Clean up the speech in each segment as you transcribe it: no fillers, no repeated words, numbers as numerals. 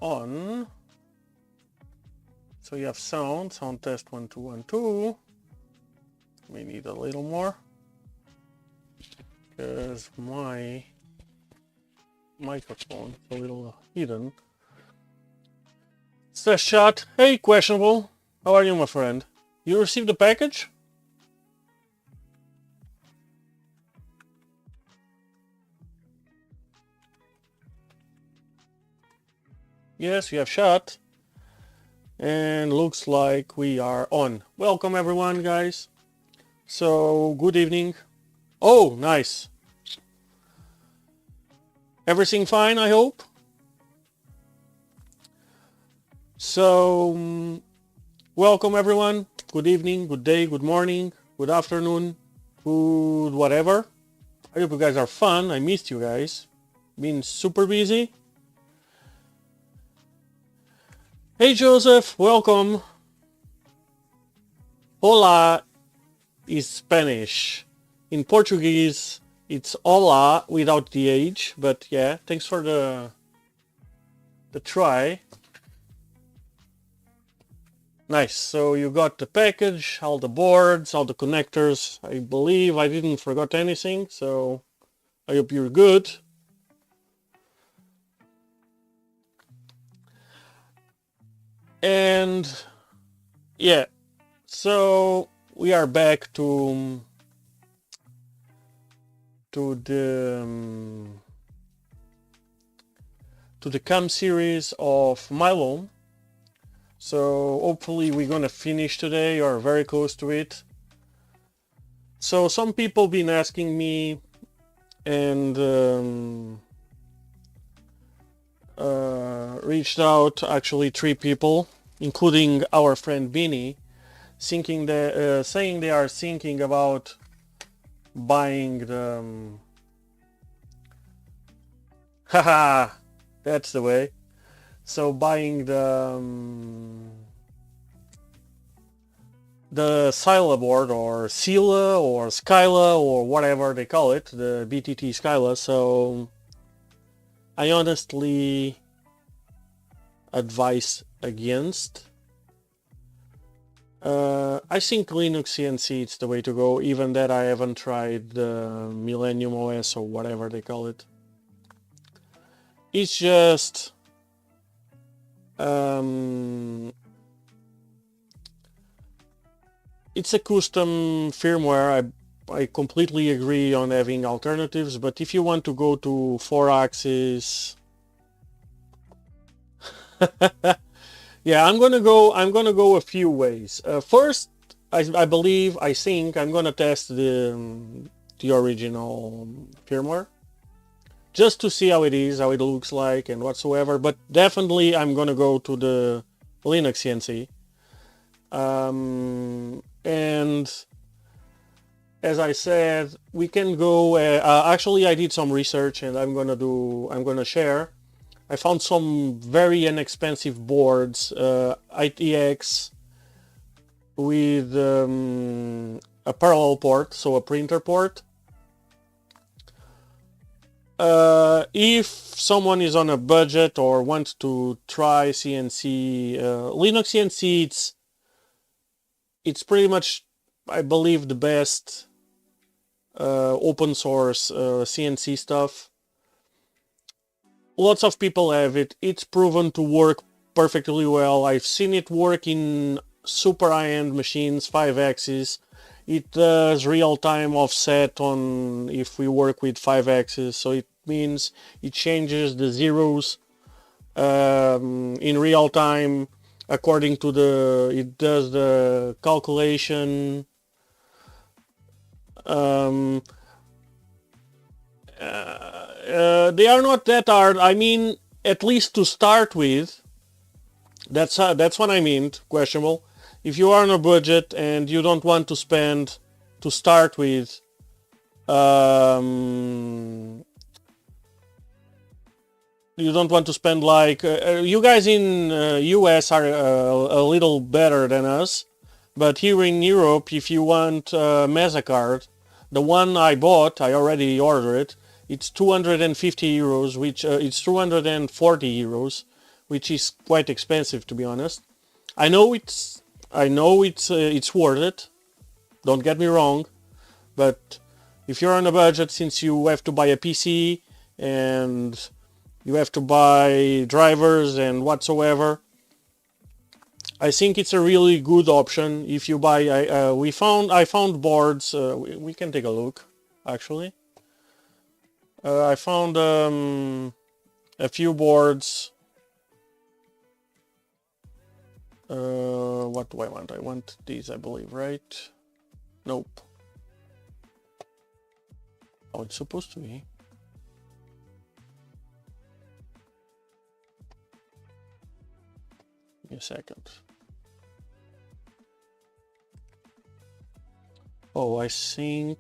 on. So you have sound test 1 2 1 2. We need a little more because my microphone is a little hidden. Stress shot. Hey, questionable. How are you, my friend? You received the package? Yes, you have shot. And looks like we are on. Welcome everyone, guys. So, good evening. Oh, nice. Everything fine, I hope? So, welcome everyone. Good evening, good day, good morning, good afternoon, good whatever. I hope you guys are fun. I missed you guys. Been super busy. Hey Joseph, welcome. Hola is Spanish. In Portuguese, it's hola without the H, but yeah, thanks for the try. Nice, so you got the package, all the boards, all the connectors. I believe I didn't forget anything, so I hope you're good. And yeah, so we are back to the CAM series of Milo. So hopefully we're gonna finish today or very close to it. So some people been asking me, and reached out, actually 3 people, including our friend Bini, saying they are thinking about buying the haha, that's the way. So buying the Scylla board, or Scylla or Skyla or whatever they call it, the BTT Skyla. So I honestly advise against. I think Linux CNC is the way to go, even that I haven't tried the Millennium OS or whatever they call it. It's just it's a custom firmware. I completely agree on having alternatives, but if you want to go to 4-axis, yeah, I'm gonna go a few ways. First, I think I'm gonna test the original firmware, just to see how it is, how it looks like, and whatsoever. But definitely, I'm gonna go to the Linux CNC. And as I said, we can go. Actually, I did some research, and I'm gonna share. I found some very inexpensive boards, ITX, with a parallel port, so a printer port. If someone is on a budget or wants to try CNC, Linux CNC, it's pretty much, I believe, the best open source CNC stuff. Lots of people have it. It's proven to work perfectly well. I've seen it work in super high-end machines, 5-axis. It does real-time offset on if we work with 5-axis, so it means it changes the zeros in real time according to it does the calculation. They are not that hard. I mean, at least to start with. That's what I mean. Questionable. If you are on a budget and you don't want to spend to start with, you don't want to spend like you guys in US are a little better than us, but here in Europe, if you want Mesa card, the one I bought, I already ordered it. It's 250 euros, which it's 240 euros, which is quite expensive, to be honest. I know it's worth it. Don't get me wrong, but if you're on a budget, since you have to buy a PC and you have to buy drivers and whatsoever, I think it's a really good option. If you buy, I found boards. We can take a look, actually. I found a few boards. What do I want? I want these, I believe, right? Nope. Oh, it's supposed to be. Give me a second. Oh, I think.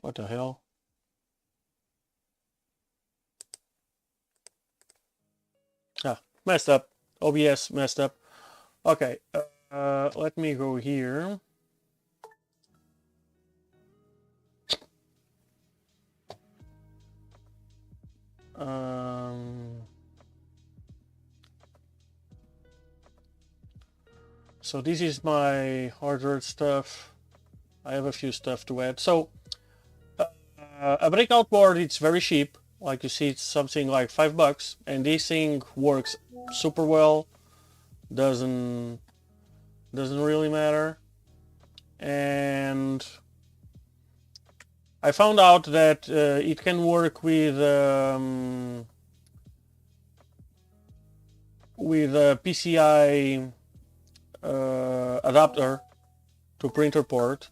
What the hell? Messed up. OBS messed up. Okay, let me go here. So this is my hardware stuff. I have a few stuff to add. So a breakout board, it's very cheap. Like you see, it's something like $5, and this thing works super well. Doesn't really matter. And I found out that it can work with a PCI adapter to printer port.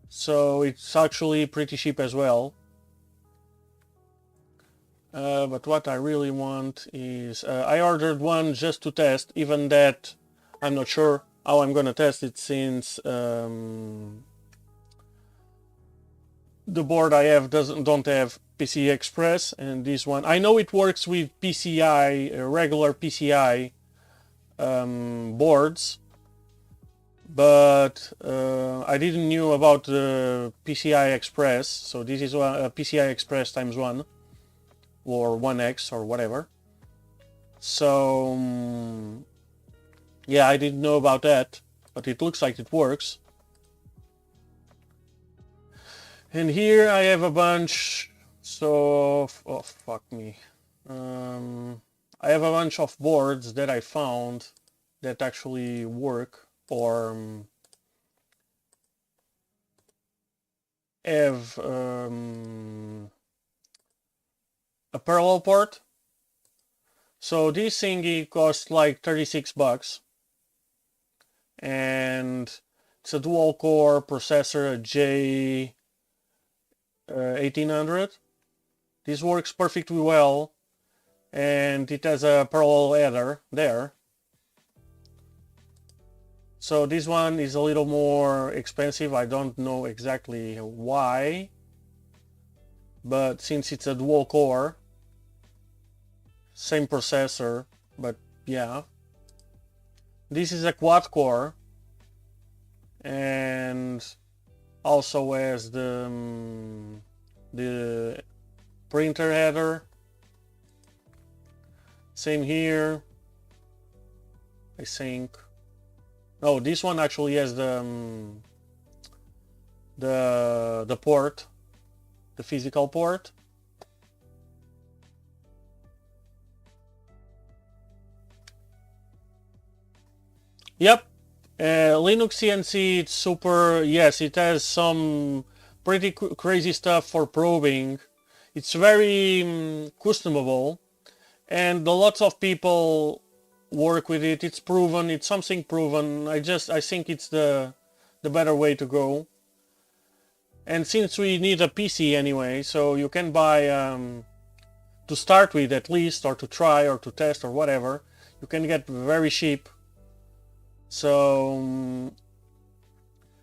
So it's actually pretty cheap as well. But what I really want is, I ordered one just to test, even that I'm not sure how I'm gonna test it, since the board I have don't have PCI Express, and this one, I know it works with PCI, regular PCI boards, but I didn't knew about the PCI Express, so this is a PCI Express times 1. Or 1x or whatever. So yeah, I didn't know about that, but it looks like it works. And here I have a bunch, so oh fuck me, I have a bunch of boards that I found that actually work, or have a parallel port. So this thingy costs like $36, and it's a dual core processor, a J1800. This works perfectly well, and it has a parallel header there. So this one is a little more expensive. I don't know exactly why, but since it's a dual core, same processor, but yeah. This is a quad core, and also has the printer header. Same here, I think. No, this one actually has the port, the physical port. Yep, Linux CNC, it's super, yes, it has some pretty crazy stuff for probing. It's very customable, and lots of people work with it. It's proven, it's something proven. I think it's the better way to go. And since we need a PC anyway, so you can buy, to start with at least, or to try, or to test, or whatever, you can get very cheap. So,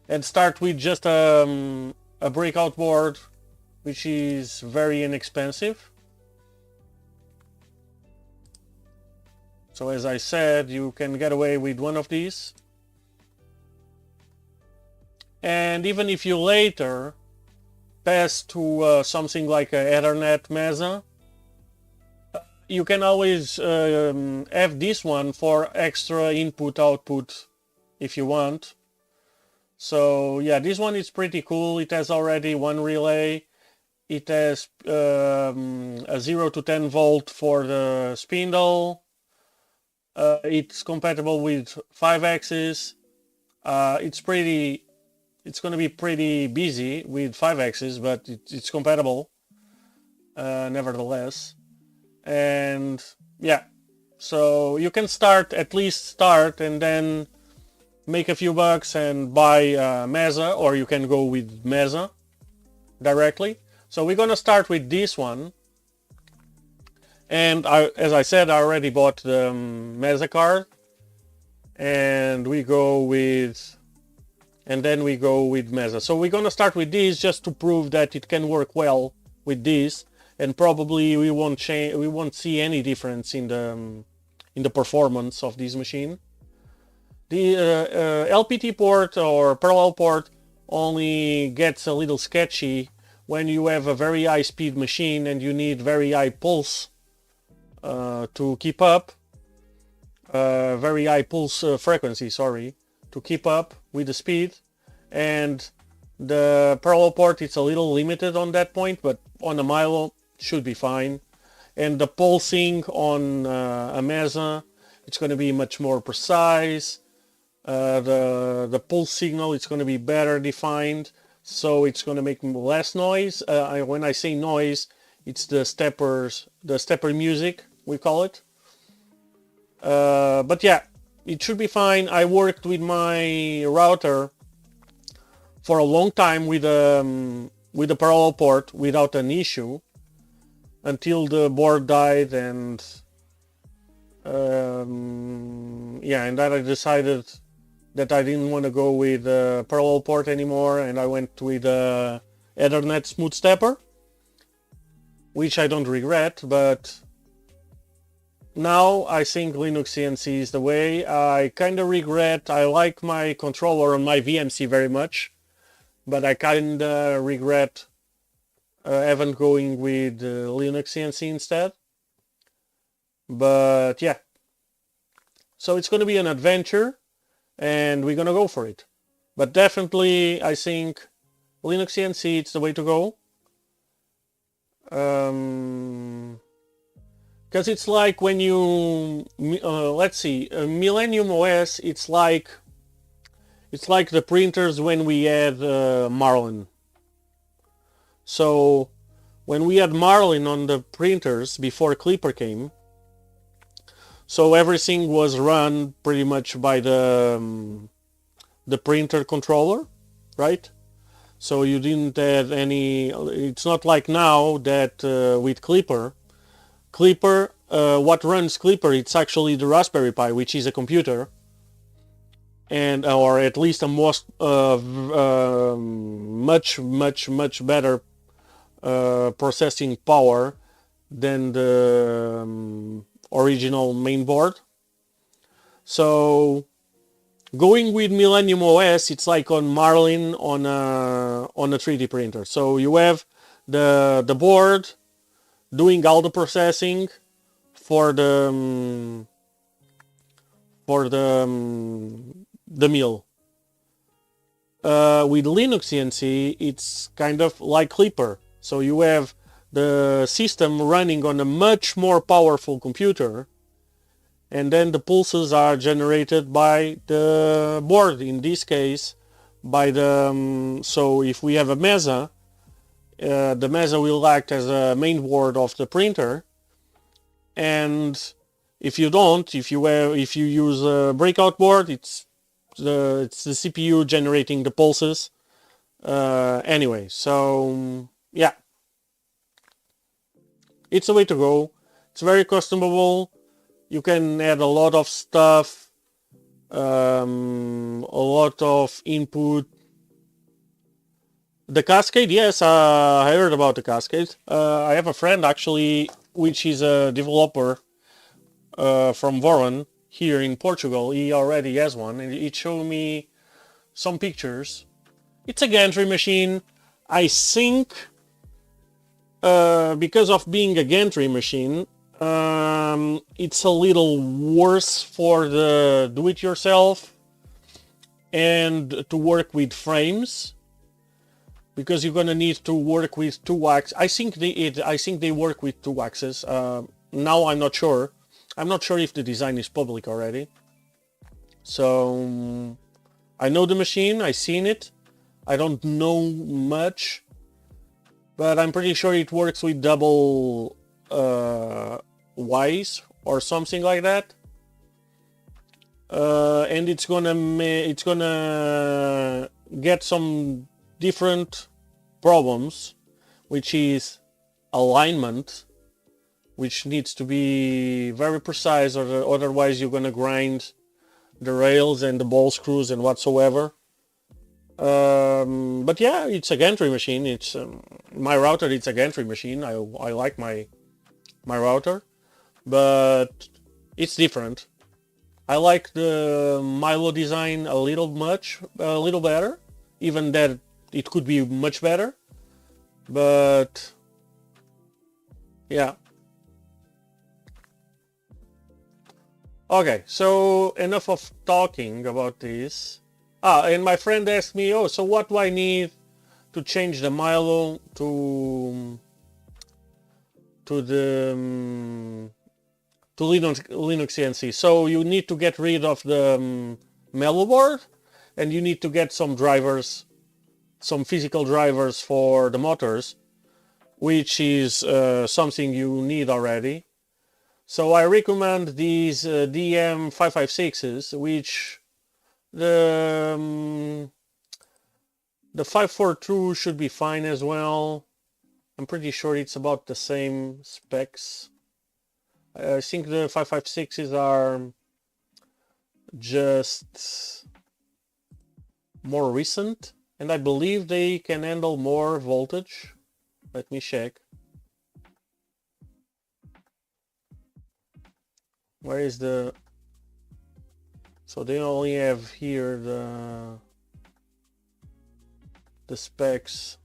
and start with just a breakout board, which is very inexpensive. So as I said, you can get away with one of these. And even if you later pass to something like a Ethernet Mesa, you can always have this one for extra input-output if you want. So yeah, this one is pretty cool. It has already one relay. It has a 0 to 10 volt for the spindle. It's compatible with 5 axis. It's going to be pretty busy with 5 axis, but it's compatible nevertheless. And yeah, so you can at least start and then make a few bucks and buy Mesa, or you can go with Mesa directly. So we're gonna start with this one, and as I said, I already bought the Mesa card, and then we go with Mesa. So we're gonna start with this just to prove that it can work well with this, and probably we won't see any difference in the performance of this machine. The LPT port or parallel port only gets a little sketchy when you have a very high speed machine and you need very high pulse to keep up, very high pulse frequency, sorry, to keep up with the speed. And the parallel port, it's a little limited on that point, but on the Milo should be fine. And the pulsing on a Mesa, it's going to be much more precise. The pulse signal, it's going to be better defined, so it's going to make less noise. When I say noise, it's the stepper music, we call it. But yeah, it should be fine. I worked with my router for a long time with the parallel port without an issue until the board died, and yeah, and then I decided that I didn't want to go with parallel port anymore, and I went with Ethernet smooth stepper, which I don't regret. But now I think Linux CNC is the way. I kind of regret, I like my controller on my VMC very much, but I kind of regret even going with Linux CNC instead. But yeah, so it's going to be an adventure, and we're going to go for it. But definitely, I think Linux CNC, it's the way to go. Because it's like when you, let's see, Millennium OS, it's like the printers when we had Marlin. So when we had Marlin on the printers before Clipper came, so everything was run pretty much by the printer controller, right? So you didn't have any, it's not like now that with Clipper, what runs Clipper, it's actually the Raspberry Pi, which is a computer, and or at least a much better processing power than the original main board. So going with Millennium OS, it's like on Marlin on a 3D printer. So you have the board doing all the processing for the mill. With Linux CNC, it's kind of like Clipper. So you have the system running on a much more powerful computer, and then the pulses are generated by the board, in this case by the so if we have a Mesa, the Mesa will act as a main board of the printer, and if you use a breakout board, it's the CPU generating the pulses. Anyway, so yeah, it's the way to go. It's very customizable. You can add a lot of stuff, a lot of input. The Cascade, yes, I heard about the Cascade. I have a friend actually, which is a developer, from Warren here in Portugal. He already has one, and it showed me some pictures. It's a gantry machine. I think because of being a gantry machine, it's a little worse for the do-it-yourself and to work with frames, because you're gonna need to work with two axes. I think they work with two axes. Now I'm not sure. I'm not sure if the design is public already. So I know the machine. I've seen it. I don't know much, but I'm pretty sure it works with double Ys or something like that. And it's gonna get some different problems, which is alignment, which needs to be very precise, or otherwise you're gonna grind the rails and the ball screws and whatsoever. But yeah, it's a gantry machine. It's my router. It's a gantry machine. I like my router, but it's different. I like the Milo design a little better, even that it could be much better, but yeah. Okay, so enough of talking about this. And my friend asked me, oh, so what do I need to change the Milo to Linux CNC? So you need to get rid of the Melo board, and you need to get some drivers, some physical drivers for the motors, which is something you need already. So I recommend these DM556s, which the 542 should be fine as well. I'm pretty sure it's about the same specs. I think the 556s are just more recent, and I believe they can handle more voltage. Let me check. Where is the... So they only have here the specs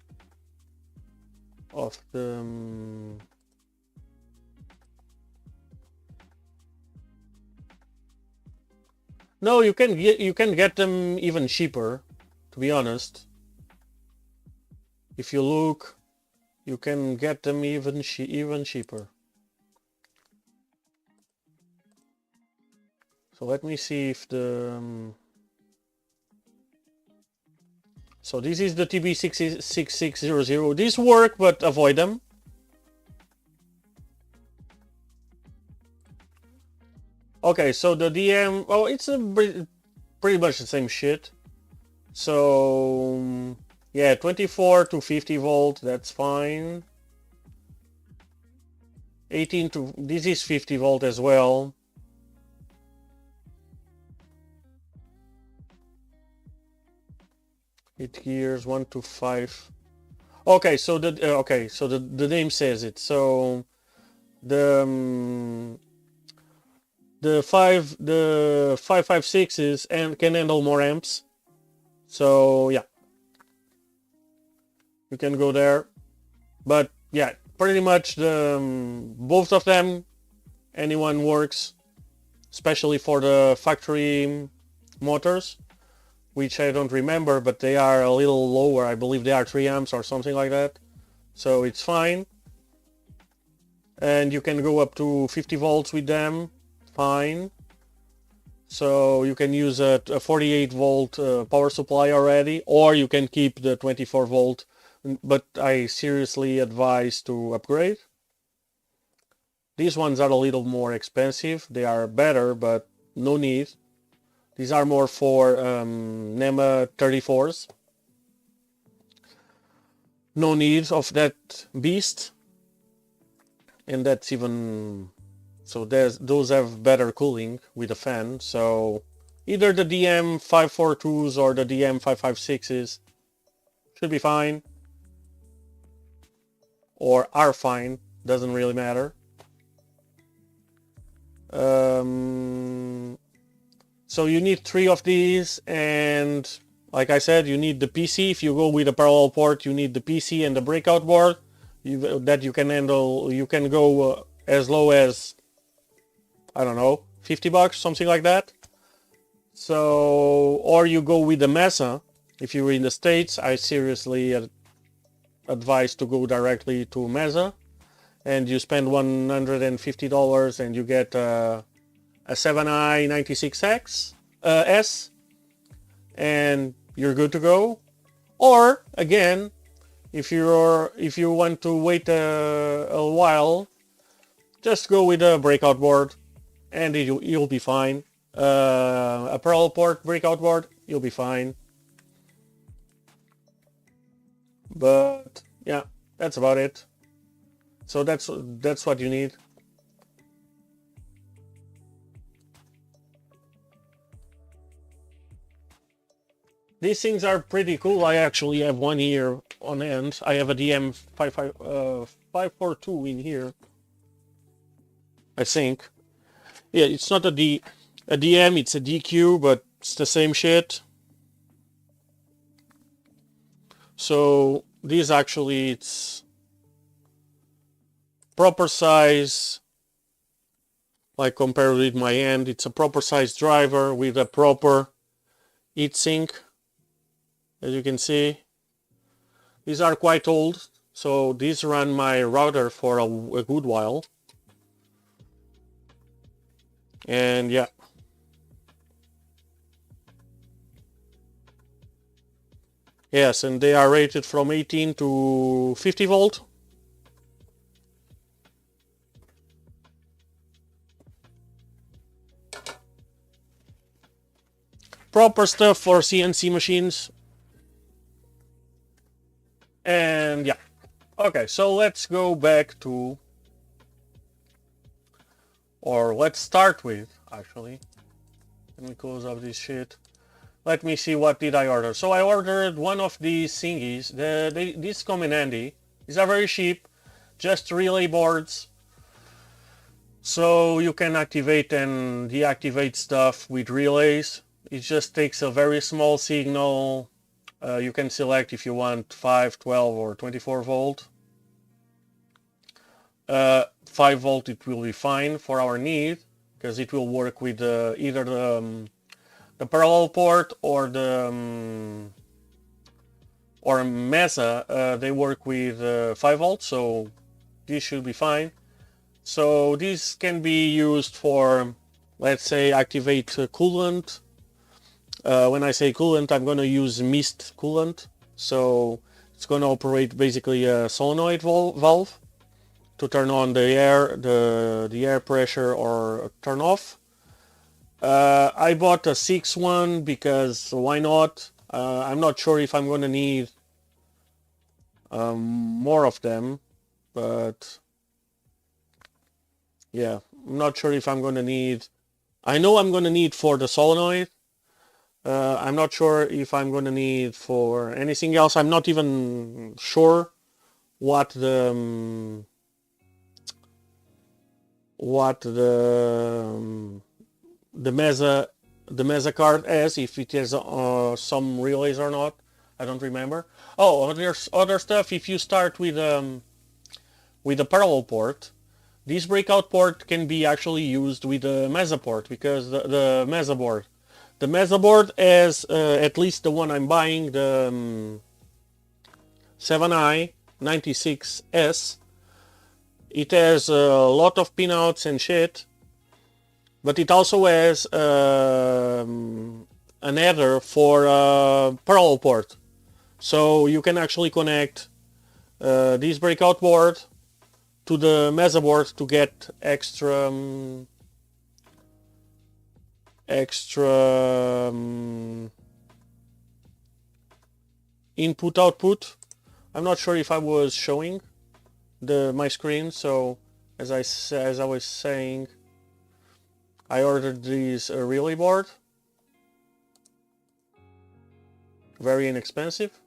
of the no, you can get them even cheaper, to be honest. If you look, you can get them even cheaper. So let me see if the so this is the TB6600. These work, but avoid them. Okay, so the DM, oh, it's pretty much the same shit. So yeah, 24 to 50 volt, that's fine. 18 to, this is 50 volt as well. It gears 1 to 5. Okay, so the name says it. So the 556s and can handle more amps. So yeah, you can go there. But yeah, pretty much the both of them, anyone works, especially for the factory motors, which I don't remember, but they are a little lower. I believe they are 3 amps or something like that. So it's fine. And you can go up to 50 volts with them, fine. So you can use a 48 volt power supply already, or you can keep the 24 volt, but I seriously advise to upgrade. These ones are a little more expensive. They are better, but no need. These are more for NEMA 34s. No need of that beast. And that's even... So those have better cooling with a fan. So either the DM542s or the DM556s should be fine. Or are fine. Doesn't really matter. So you need 3 of these, and like I said, you need the PC. If you go with a parallel port, you need the PC and the breakout board that you can handle. You can go as low as, I don't know, $50, something like that. So, or you go with the Mesa. If you're in the States, I seriously advise to go directly to Mesa, and you spend $150 and you get a 7i 96X S, and you're good to go. Or again, if you want to wait a while, just go with a breakout board, and you'll be fine. A parallel port breakout board, you'll be fine. But yeah, that's about it. So that's what you need. These things are pretty cool. I actually have one here on end. I have a DM542 in here, I think. Yeah, it's not a DM, it's a DQ, but it's the same shit. So this actually, it's proper size, like compared with my end. It's a proper size driver with a proper heatsink. As you can see, these are quite old, so these run my router for a good while. And yeah. Yes, and they are rated from 18 to 50 volt. Proper stuff for CNC machines. And yeah. Okay, so let's go back to, or let's start with, actually. Let me close up this shit. Let me see, what did I order. So I ordered one of these thingies. These come in handy. These are very cheap, just relay boards. So you can activate and deactivate stuff with relays. It just takes a very small signal. You can select if you want 5, 12 or 24 volt. 5 volt it will be fine for our need, because it will work with either the parallel port or the or Mesa. They work with 5 volts, so this should be fine. So this can be used for, let's say, activate coolant. When I say coolant, I'm going to use mist coolant. So it's going to operate basically a solenoid valve to turn on the air pressure or turn off. I bought a 6 one because why not? I'm not sure if I'm going to need more of them, but yeah, I'm not sure if I'm going to need. I know I'm going to need for the solenoid. I'm not sure if I'm going to need for anything else. I'm not even sure what the Mesa card has, if it has some relays or not. I don't remember. Oh, there's other stuff. If you start with a parallel port, this breakout port can be actually used with the Mesa port, because the Mesa board has, at least the one I'm buying, the 7i 96S. It has a lot of pinouts and shit, but it also has an header for a parallel port. So you can actually connect this breakout board to the Mesa board to get extra input output. I'm not sure if I was showing my screen. So as I was saying, I ordered this relay board, very inexpensive.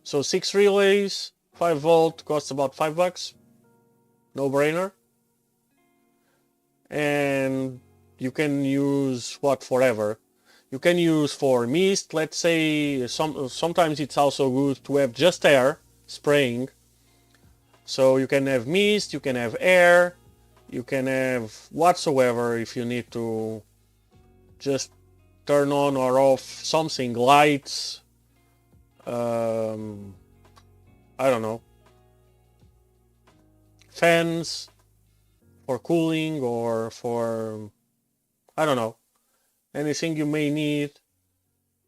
So 6 relays, 5 volt, costs about $5, no brainer. and you can use what forever. You can use for mist, let's say. Sometimes it's also good to have just air spraying. So you can have mist, you can have air, you can have whatsoever if you need to just turn on or off something, lights, I don't know, fans for cooling or for, I don't know, anything you may need.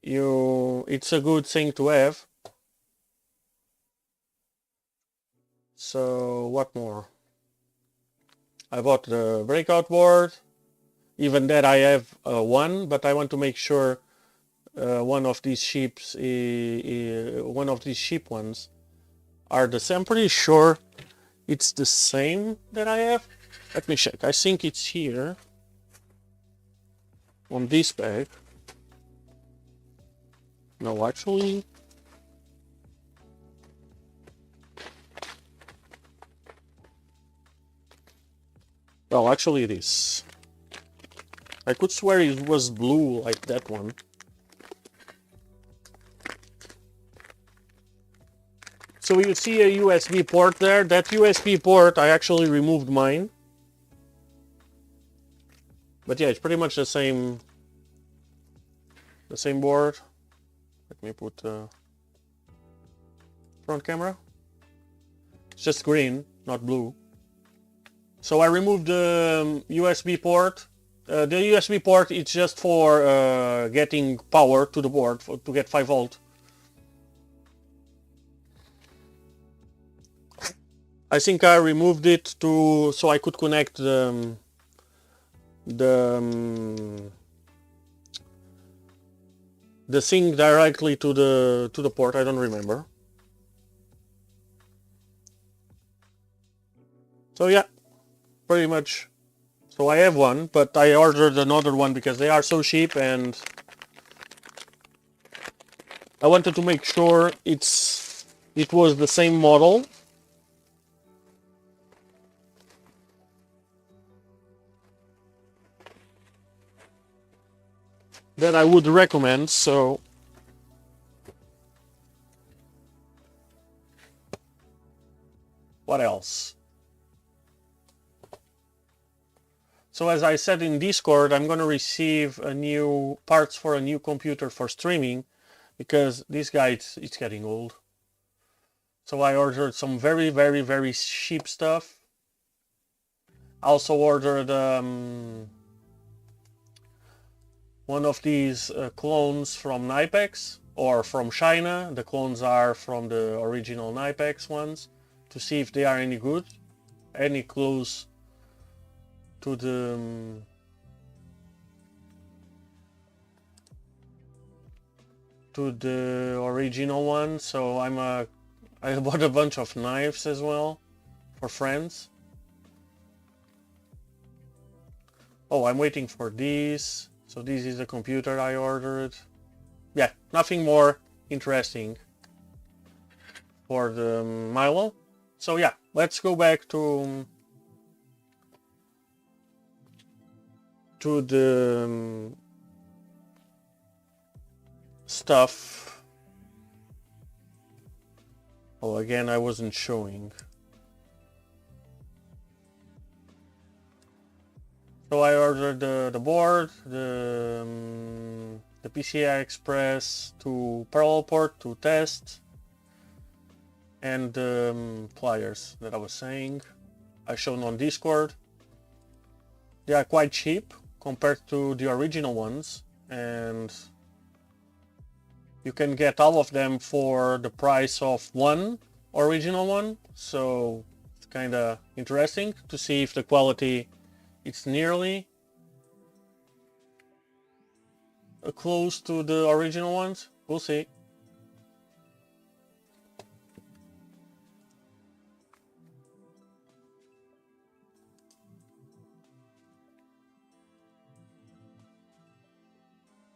It's a good thing to have. So what more? I bought the breakout board. Even that I have one, but I want to make sure one of these sheep ones are the same. I'm pretty sure it's the same that I have. Let me check. I think it's here on this bag. No, actually. Well, actually it is. I could swear it was blue like that one. So you see a USB port there. That USB port, I actually removed mine. But yeah, it's pretty much the same board. Let me put front camera. It's just green, not blue. So I removed the USB port. The USB port is just for getting power to the board to get 5 volt. I think I removed it so I could connect the thing directly to the port. I don't remember. So yeah, pretty much. So I have one, but I ordered another one because they are so cheap, and I wanted to make sure it was the same model. That I would recommend. So what else? So as I said in Discord, I'm going to receive parts for a new computer for streaming, because this guy, it's getting old. So I ordered some very, very, very cheap stuff. I also ordered one of these clones from Knipex, or from China. The clones are from the original Knipex ones, to see if they are any good, any close to the original one. So I bought a bunch of knives as well for friends. Oh, I'm waiting for these. So this is the computer I ordered. Yeah, nothing more interesting for the Milo. So yeah, let's go back to the stuff. Oh, again, I wasn't showing. So I ordered the board, the PCI Express to parallel port to test, and the pliers that I was saying. I shown on Discord. They are quite cheap compared to the original ones, and you can get all of them for the price of one original one. So it's kind of interesting to see if the quality it's nearly close to the original ones. We'll see.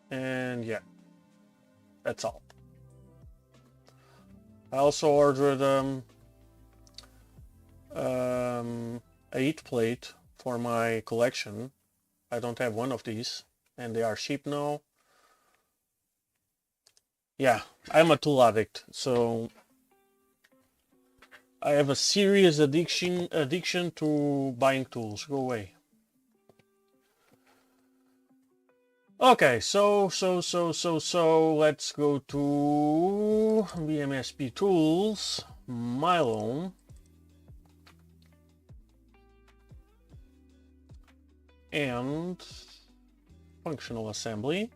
And yeah, that's all. I also ordered a heat plate for my collection. I don't have one of these, and they are cheap now. Yeah, I'm a tool addict, so I have a serious addiction to buying tools. Go away. Okay, so let's go to BMSP tools, Milo, and functional assembly.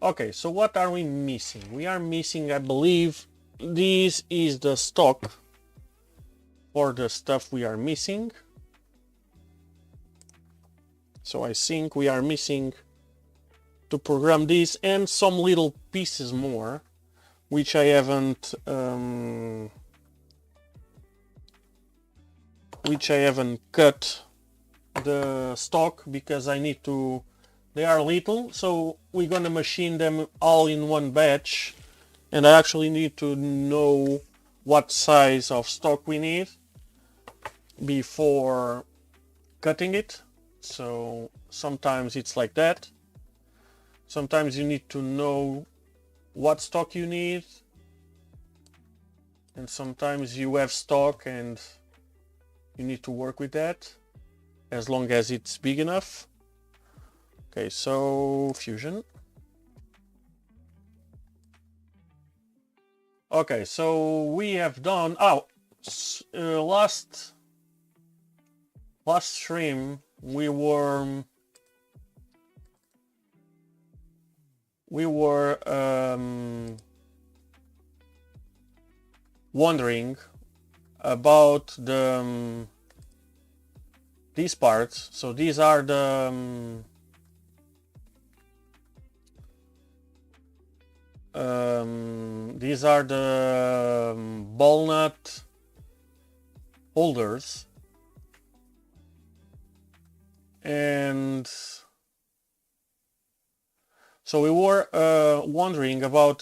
Okay, so what are we missing? We are missing, I believe, this is the stock for the stuff we are missing. So I think we are missing to program this and some little pieces more, which I haven't cut the stock because I need to. They are little, so we're gonna machine them all in one batch, and I actually need to know what size of stock we need before cutting it. So sometimes it's like that. Sometimes you need to know what stock you need, and sometimes you have stock and you need to work with that as long as it's big enough. Okay, so Fusion. Okay, so we have done last stream we were wondering about these parts. So these are the ball nut holders, and so we were wondering about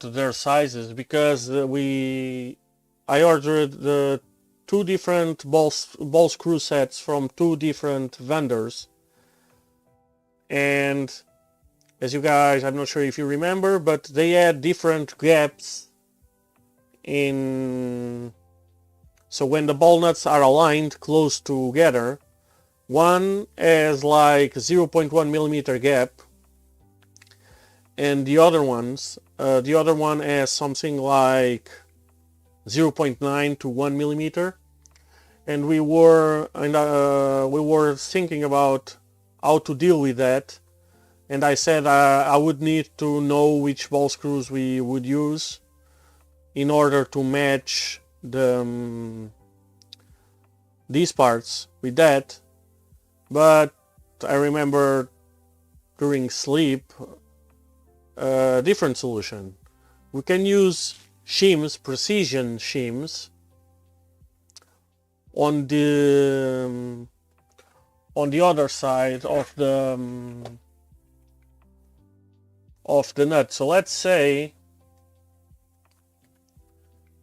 their sizes because I ordered the two different ball screw sets from two different vendors, and as you guys, I'm not sure if you remember, but they had different gaps in. So when the ball nuts are aligned close together, one has like 0.1 millimeter gap, and the other one has something like 0.9 to 1 millimeter. And we were thinking about how to deal with that. And I said I would need to know which ball screws we would use in order to match these parts with that. But I remember during sleep a different solution. We can use shims, precision shims, on the other side of the nut. So let's say,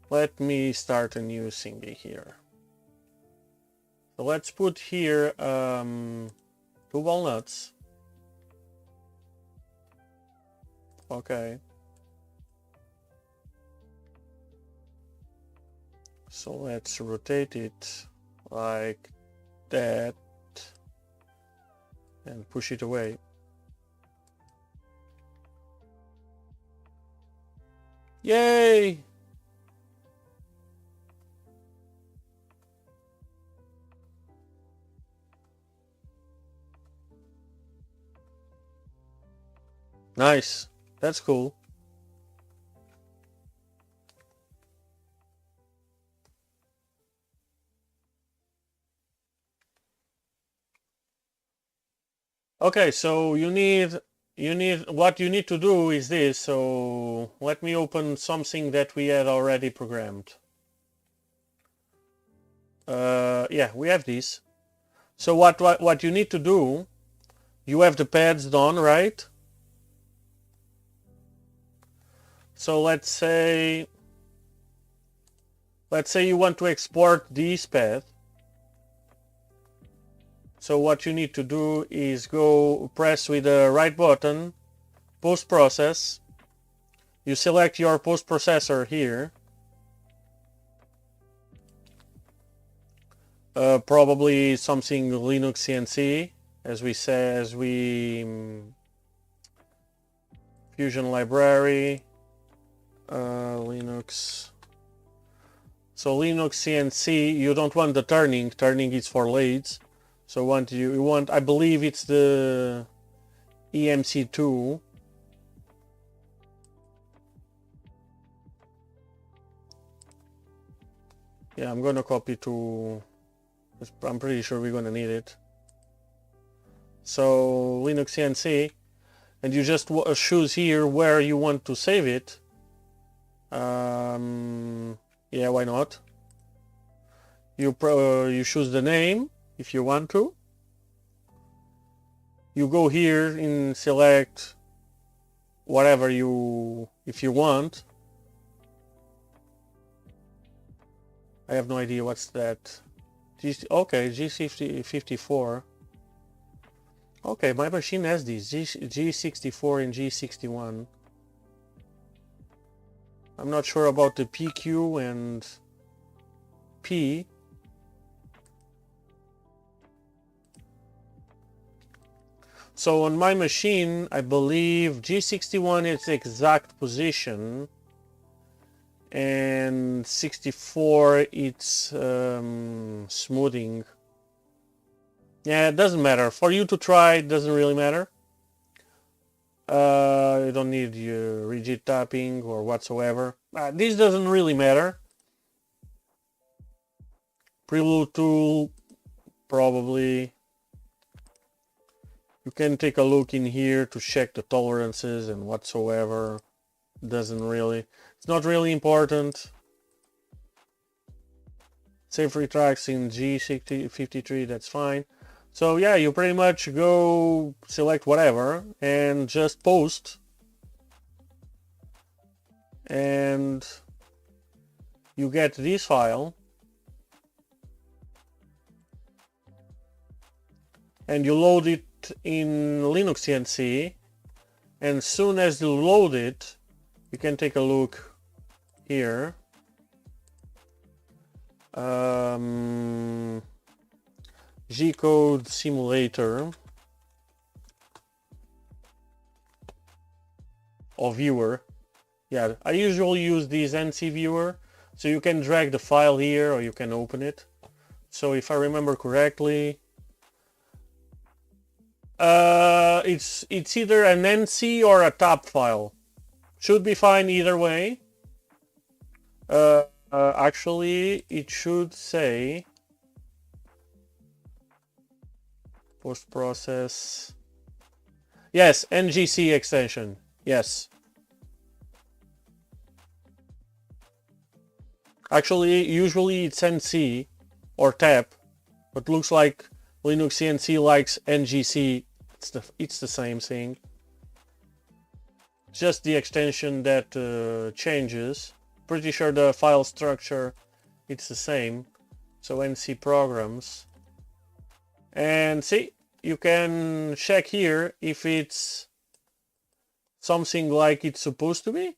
let me start a new thingy here. So let's put here 2 walnuts. Okay. So let's rotate it like that and push it away. Yay! Nice. That's cool. Okay, so what you need to do is this. So let me open something that we had already programmed. Yeah, we have this. So what you need to do, you have the pads done, right? So let's say let's say you want to export this path. So what you need to do is go press with the right button, post process. You select your post processor here. Probably something Linux CNC, as we say, Fusion library, Linux. So Linux CNC, you don't want the turning. Turning is for lathes. So you want, I believe it's the EMC2. Yeah, I'm gonna copy to. I'm pretty sure we're gonna need it. So Linux CNC, and you just choose here where you want to save it. Yeah, why not? You choose the name if you want to. You go here and select whatever if you want. I have no idea what's that. Okay, G54. Okay, my machine has these G64 and G61. I'm not sure about the PQ and P. So on my machine, I believe G61 is the exact position, and 64 it's smoothing. Yeah, it doesn't matter. For you to try, it doesn't really matter. You don't need your rigid tapping or whatsoever. This doesn't really matter. Preload tool, probably. You can take a look in here to check the tolerances and whatsoever. Doesn't really. It's not really important. Save retracts in G53, that's fine. So yeah, you pretty much go select whatever and just post. And you get this file. And you load it in Linux CNC. And as soon as you load it, you can take a look here. G-code simulator or viewer. Yeah, I usually use this NC viewer, so you can drag the file here or you can open it. So if I remember correctly, it's either an NC or a tab file. Should be fine either way. Actually, it should say post-process. Yes, NGC extension. Yes. Actually, usually it's NC or tab, but looks like Linux CNC likes NGC. It's the same thing. Just the extension that changes. Pretty sure the file structure it's the same. So NC programs. And see, you can check here if it's something like it's supposed to be.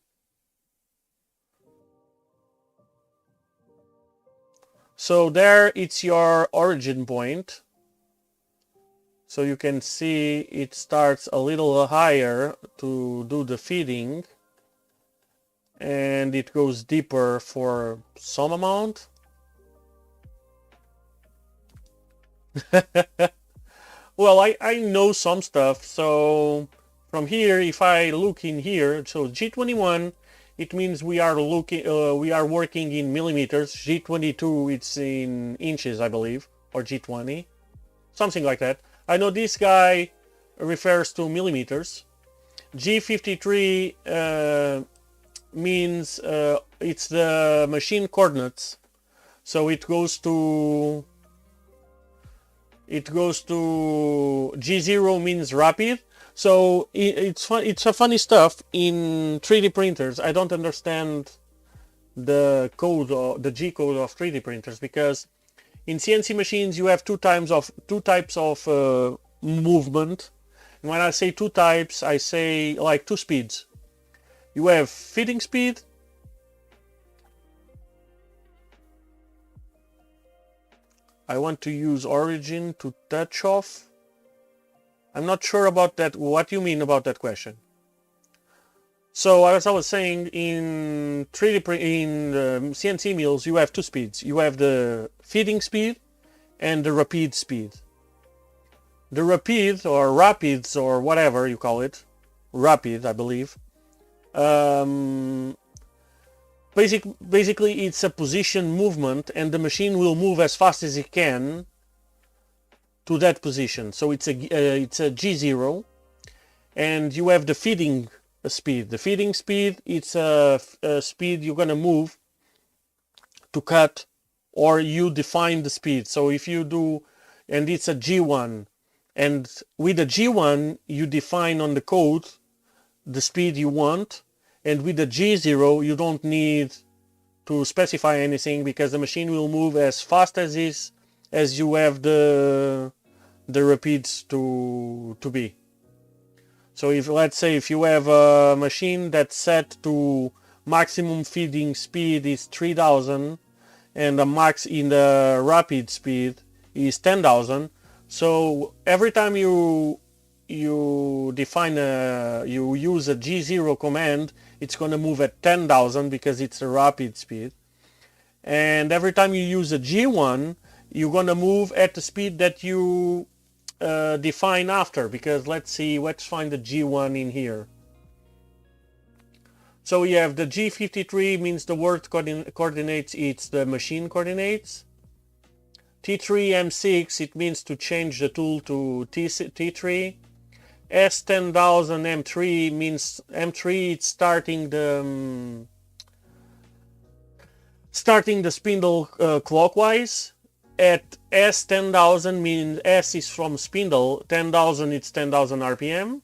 So there it's your origin point. So you can see it starts a little higher to do the feeding. And it goes deeper for some amount. Well, I know some stuff. So from here, if I look in here, so G21, it means we are working in millimeters. G22, it's in inches, I believe, or G20, something like that. I know this guy refers to millimeters. G53 means it's the machine coordinates, so it goes to G0 means rapid. So it's fun. It's a funny stuff in 3D printers. I don't understand the code, or the G code of 3D printers, because in CNC machines you have two types of movement. And when I say two types, I say like two speeds. You have feeding speed I want to use origin to touch off. I'm not sure about that. What you mean about that question? So as I was saying, in 3D in CNC mills, you have two speeds. You have the feeding speed and the rapid speed. The rapid, or rapids, or whatever you call it, rapid, I believe. Basically, it's a position movement, and the machine will move as fast as it can to that position. So it's a G0, and you have the feeding speed. The feeding speed, it's a speed you're gonna move to cut, or you define the speed. So if you do, and it's a G1, and with the G1 you define on the code the speed you want, and with the G0 you don't need to specify anything, because the machine will move as fast as you have the rapids to be. So if, let's say, if you have a machine that's set to maximum feeding speed is 3000 and the max in the rapid speed is 10,000, so every time you define you use a G0 command, it's going to move at 10,000 because it's a rapid speed. And every time you use a G1, you're going to move at the speed that you define after, because let's find the G1 in here. So we have the G53 means the word coordinates, it's the machine coordinates. T3M6, it means to change the tool to T3. S10000 M3 means M3, it's starting the spindle clockwise. At S10000 means S is from spindle, 10,000 it's 10,000 RPM.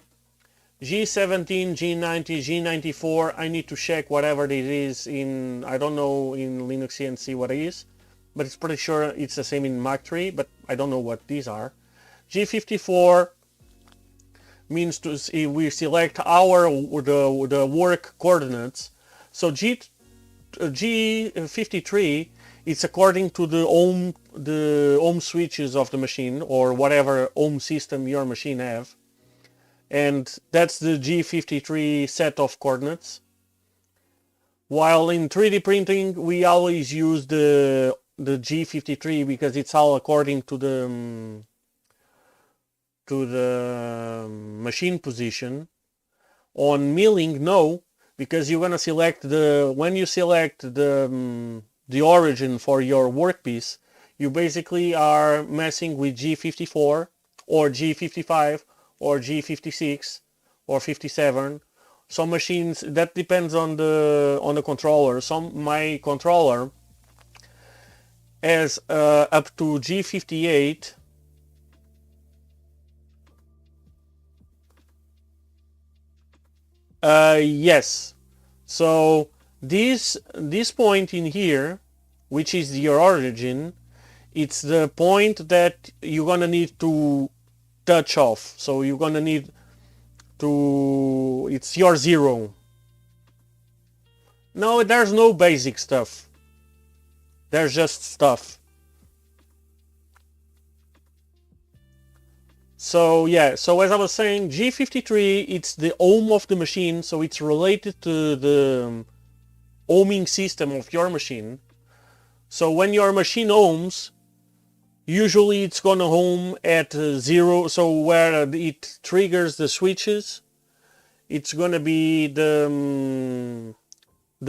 G17, G90, G94, I need to check whatever it is in, I don't know in Linux CNC what it is, but it's pretty sure it's the same in Mach 3, but I don't know what these are. G54 means we select the work coordinates. So G53, it's according to the ohm switches of the machine, or whatever ohm system your machine have, and that's the G53 set of coordinates. While in 3D printing we always use the G53 because it's all according to the machine position. On milling, no, because you're gonna select when you select the origin for your workpiece, you basically are messing with G54 or G55 or G56 or 57. Some machines, that depends on the controller. My controller has up to G58. Yes. So this point in here, which is your origin, it's the point that you're gonna need to touch off. So you're gonna need to, it's your 0. No, there's no basic stuff. There's just stuff. So yeah, so as I was saying, G53, it's the ohm of the machine, so it's related to the ohming system of your machine. So when your machine ohms, usually it's gonna ohm at 0, so where it triggers the switches, it's gonna be the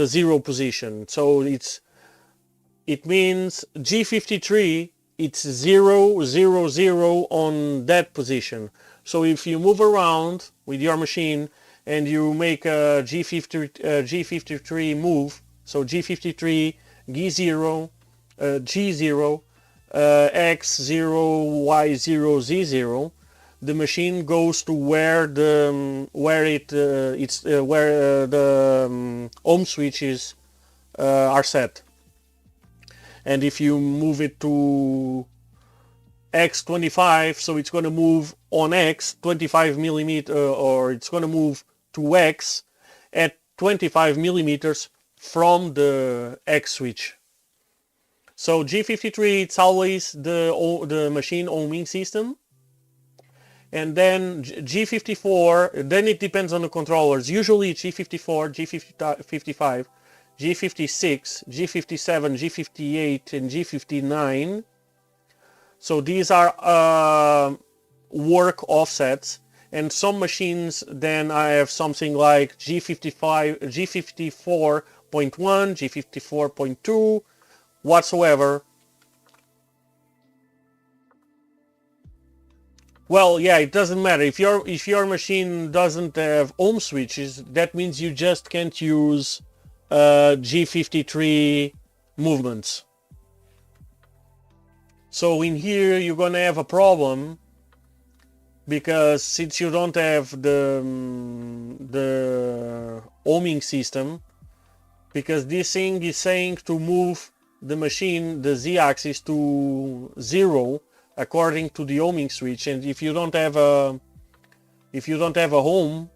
0 position. So it means G53, it's 0, 0, 0 on that position. So if you move around with your machine and you make a G53 move, so G53, G0, G0, X0, Y0, Z0, the machine goes to where the ohm switches are set. And if you move it to X25, so it's going to move on X 25 millimeter, or it's going to move to X at 25 millimeters from the X switch. So G53, it's always the machine ohming system. And then G54, then it depends on the controllers. Usually G54, G55, G56, G57, G58, and G59. So these are work offsets. And some machines, then I have something like G55, G54.1, G54.2, whatsoever. Well, yeah, it doesn't matter. If your machine doesn't have ohm switches, that means you just can't use G53 movements. So in here you're gonna have a problem, because since you don't have the ohming system, because this thing is saying to move the machine, the z-axis, to 0 according to the ohming switch, and if you don't have a ohm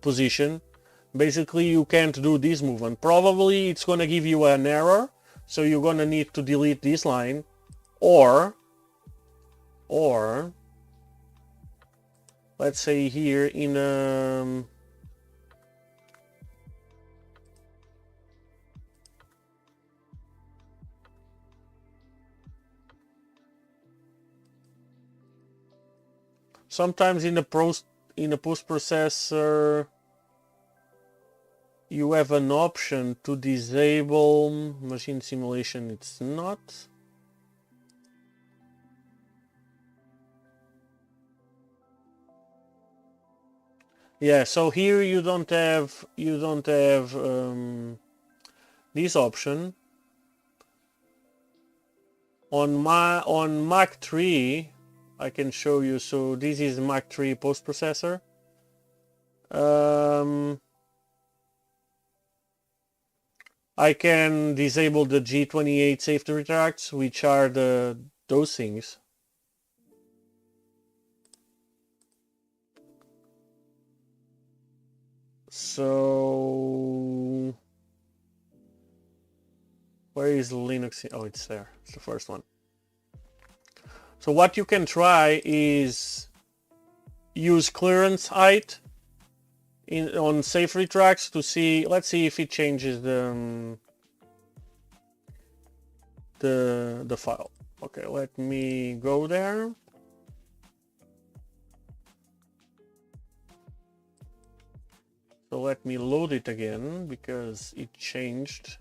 position, basically you can't do this movement. Probably it's gonna give you an error, so you're gonna need to delete this line, or let's say here in sometimes in the post processor you have an option to disable machine simulation. It's not. Yeah, so here you don't have this option. On Mach 3, I can show you. So this is Mach 3 post processor. I can disable the G28 safety retracts, which are those things. So where is Linux? Oh, it's there. It's the first one. So what you can try is use clearance height on safe retracts to see. Let's see if it changes the file. Okay, let me go there. So let me load it again because it changed.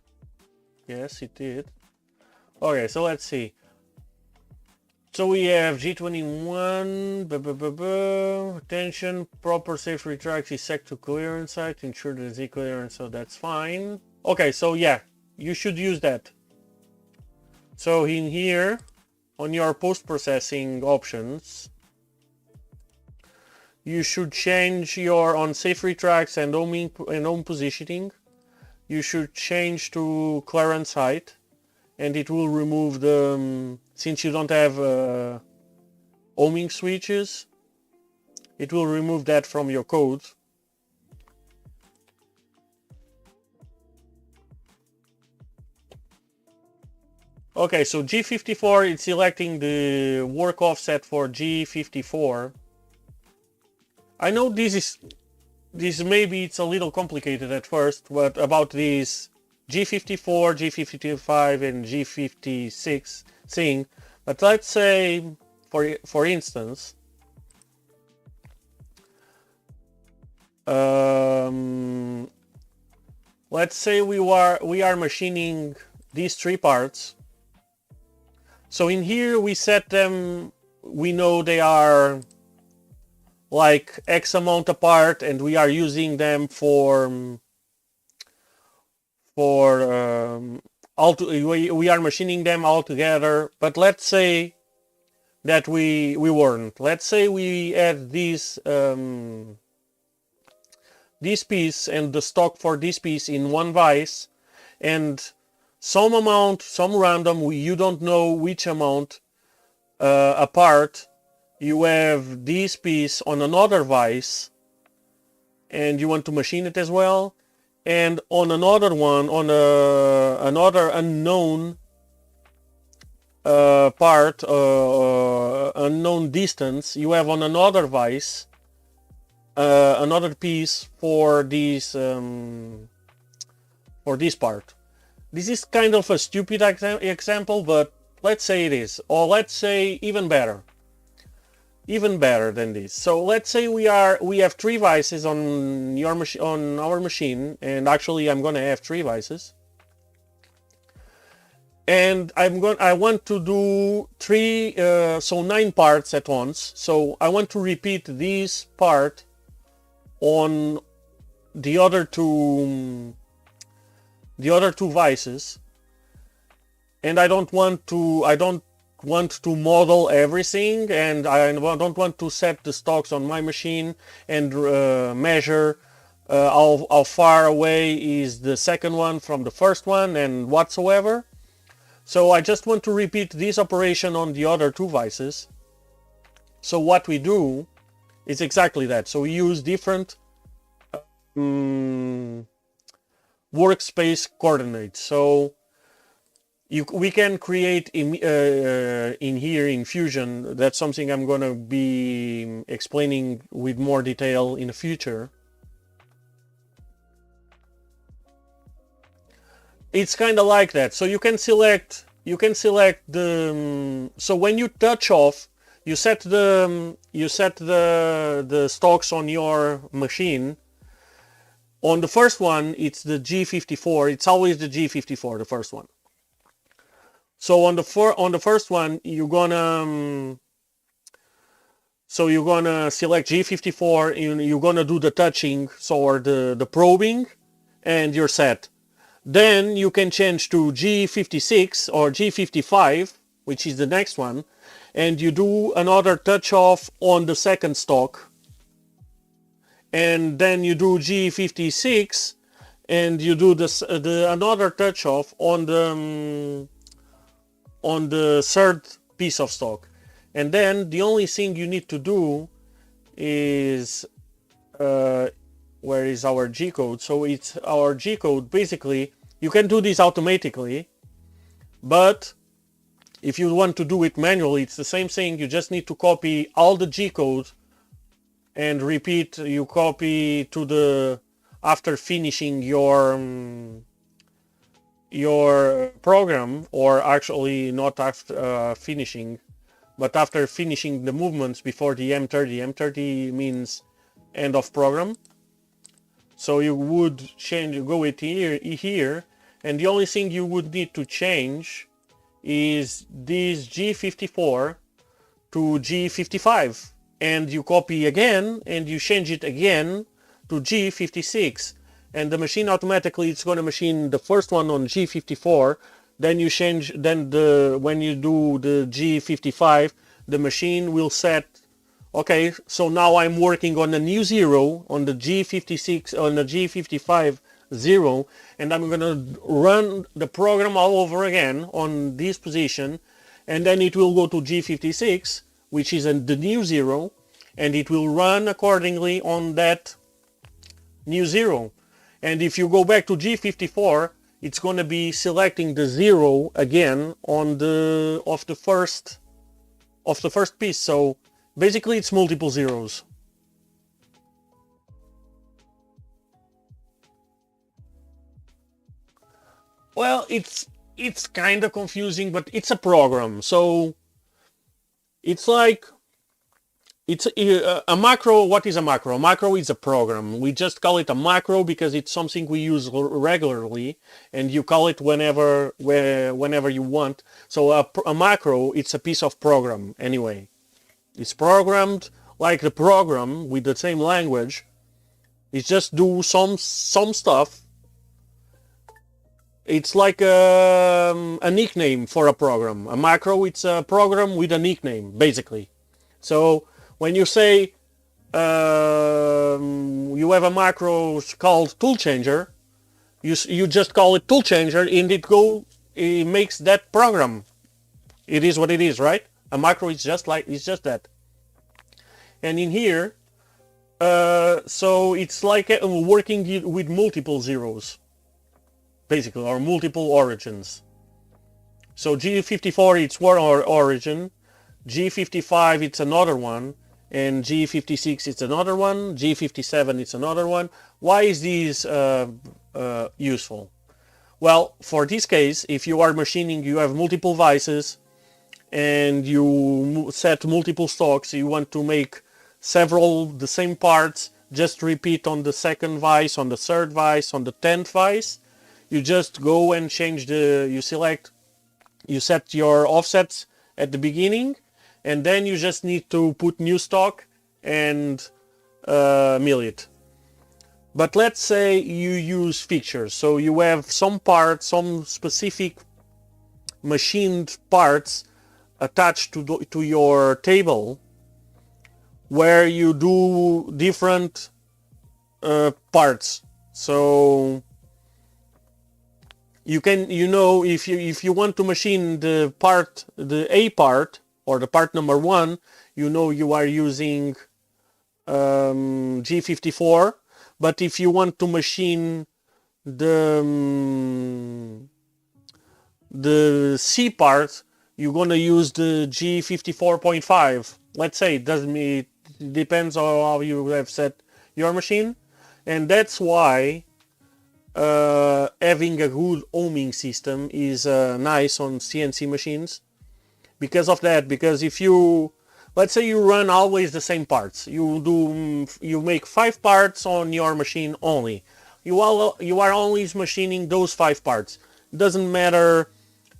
Yes, it did. Okay, so let's see. So we have G21, attention, proper safe retract is set to clearance height, ensure the Z clearance, so that's fine. Okay, so yeah, you should use that. So in here, on your post-processing options, you should change your, on safe retracts and ohm positioning, you should change to clearance height, and it will remove the, since you don't have ohming switches, it will remove that from your code. Okay, so G54, it's selecting the work offset for G54. I know this maybe it's a little complicated at first, but about this G54, G55, and G56 thing. But let's say, for instance, let's say we are machining these three parts. So in here we set them, we know they are like X amount apart, and we are using them we are machining them all together. But let's say that we weren't. Let's say we had this piece and the stock for this piece in one vise, and some amount, some random, you don't know which amount apart, you have this piece on another vise and you want to machine it as well, and on another one, on another unknown part, unknown distance, you have on another vise another piece for this part. This is kind of a stupid example, but let's say it is, or let's say even better than this. So let's say we have 3 vices on on our machine, and actually I'm gonna have 3 vices, and I want to do 9 parts at once. So I want to repeat this part on the other two vices, and I don't want to model everything, and I don't want to set the stocks on my machine and measure how far away is the second one from the first one and whatsoever. So I just want to repeat this operation on the other 2 vices. So what we do is exactly that. So we use different workspace coordinates. So we can create in here in Fusion. That's something I'm going to be explaining with more detail in the future. It's kind of like that. So you can select the so when you touch off, you set the stocks on your machine. On the first one, it's the G54. It's always the G54, the first one. So on the first one, you're gonna select G54. You're gonna do the touching, or the probing, and you're set. Then you can change to G56 or G55, which is the next one, and you do another touch off on the second stock, and then you do G56 and you do another touch off on the third piece of stock. And then the only thing you need to do is where is our G code? So it's our G code. Basically, you can do this automatically, but if you want to do it manually, it's the same thing. You just need to copy all the G code and repeat. You copy to the after finishing your program, or actually not after finishing, but after finishing the movements before the M30. M30 means end of program. So you would go with here, and the only thing you would need to change is this G54 to G55, and you copy again and you change it again to G56, and the machine automatically, it's going to machine the first one on G54. Then you change, when you do the G55, the machine will set, okay, so now I'm working on a new 0 on the G56, on the G55 0, and I'm going to run the program all over again on this position, and then it will go to G56, which is the new 0, and it will run accordingly on that new 0. And if you go back to G54, it's going to be selecting the 0 again on the first piece. So basically it's multiple zeros. Well, it's kind of confusing, but it's a program. So it's like, it's a macro. What is a macro? A macro is a program. We just call it a macro because it's something we use regularly, and you call it whenever you want. So a macro, it's a piece of program anyway. It's programmed like the program with the same language. It's just do some stuff. It's like a nickname for a program. A macro, it's a program with a nickname, basically. So when you say you have a macro called tool changer, You just call it tool changer, and it makes that program. It is what it is, right? A macro is just that. And in here, so it's like working with multiple zeros, basically, or multiple origins. So G54 it's one origin, G55 it's another one, and G56 it's another one, G57 it's another one. Why is this useful? Well, for this case, if you are machining, you have multiple vices, and you set multiple stocks, you want to make several the same parts, just repeat on the second vice, on the third vice, on the 10th vice. You just go and change you set your offsets at the beginning, and then you just need to put new stock and mill it. But let's say you use fixtures, so you have some parts, some specific machined parts attached to your table, where you do different parts. So you can, if you want to machine the A part, or the part number 1, you are using G54. But if you want to machine the C part, you're gonna use the G54.5. Let's say it depends on how you have set your machine, and that's why having a good ohming system is nice on CNC machines. Because of that, because if let's say you run always the same parts, you make 5 parts on your machine only. You are always machining those 5 parts. It doesn't matter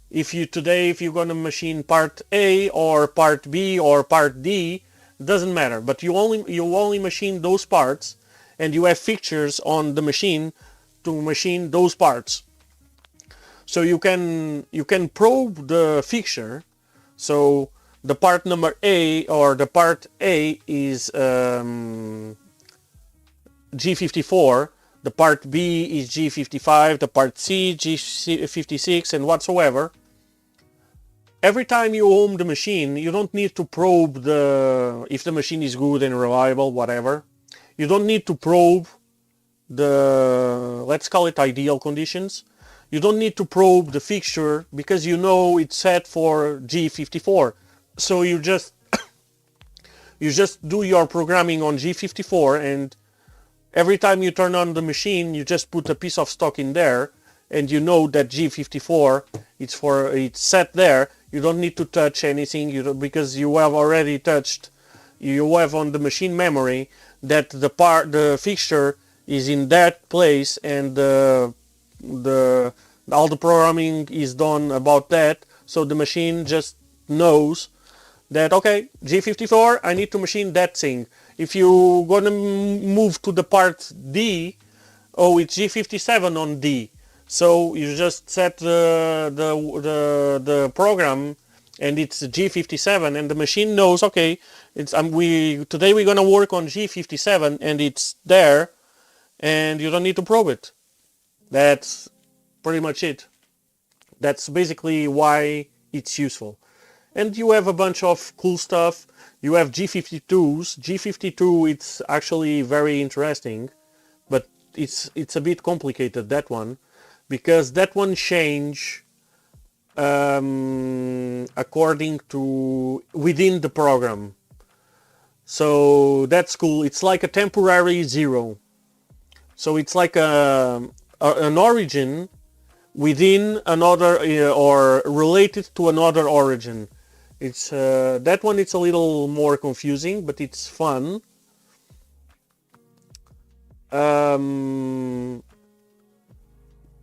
if you're gonna machine part A or part B or part D. It doesn't matter. But you only machine those parts, and you have fixtures on the machine to machine those parts. So you can probe the fixture. So the part number A, or the part A, is G54, the part B is G55, the part C G56, and whatsoever. Every time you ohm the machine, you don't need to probe if the machine is good and reliable, whatever. You don't need to probe let's call it ideal conditions. You don't need to probe the fixture, because it's set for G54. So you just do your programming on G54, and every time you turn on the machine, you just put a piece of stock in there, and you know that G54 it's set there. You don't need to touch anything, because you have already touched. You have on the machine memory that the fixture is in that place, and all the programming is done about that. So the machine just knows that, okay, G54, I need to machine that thing. If you're gonna move to the part D, it's G57 on D. So you just set the program, and it's G57, and the machine knows, okay, today we're gonna work on G57, and it's there, and you don't need to probe it. That's pretty much it. That's basically why it's useful. And you have a bunch of cool stuff. You have G52s. G52, it's actually very interesting, but it's a bit complicated, that one, because that one change according to within the program. So that's cool. It's like a temporary 0. So it's like an origin within another, or related to another origin. It's that one. It's a little more confusing, but it's fun.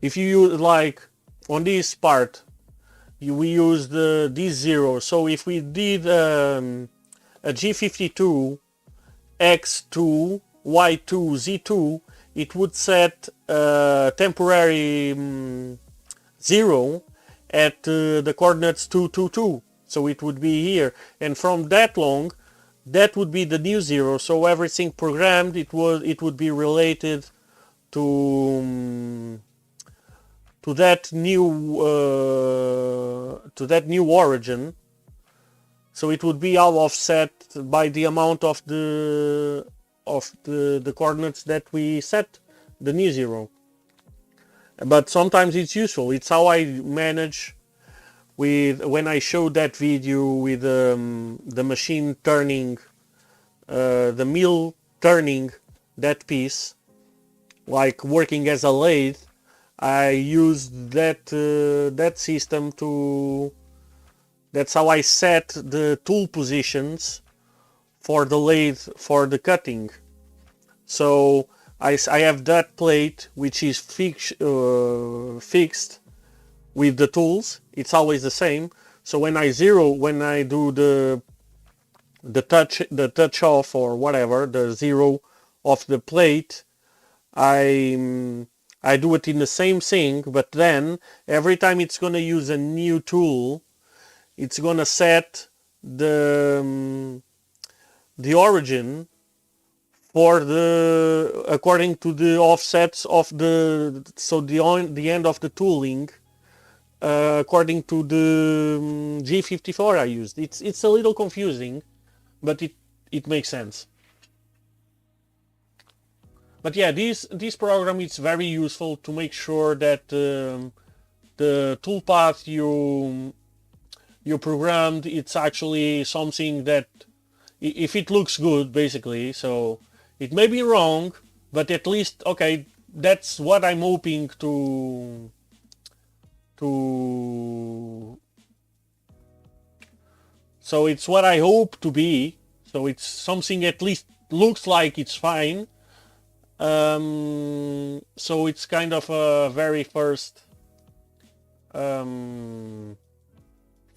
If you use, like on this part, we use this 0. So if we did a G52 X2 Y2 Z2, it would set temporary 0 at the coordinates 2, 2, 2. So it would be here, and from that long, that would be the new 0. So everything programmed, it would be related to to that new origin. So it would be all offset by the amount of the coordinates that we set, the new zero. But sometimes it's useful. It's how I manage with when I showed that video with the machine turning, the mill turning that piece, like working as a lathe. I used that system to. That's how I set the tool positions for the lathe for the cutting. So I have that plate which is fixed with the tools. It's always the same. So when I do the touch off or whatever, the zero of the plate, I do it in the same thing. But then every time it's gonna use a new tool, it's gonna set the origin for according to the offsets of the end of the tooling, according to the G54 I used. It's a little confusing, but it makes sense. But yeah, this program is very useful to make sure that the toolpath you programmed, it's actually something that, if it looks good, basically, so it may be wrong, but at least, okay, that's what I'm hoping to so it's what I hope to be, so it's something at least looks like it's fine. So it's kind of a very first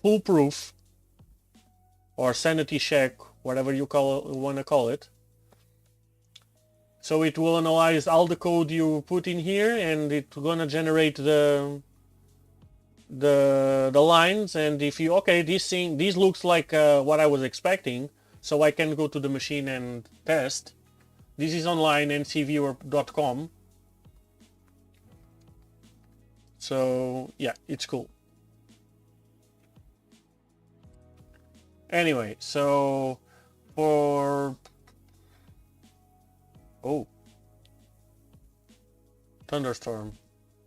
foolproof or sanity check, whatever you want to call it. So it will analyze all the code you put in here, and it's gonna generate the lines. And if you, okay, this looks like what I was expecting, so I can go to the machine and test. This is online, ncviewer.com. So yeah, it's cool. Anyway, so for thunderstorm,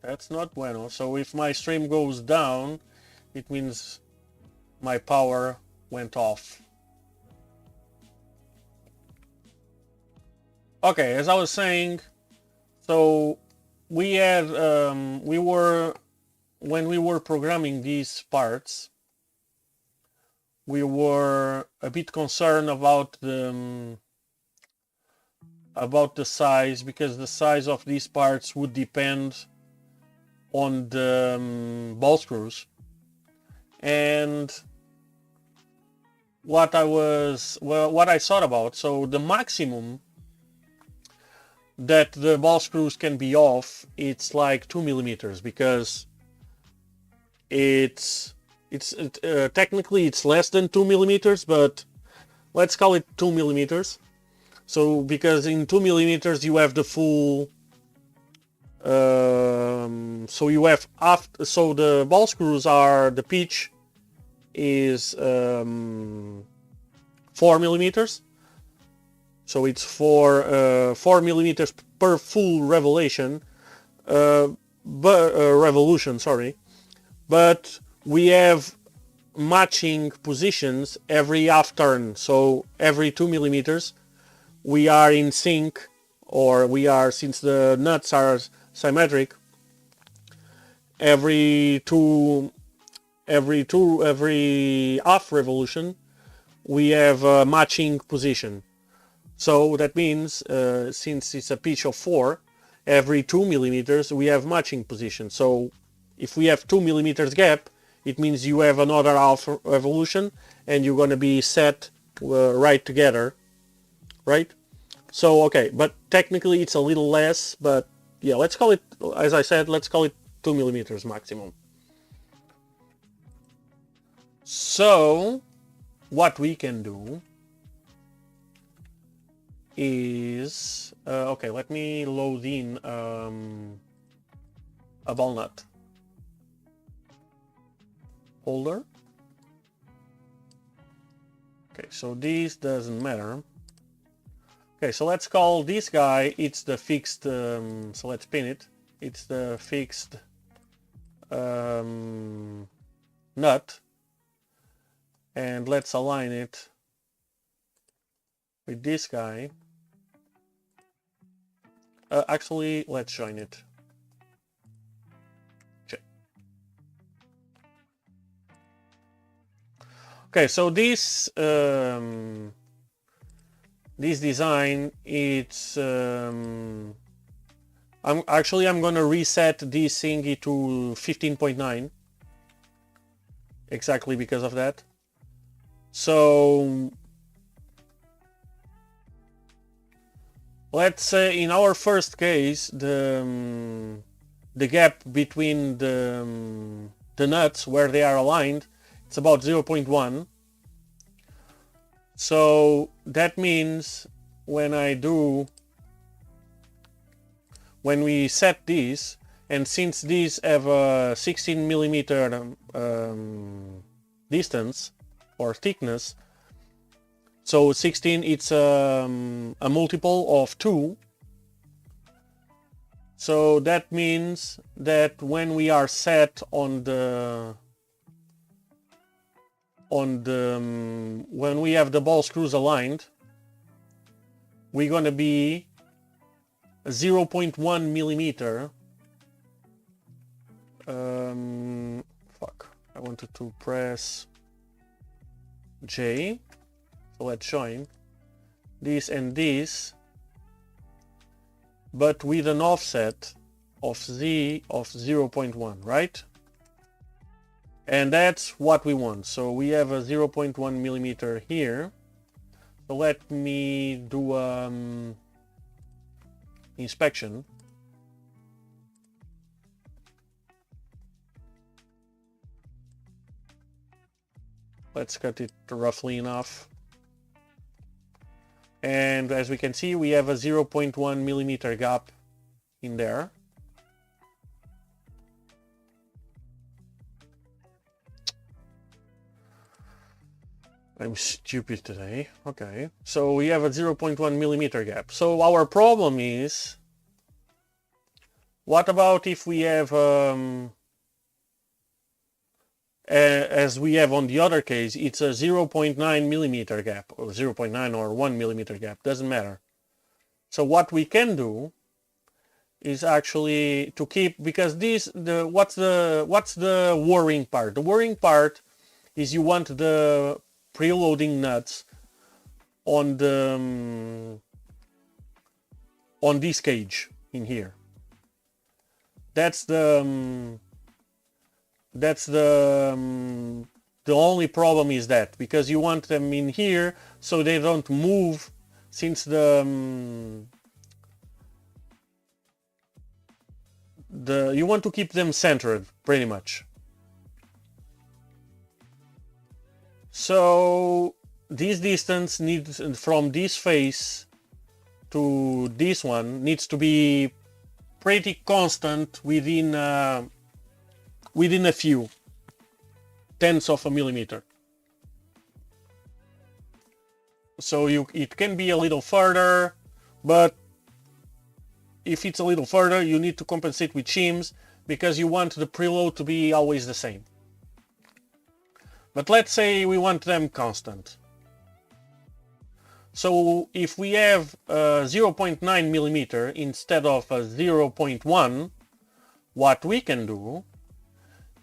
that's not bueno. So if my stream goes down, it means my power went off. Okay, as I was saying, so we had when we were programming these parts, we were a bit concerned about the size, because the size of these parts would depend on the ball screws. And what I thought about, so the maximum that the ball screws can be off, it's like 2 millimeters, because it's technically it's less than 2 millimeters, but let's call it 2 millimeters. So because in 2 millimeters you have the full so you have so the ball screws are, the pitch is 4 millimeters, so it's 4 millimeters per full revolution, revolution, sorry. But we have matching positions every half turn, so every 2 millimeters we are in sync, or we are, since the nuts are symmetric, every half revolution we have a matching position. So that means since it's a pitch of 4, every 2 millimeters we have matching position. So if we have 2 millimeters gap, it means you have another half revolution and you're going to be set right together, right? So okay, but technically it's a little less, but yeah, let's call it, as I said, let's call it 2 millimeters maximum. So what we can do is okay, let me load in a ball nut. holder. Okay, so this doesn't matter. Okay, so let's call this guy, it's the fixed, so let's pin it. It's the fixed nut. And let's align it with this guy. Actually, let's join it. Okay, so this design, it's I'm gonna reset this thingy to 15.9 exactly because of that. So let's say in our first case the gap between the nuts where they are aligned, it's about 0.1. So that means when we set these, and since these have a 16 millimeter distance or thickness, so 16, it's a multiple of 2. So that means that when we are set on when we have the ball screws aligned, we're gonna be 0.1 millimeter. Fuck, I wanted to press J. So let's join this and this, but with an offset of Z of 0.1, right? And that's what we want. So we have a 0.1 millimeter here. So let me do inspection. Let's cut it roughly enough. And as we can see, we have a 0.1 millimeter gap in there. I'm stupid today. Okay, so we have a 0.1 millimeter gap. So our problem is, what about if we have, as we have on the other case, it's a 0.9 millimeter gap, or 0.9 or 1 millimeter gap, doesn't matter. So what we can do is actually to keep, because what's the worrying part? The worrying part is you want the preloading nuts on this cage in here. That's the only problem is that, because you want them in here so they don't move, since you want to keep them centered pretty much. So this distance needs, from this face to this one, needs to be pretty constant within a few tenths of a millimeter. So it can be a little further, but if it's a little further, you need to compensate with shims, because you want the preload to be always the same. But let's say we want them constant. So if we have 0.9 millimeter instead of a 0.1, what we can do,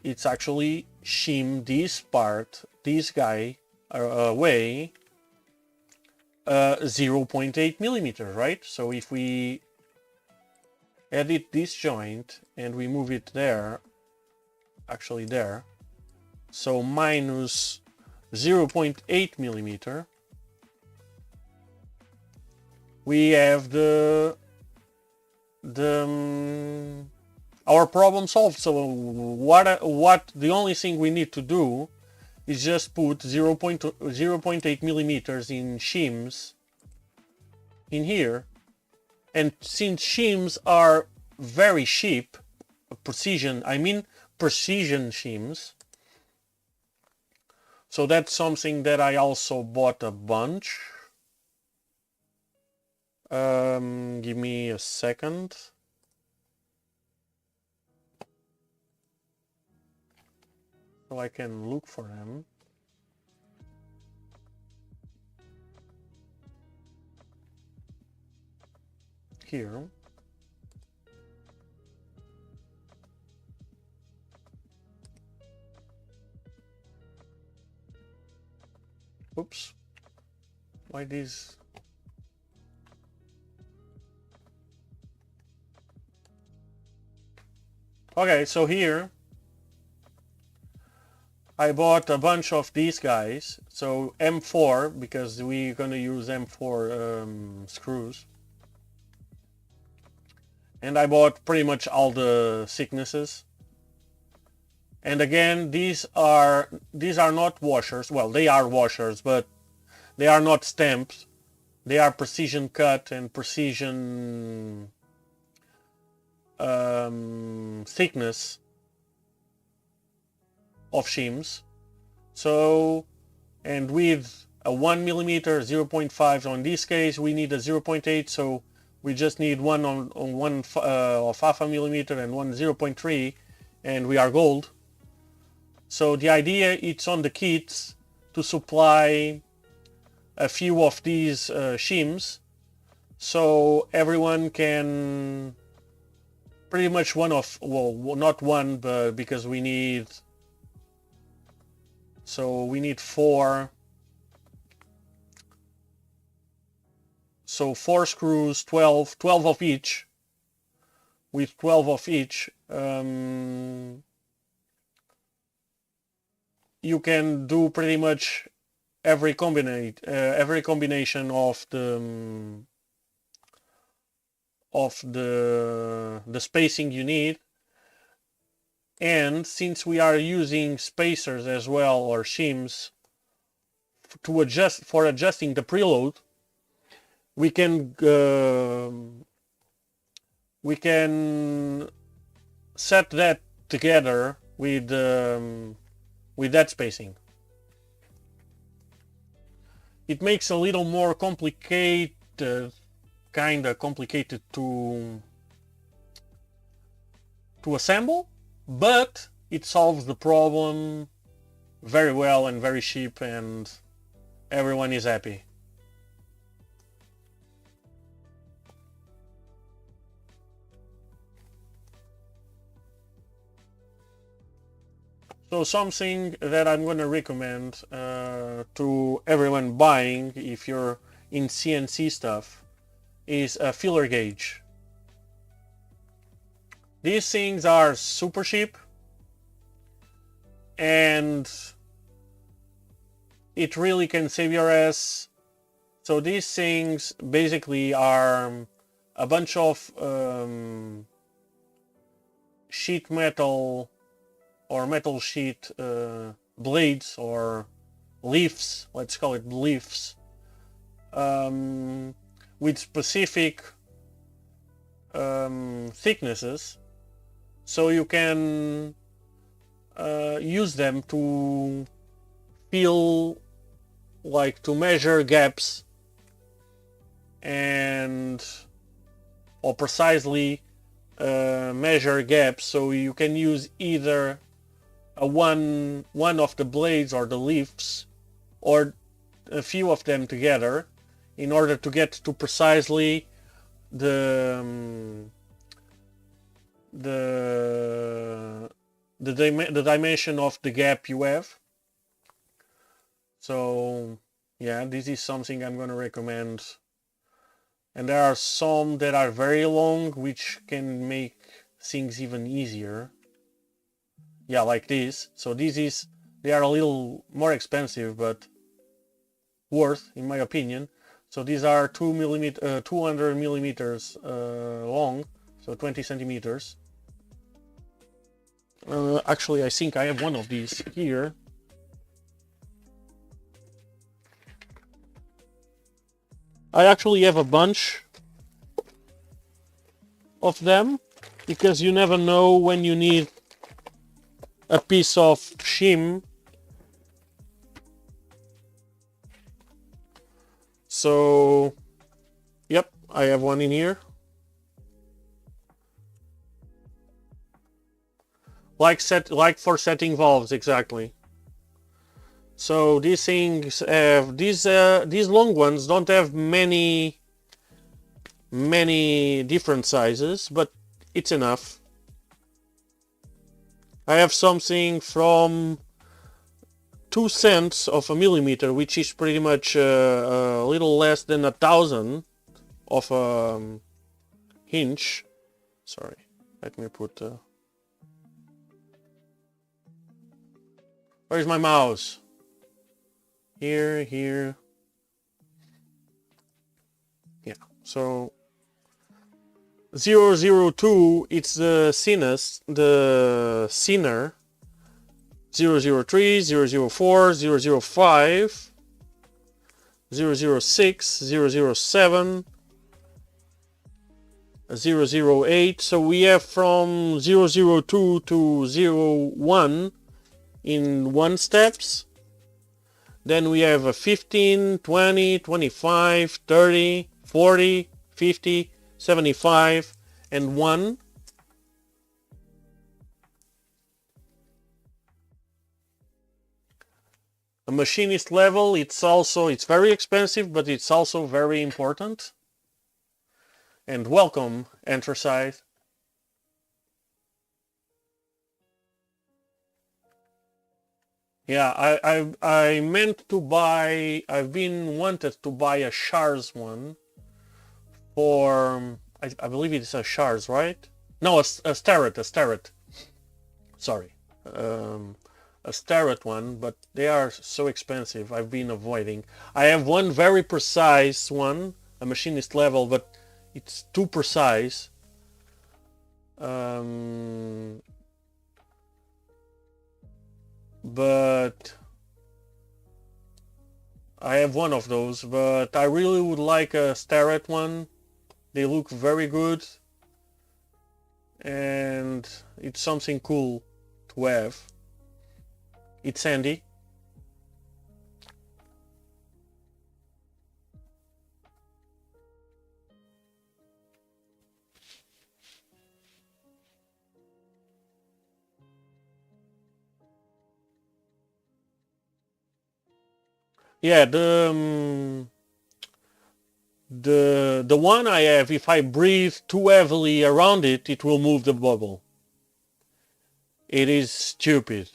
it's actually shim this part, this guy, away 0.8 millimeters, right? So if we edit this joint and we move it there, actually there, so minus 0.8 millimeter, we have our problem solved. So what the only thing we need to do is just put 0.8 millimeters in shims in here, and since shims are very cheap, precision shims, So that's something that I also bought a bunch. Give me a second. So I can look for them. Here. Oops. Why these? Okay, so here I bought a bunch of these guys. So M4, because we're gonna use M4 screws. And I bought pretty much all the thicknesses. And again, these are not washers. Well, they are washers, but they are not stamped. They are precision cut and precision thickness of shims. So, and with a 1mm 0.5, so in this case we need a 0.8, so we just need one on one of 0.5 millimeter and one 0.3, and we are gold. So the idea it's on the kits to supply a few of these shims, so everyone can pretty much one of, well, not one, but because we need, so we need 4. So 4 screws, 12 of each. With 12 of each, you can do pretty much every combination of the spacing you need. And since we are using spacers as well, or shims, to adjusting the preload, we can set that together with that spacing. It makes a little more complicated, kinda complicated to assemble, but it solves the problem very well and very cheap, and everyone is happy. So something that I'm going to recommend to everyone buying, if you're in CNC stuff, is a filler gauge. These things are super cheap, and it really can save your ass. So these things basically are a bunch of sheet metal or metal sheet blades or leaves, let's call it leaves, with specific thicknesses, so you can use them to feel, like, to measure gaps and or precisely measure gaps. So you can use either one of the blades or the leaves, or a few of them together, in order to get to precisely the dimension of the gap you have. So yeah, this is something I'm going to recommend. And there are some that are very long, which can make things even easier. Yeah, like this. So they are a little more expensive, but worth, in my opinion. So these are 200 millimeters long, so 20 centimeters. Actually, I think I have one of these here. I actually have a bunch of them, because you never know when you need a piece of shim So, yep, I have one in here. Like for setting valves, exactly. So these things have these long ones don't have many different sizes, but it's enough. I have something from 2 cents of a millimeter, which is pretty much a little less than 1,000 of a inch. Sorry, let me put. Where's my mouse? Here. Yeah. So 002, it's the thinnest, the thinner. 003, 004, 005, 006, 007, 008. So we have from 002 to 01 in 1 steps. Then we have a 15, 20, 25, 30, 40, 50, 75, and 1. A machinist level, it's very expensive, but it's also very important. And welcome, Anthracite. Yeah, I meant to buy, I've been wanted to buy a Shars one for, I believe it's a Shars, right? No, a Starrett. Sorry. A Starrett one, but they are so expensive. I've been avoiding. I have one very precise one, a machinist level, but it's too precise. But I have one of those, but I really would like a Starrett one. They look very good, and it's something cool to have. It's handy. Yeah, the one I have, if I breathe too heavily around it, it will move the bubble. It is stupid.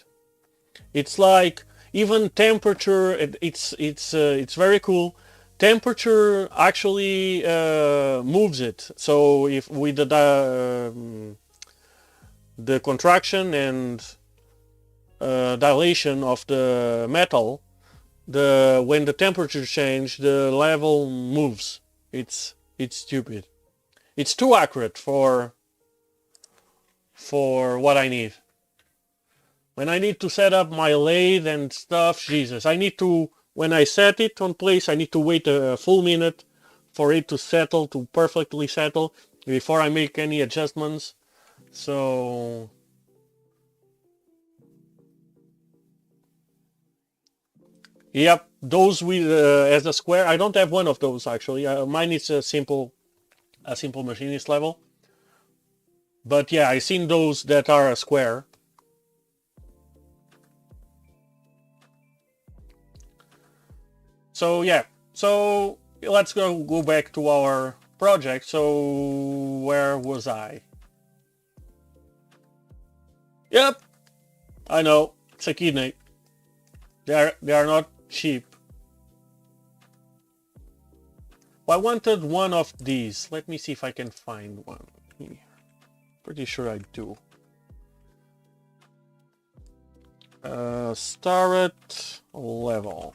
It's like even temperature. It's very cool. Temperature actually moves it. So if with the contraction and dilation of the metal, when the temperature change, the level moves. It's stupid. It's too accurate for what I need. When I need to set up my lathe and stuff, Jesus, I need to, when I set it on place, I need to wait a full minute for it to settle, to perfectly settle, before I make any adjustments. So yep, those with as a square. I don't have one of those actually. Mine is a simple machinist level. But yeah, I've seen those that are a square. So yeah, so let's go back to our project. So where was I? Yep, I know, it's a kidney. They are not cheap. Well, I wanted one of these. Let me see if I can find one here. Pretty sure I do. Starrett level.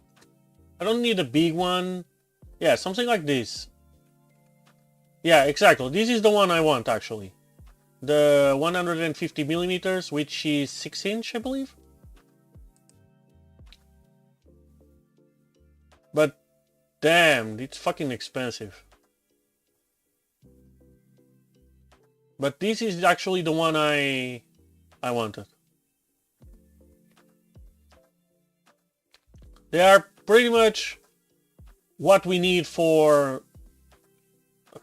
I don't need a big one. Yeah, something like this. Yeah, exactly. This is the one I want actually. The 150 millimeters, which is 6-inch, I believe. But damn, it's fucking expensive. But this is actually the one I wanted. They are pretty much what we need for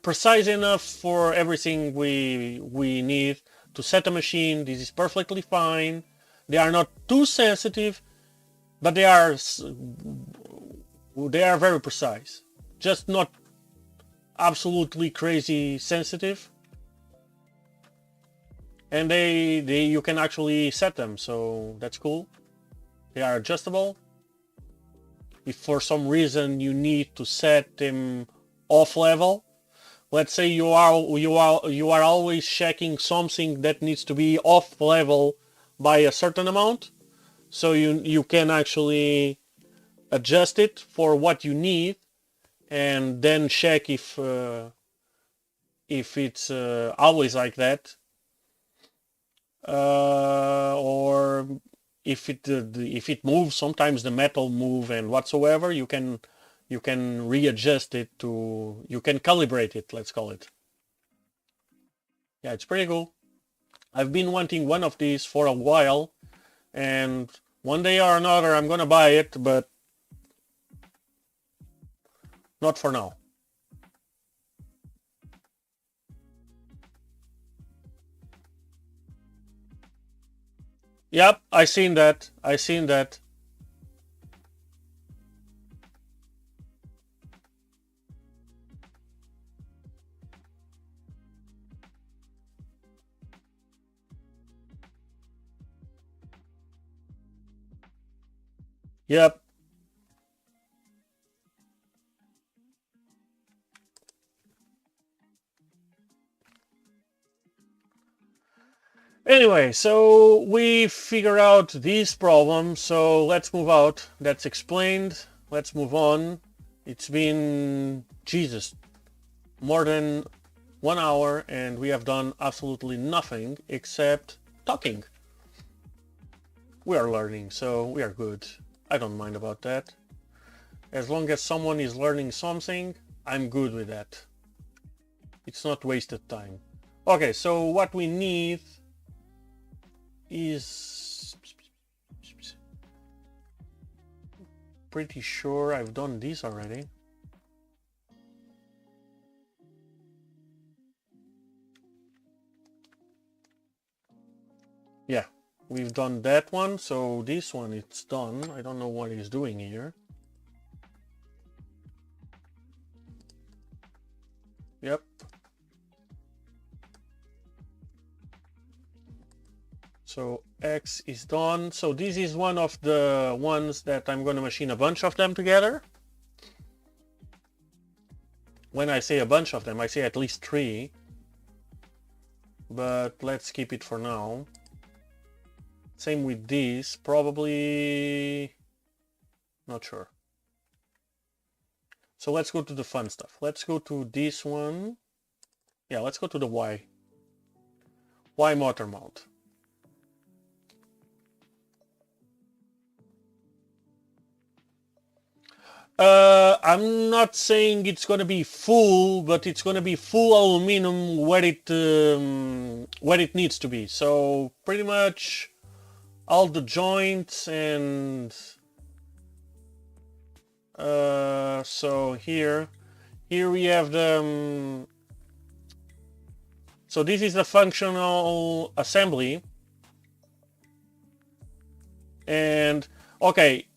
precise enough for everything we need to set a machine. This is perfectly fine. They are not too sensitive, but they are very precise. Just not absolutely crazy sensitive. And you can actually set them, so that's cool. They are adjustable. If for some reason you need to set them off level, let's say you are always checking something that needs to be off level by a certain amount, so you can actually adjust it for what you need, and then check if it's always like that, or if it moves. Sometimes the metal move and whatsoever. You can readjust it you can calibrate it, let's call it. Yeah, it's pretty cool. I've been wanting one of these for a while, and one day or another I'm gonna buy it, but not for now. Yep, I seen that. Yep. Anyway, so we figure out these problems, so let's move out. That's explained. Let's move on. It's been, Jesus, more than 1 hour, and we have done absolutely nothing except talking. We are learning, so we are good. I don't mind about that. As long as someone is learning something, I'm good with that. It's not wasted time. Okay, so what we need is, pretty sure I've done this already. Yeah, we've done that one, so this one it's done. I don't know what he's doing here. Yep. So X is done. So this is one of the ones that I'm going to machine a bunch of them together. When I say a bunch of them, I say at least 3. But let's keep it for now. Same with this, probably not sure. So let's go to the fun stuff. Let's go to this one. Yeah, let's go to the Y motor mount. I'm not saying it's gonna be full, but it's gonna be full aluminum where it needs to be. So pretty much all the joints and so here we have the so this is the functional assembly, and okay,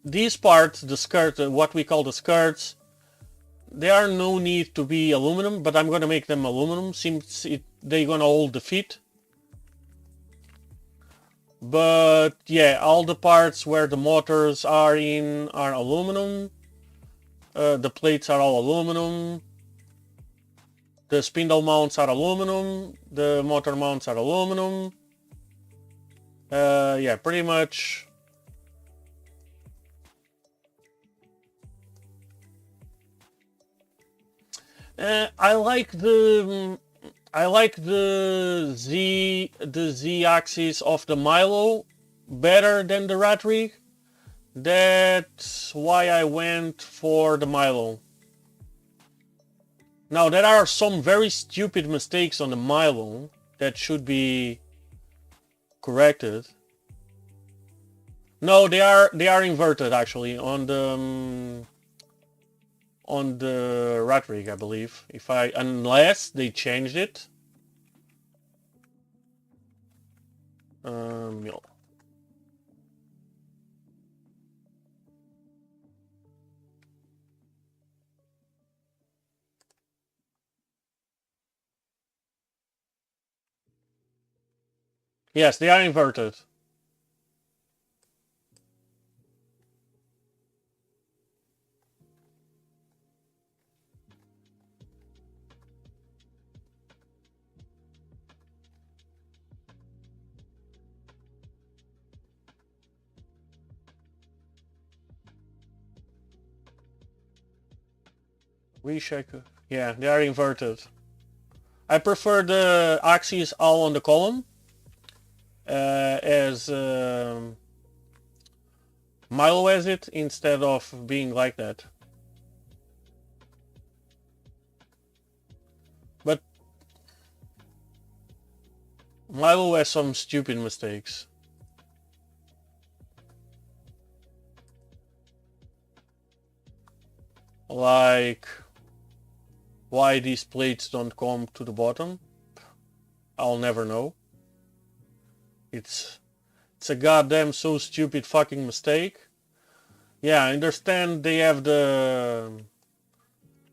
these parts, the skirt, what we call the skirts, they are no need to be aluminum, but I'm gonna make them aluminum since they're gonna hold the feet. But yeah, all the parts where the motors are in are aluminum. The plates are all aluminum. The spindle mounts are aluminum. The motor mounts are aluminum. Yeah, pretty much. I like the Z axis of the Milo better than the rat rig. That's why I went for the Milo. Now there are some very stupid mistakes on the Milo that should be corrected. No, they are inverted actually on the on the rat rig, I believe. Unless they changed it. Mill. Yes, they are inverted. Reshape. Yeah, they are inverted. I prefer the axes all on the column as Milo has it, instead of being like that. But Milo has some stupid mistakes. Like why these plates don't come to the bottom. I'll never know. It's a goddamn so stupid fucking mistake. Yeah, I understand they have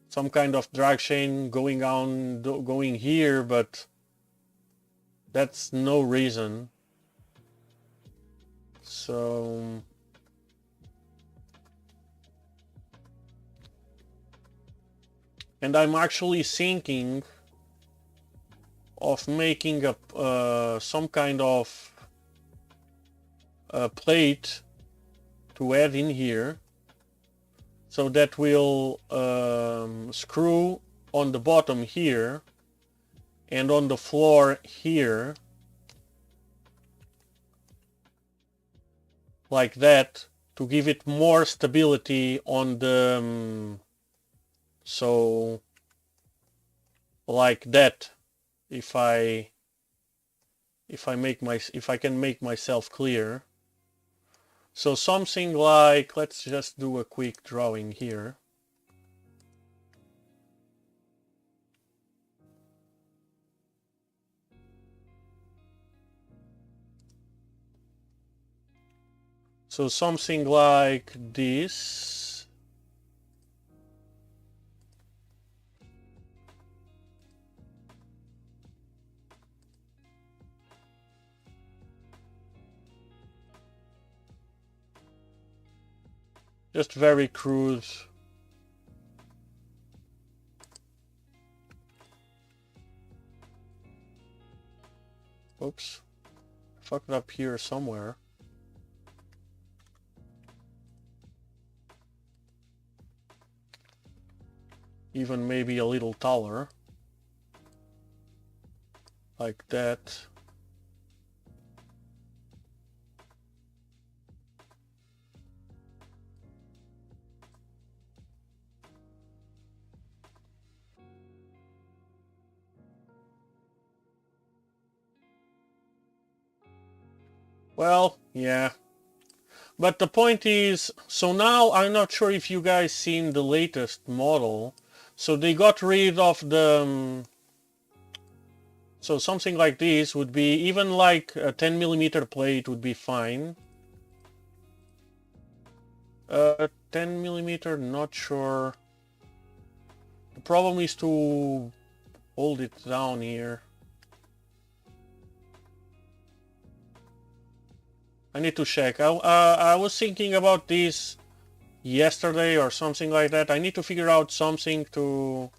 some kind of drag chain going here, but that's no reason. So and I'm actually thinking of making some kind of plate to add in here, so that will screw on the bottom here and on the floor here, like that, to give it more stability on the so like that. If I can make myself clear. So something like, let's just do a quick drawing here. So something like this. Just very crude. Oops. Fucked up here somewhere. Even maybe a little taller. Like that. Well, yeah. But the point is, so now I'm not sure if you guys seen the latest model. So they got rid of the... so something like this would be, even like a 10mm plate would be fine. 10mm, not sure. The problem is to hold it down here. I need to check. I was thinking about this yesterday or something like that. I need to figure out something to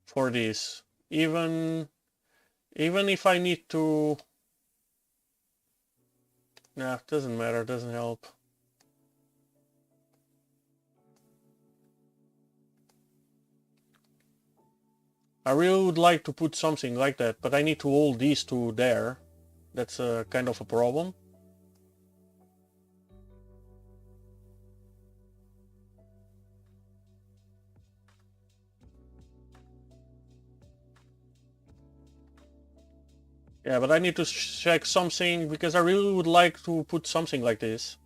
for this. Even if I need to... nah, doesn't matter, doesn't help. I really would like to put something like that, but I need to hold these two there. That's kind of a problem. Yeah, but I need to check something because I really would like to put something like this.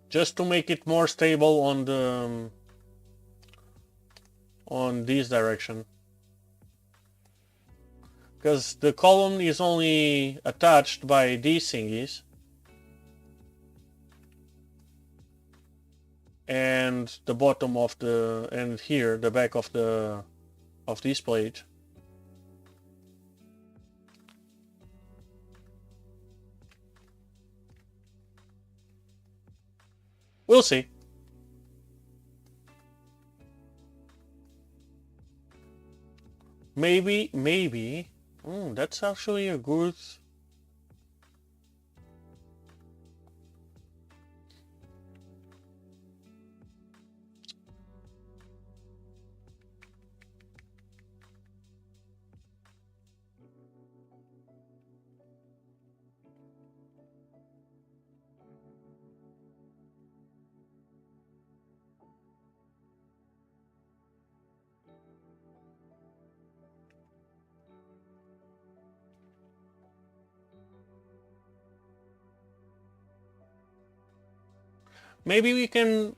Just to make it more stable on the on this direction. Because the column is only attached by these thingies. And the bottom of the, and here, the back of the, of this plate. We'll see. Maybe. That's actually a good... Maybe we can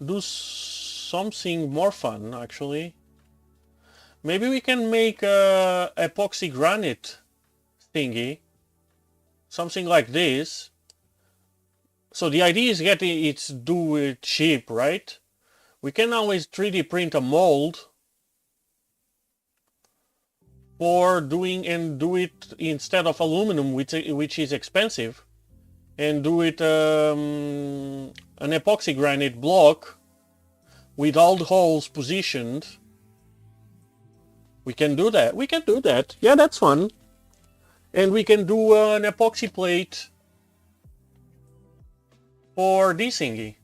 do something more fun, actually. Maybe we can make a epoxy granite thingy. Something like this. So the idea is getting it to do it cheap, right? We can always 3D print a mold for doing, and do it instead of aluminum, which is expensive, and do it an epoxy granite block with all the holes positioned. We can do that. We can do that. Yeah, that's fun. And we can do an epoxy plate for this thingy.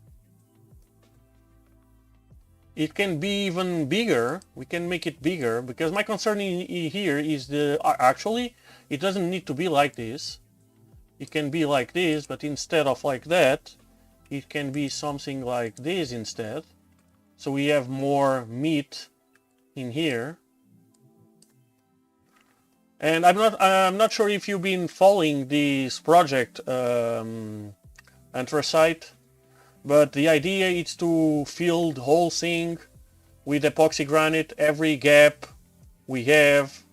It can be even bigger. We can make it bigger, because my concern here is the... Actually, it doesn't need to be like this. It can be like this, but instead of like that, it can be something like this instead. So we have more meat in here. And I'm not sure if you've been following this project, Anthracite, but the idea is to fill the whole thing with epoxy granite. Every gap we have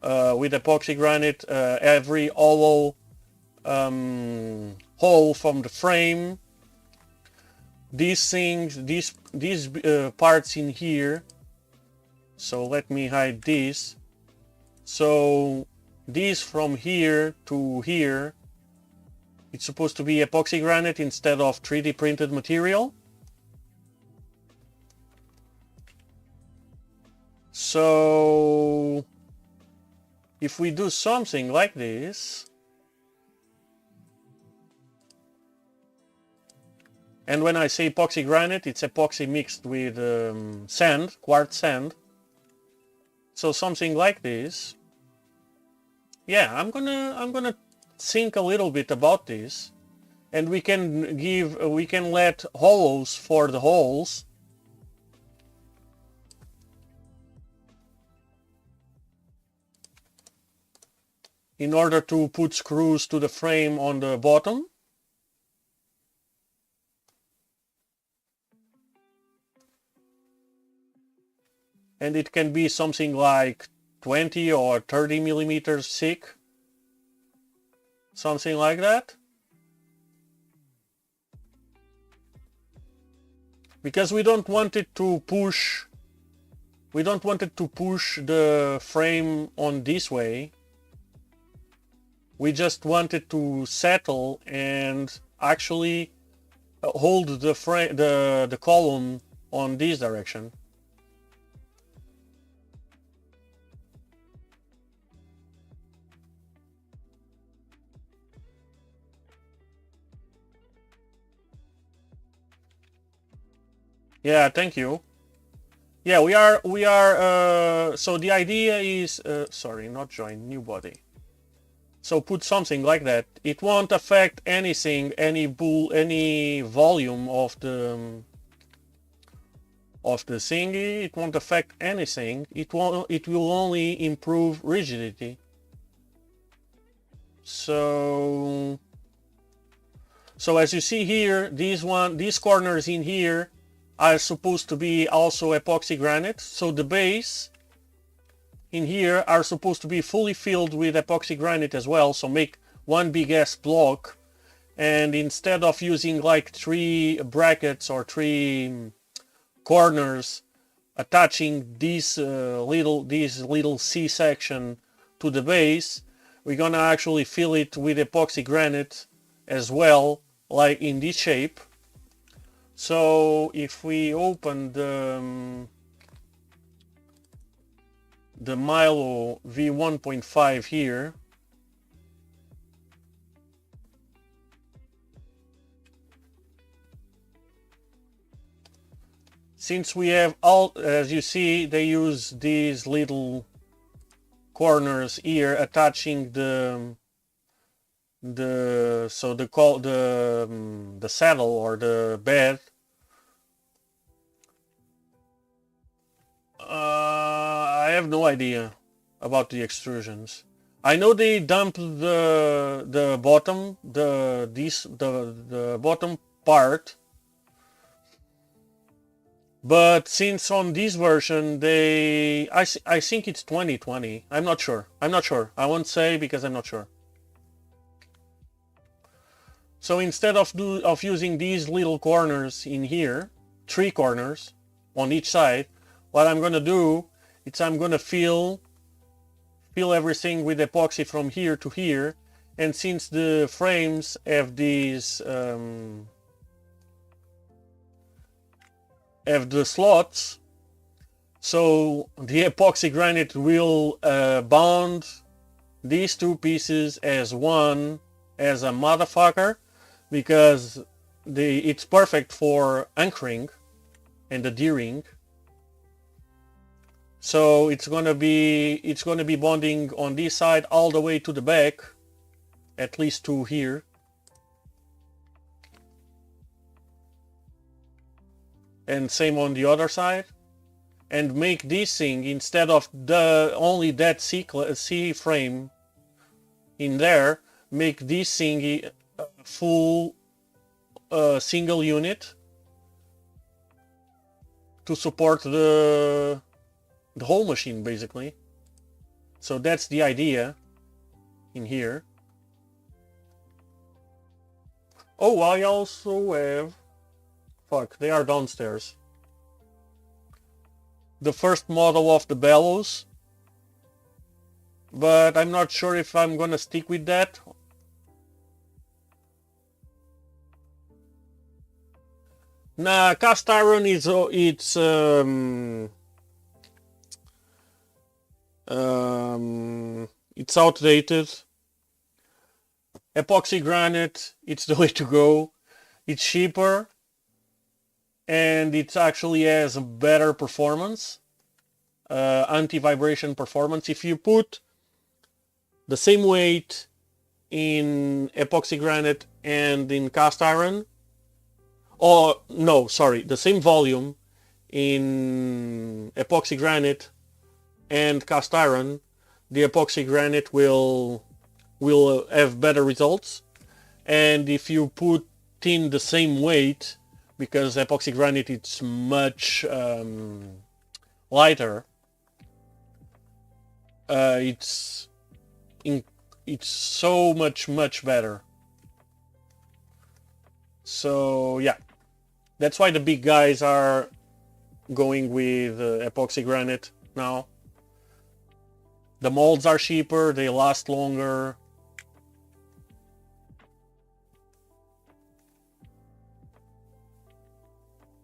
with epoxy granite, every hollow hole from the frame. These things, these parts in here. So let me hide this. So this from here to here, it's supposed to be epoxy granite instead of 3D printed material. So if we do something like this, and when I say epoxy granite, it's epoxy mixed with sand, quartz sand. So something like this. Yeah, I'm gonna think a little bit about this, and we can let hollows for the holes. In order to put screws to the frame on the bottom. And it can be something like 20 or 30 millimeters thick. Something like that. Because we don't want it to push, the frame on this way. We just want it to settle and actually hold the frame, the column on this direction. Yeah, thank you. Yeah, we are, so the idea is, sorry, not join, new body. So put something like that. It won't affect anything, any volume of the of the thingy. It won't affect anything. It will only improve rigidity. So as you see here, these corners in here are supposed to be also epoxy granite. So the base in here are supposed to be fully filled with epoxy granite as well. So make one big ass block. And instead of using like 3 brackets or 3 corners attaching this little C section to the base, we're gonna actually fill it with epoxy granite as well, like in this shape. So if we open the Milo V1.5 here, since we have all, as you see, they use these little corners here attaching the saddle or the bed. I have no idea about the extrusions. I know they dump the bottom the bottom part, but since on this version I think it's 2020. I'm not sure. I won't say because I'm not sure. So instead of using these little corners in here, 3 corners on each side, what I'm gonna do is I'm gonna fill everything with epoxy from here to here. And since the frames have these have the slots, so the epoxy granite will bond these 2 pieces as one, as a motherfucker, because it's perfect for anchoring and adhering. So it's gonna be bonding on this side all the way to the back, at least 2 here. And same on the other side. And make this thing, instead of only that C frame in there, make this thing a full single unit to support the whole machine, basically. So that's the idea in here. Oh, I also have, fuck, they are downstairs, the first model of the bellows, but I'm not sure if I'm gonna stick with that. Nah, cast iron it's outdated. Epoxy granite, it's the way to go. It's cheaper, and it actually has a better performance, anti-vibration performance. If you put the same weight in epoxy granite and in cast iron, or no, sorry, the same volume in epoxy granite and cast iron, the epoxy granite will have better results. And if you put in the same weight, because epoxy granite it's much lighter, it's so much better. So yeah, that's why the big guys are going with epoxy granite now. The molds are cheaper, they last longer.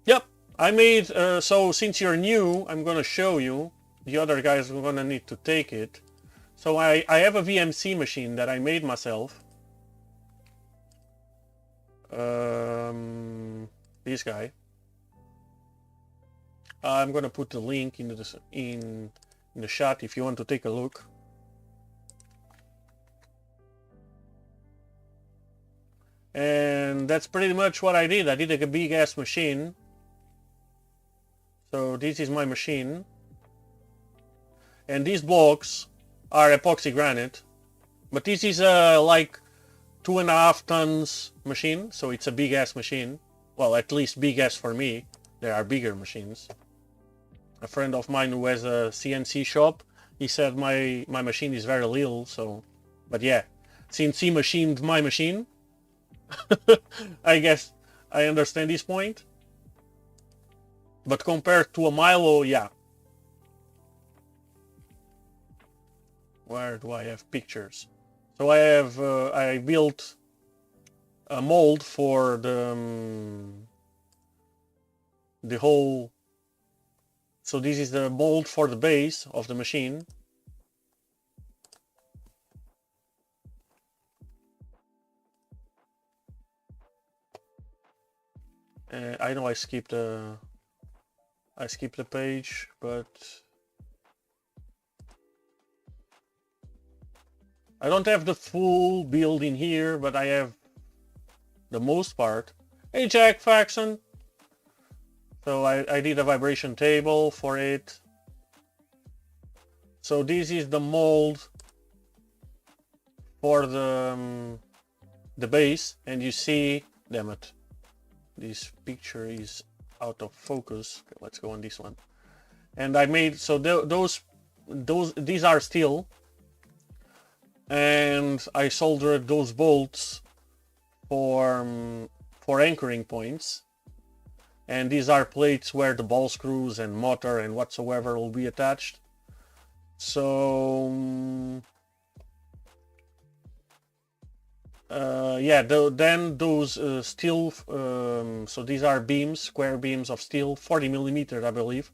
Yep, I made, so since you're new, I'm gonna show you. The other guys are gonna need to take it. So I have a VMC machine that I made myself. This guy. I'm gonna put the link in the chat if you want to take a look. And that's pretty much what I did. I did a big ass machine. So this is my machine, and these blocks are epoxy granite, but this is like 2.5 tons machine, so it's a big ass machine. Well, at least big ass for me. There are bigger machines. A friend of mine who has a CNC shop, he said my machine is very little, so, but yeah, since he machined my machine, I guess I understand this point. But compared to a Milo, yeah. Where do I have pictures? So I have I built a mold for the whole. So this is the mold for the base of the machine. I know I skipped the page, but I don't have the full build in here, but I have the most part. Hey Jack Faxon! So I did a vibration table for it. So this is the mold for the base, and you see, damn it, this picture is out of focus. Okay, let's go on this one. And I made, so these are steel, and I soldered those bolts for anchoring points. And these are plates where the ball screws and motor and whatsoever will be attached. So yeah, then those steel, so these are beams, square beams of steel, 40 millimeters I believe.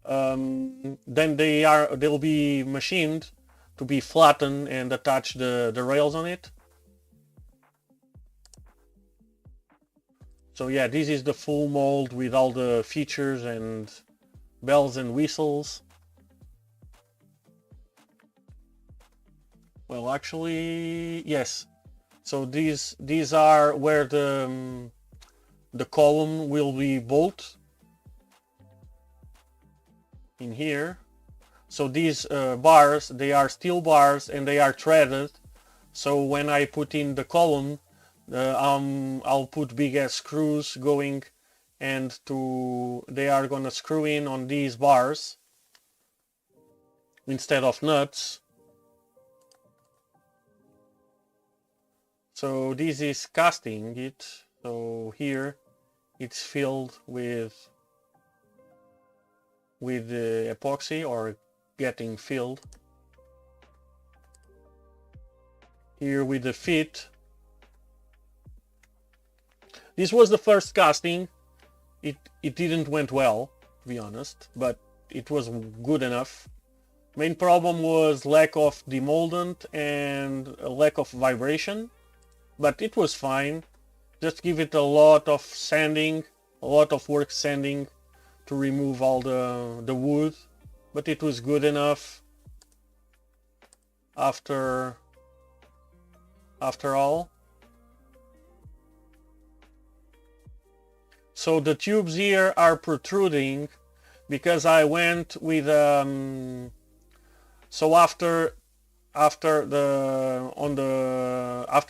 Then they'll be machined to be flattened and attach the rails on it. So yeah, this is the full mold with all the features and bells and whistles. Well, actually, yes. So these are where the column will be bolt in here. So these bars, they are steel bars and they are threaded. So when I put in the column, I'll put big ass screws going, and they are gonna screw in on these bars instead of nuts. So this is casting it. So here it's filled with the epoxy, or getting filled. Here with the fit. This was the first casting. It didn't went well, to be honest, but it was good enough. Main problem was lack of demoldant and a lack of vibration, but it was fine. Just give it a lot of sanding, a lot of work sanding to remove all the wood, but it was good enough after all. So the tubes here are protruding because I went with so after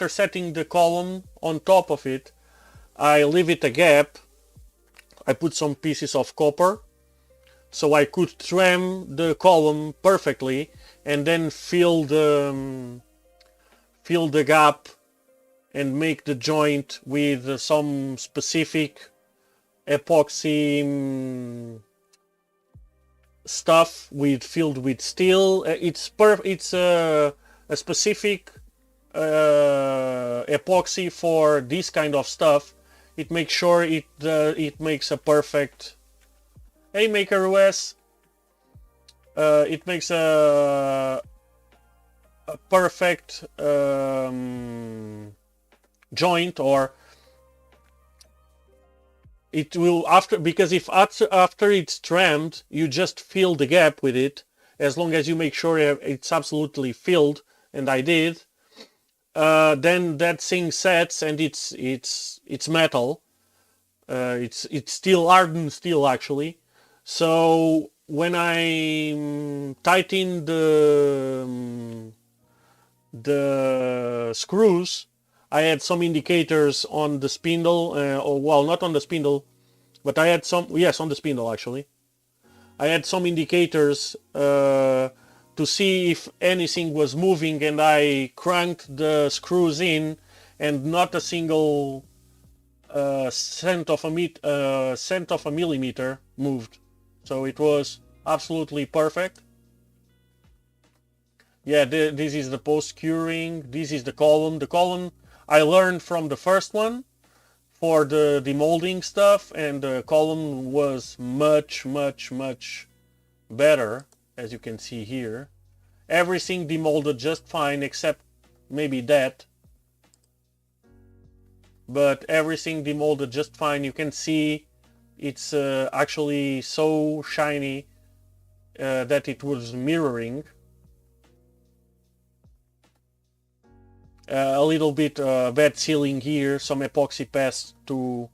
setting the column on top of it, I leave it a gap. I put some pieces of copper so I could trim the column perfectly and then fill the gap and make the joint with some specific epoxy stuff filled with steel. It's a specific epoxy for this kind of stuff. It makes sure it makes a perfect. Hey Maker OS. It makes a perfect joint, or it will because if after it's trimmed you just fill the gap with it, as long as you make sure it's absolutely filled, and I did, then that thing sets and it's metal. It's steel, hardened steel actually. So when I tightened the screws, I had some indicators on the spindle, or well, not on the spindle, but I had some, yes, on the spindle actually. I had some indicators to see if anything was moving, and I cranked the screws in, and not a single cent of a millimeter moved. So it was absolutely perfect. Yeah, this is the post curing. This is the column. The column I learned from the first one for the demolding stuff, and the column was much better, as you can see here. Everything demolded just fine except maybe that, but everything demolded just fine. You can see it's actually so shiny that it was mirroring. A little bit bad sealing here, some epoxy passed to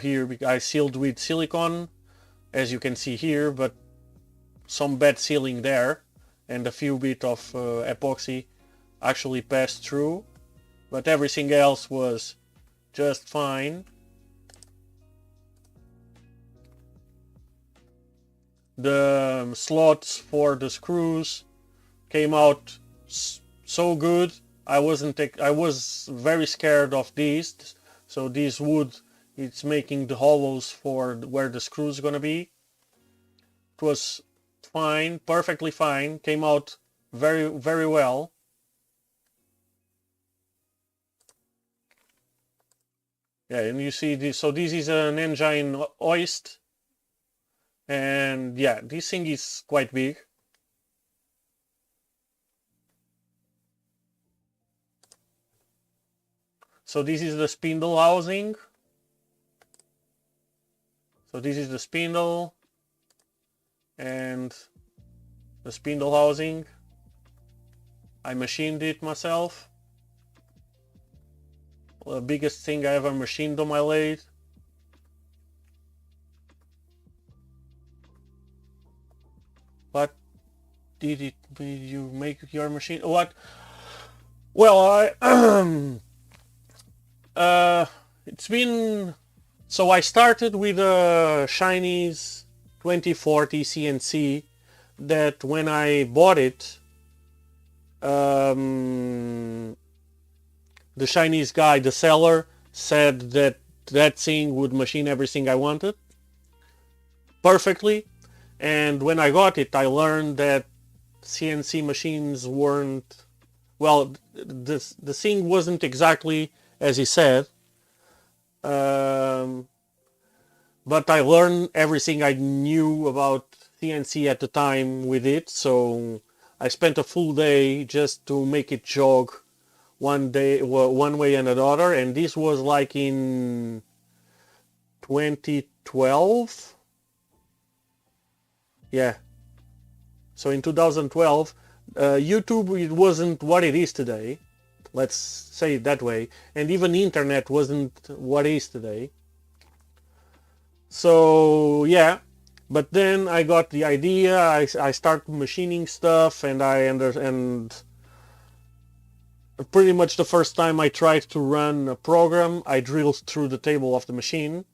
here because I sealed with silicone, as you can see here, but some bad sealing there, and a few bit of epoxy actually passed through, but everything else was just fine. The slots for the screws came out so good. I was very scared of these. So this wood, it's making the hollows for where the screws gonna be. It was fine, perfectly fine. Came out very well. Yeah, and you see this. So this is an engine hoist, and yeah, this thing is quite big. So this is the spindle housing. So this is the spindle and the spindle housing. I machined it myself. The biggest thing I ever machined on my lathe. What did you make your machine? What? Well, it's been, so I started with a Chinese 2040 CNC that when I bought it, the Chinese guy, the seller, said that that thing would machine everything I wanted perfectly. And when I got it, I learned that CNC machines weren't, well, the thing wasn't exactly as he said, but I learned everything I knew about CNC at the time with it. So I spent a full day just to make it jog one way and another, and this was like in 2012. Yeah, so in 2012, YouTube, it wasn't what it is today, let's say it that way, and even the internet wasn't what it is today. So yeah, but then I got the idea. I started machining stuff, and pretty much the first time I tried to run a program, I drilled through the table of the machine.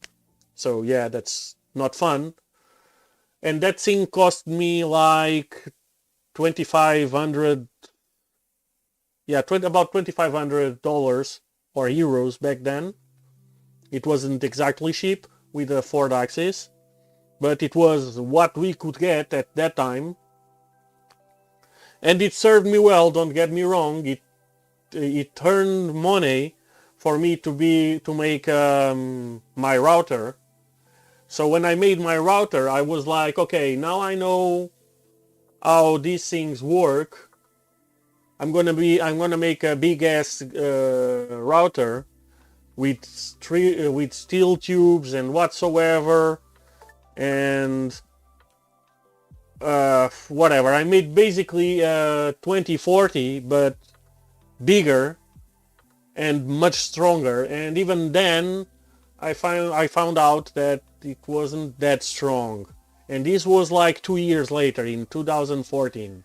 So yeah, that's not fun. And that thing cost me like 2,500, yeah, about $2,500 or euros back then. It wasn't exactly cheap with a Ford Axis, but it was what we could get at that time. And it served me well, don't get me wrong. It earned money for me to make my router. So when I made my router, I was like, okay, now I know how these things work. I'm gonna make a big ass router with steel tubes and whatsoever, and whatever. I made basically 2040, but bigger and much stronger. And even then, I found out that it wasn't that strong. And this was like 2 years later, in 2014.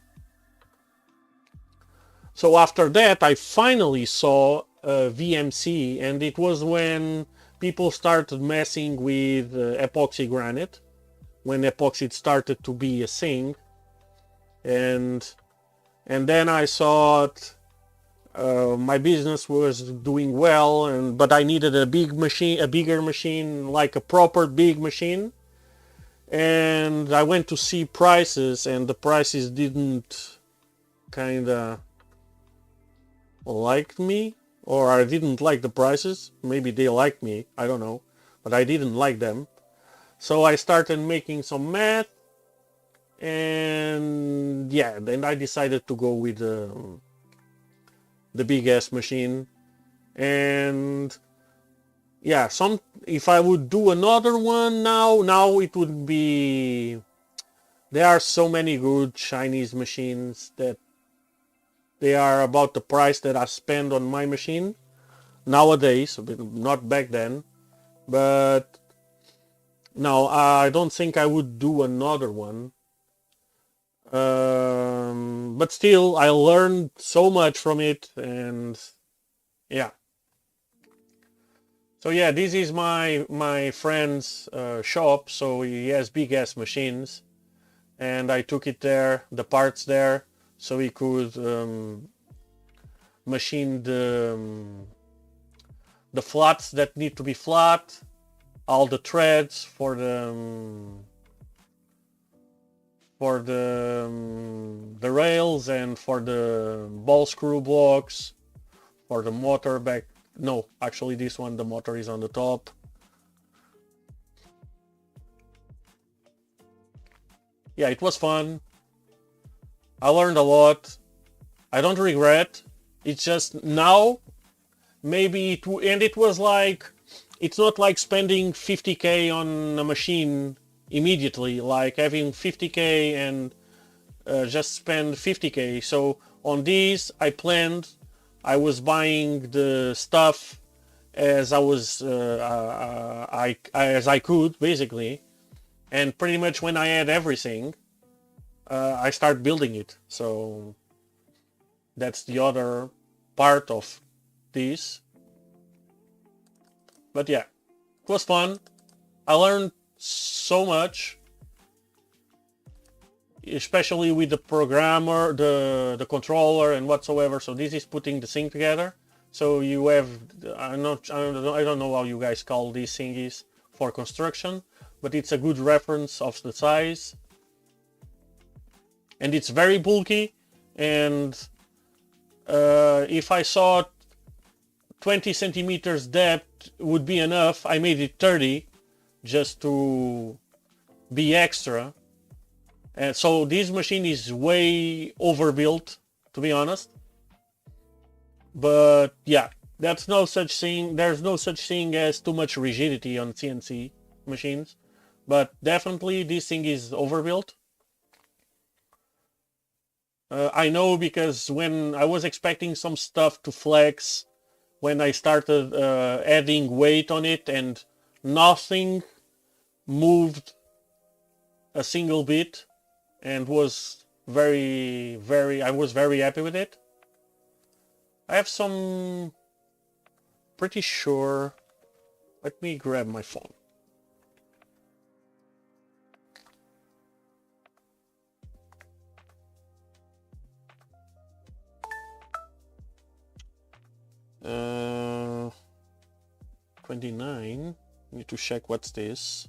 So after that, I finally saw VMC, and it was when people started messing with epoxy granite, when epoxy started to be a thing. And then I thought my business was doing well, but I needed a bigger machine, like a proper big machine. And I went to see prices, and the prices didn't kinda like me, or I didn't like the prices. Maybe they liked me, I don't know, but I didn't like them. So I started making some math, and yeah, then I decided to go with the big ass machine. And yeah, if I would do another one now it would be, there are so many good Chinese machines that they are about the price that I spend on my machine nowadays, not back then. But no, I don't think I would do another one. But still, I learned so much from it, and yeah. So yeah, this is my friend's shop. So he has big ass machines, and I took it there, the parts there, so he could machine the flats that need to be flat, all the threads for the rails, and for the ball screw blocks, for the motor back. No, actually this one, the motor is on the top. Yeah, it was fun. I learned a lot. I don't regret. It's just now, maybe it was like, it's not like spending 50k on a machine immediately, like having 50k and just spend 50k. So on these, I was buying the stuff as I could, basically, and pretty much when I had everything, I start building it. So that's the other part of this. But yeah, it was fun. I learned so much, especially with the programmer, the controller, and whatsoever. So this is putting the thing together. So you have, I don't know how you guys call these thingies for construction, but it's a good reference of the size. And it's very bulky, and if I thought 20 centimeters depth would be enough, I made it 30 just to be extra. And so this machine is way overbuilt, to be honest. But yeah, there's no such thing as too much rigidity on CNC machines. But definitely this thing is overbuilt. I know, because when I was expecting some stuff to flex, when I started adding weight on it, and nothing moved a single bit, and was I was very happy with it. I have some, pretty sure, let me grab my phone. Uh, 29. Need to check what's this.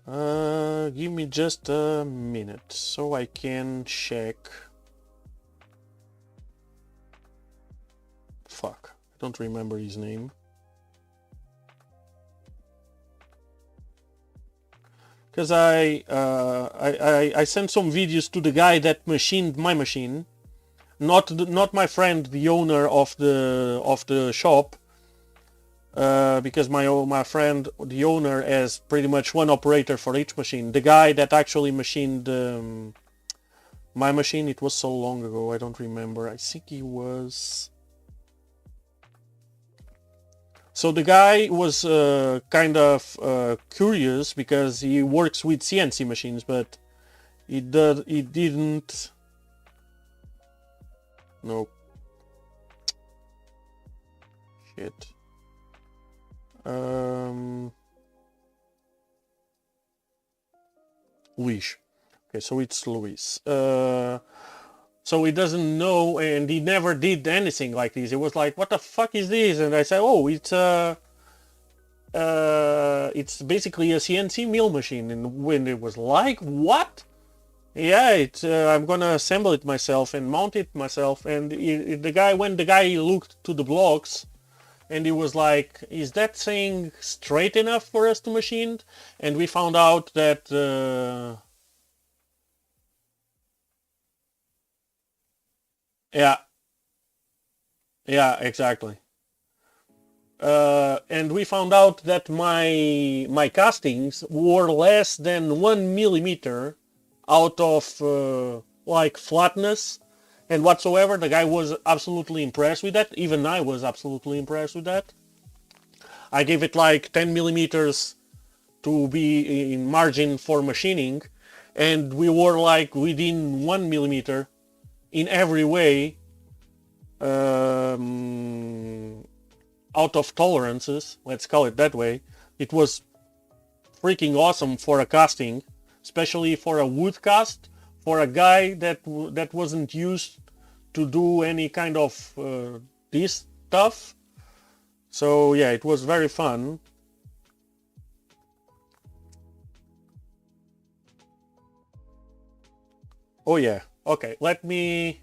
Give me just a minute so I can check. Fuck, I don't remember his name. Because I sent some videos to the guy that machined my machine, not my friend, the owner of the shop, because my friend, the owner, has pretty much one operator for each machine. The guy that actually machined my machine, it was so long ago, I don't remember. I think he was So the guy was kind of curious because he works with CNC machines, but he didn't. No. Shit. Luis. Okay, so it's Luis. So he doesn't know, and he never did anything like this. It was like, what the fuck is this? And I said, oh, it's basically a CNC mill machine. And when it was like, what? Yeah, I'm gonna assemble it myself and mount it myself. And when the guy looked to the blocks, and he was like, is that thing straight enough for us to machine? And we found out that yeah, exactly. And we found out that my castings were less than 1 millimeter out of like flatness and whatsoever. The guy was absolutely impressed with that. Even I was absolutely impressed with that. I gave it like 10 millimeters to be in margin for machining, and we were like within 1 millimeter in every way out of tolerances, let's call it that way. It was freaking awesome for a casting, especially for a wood cast, for a guy that wasn't used to do any kind of this stuff. So yeah, it was very fun. Oh yeah, okay, let me...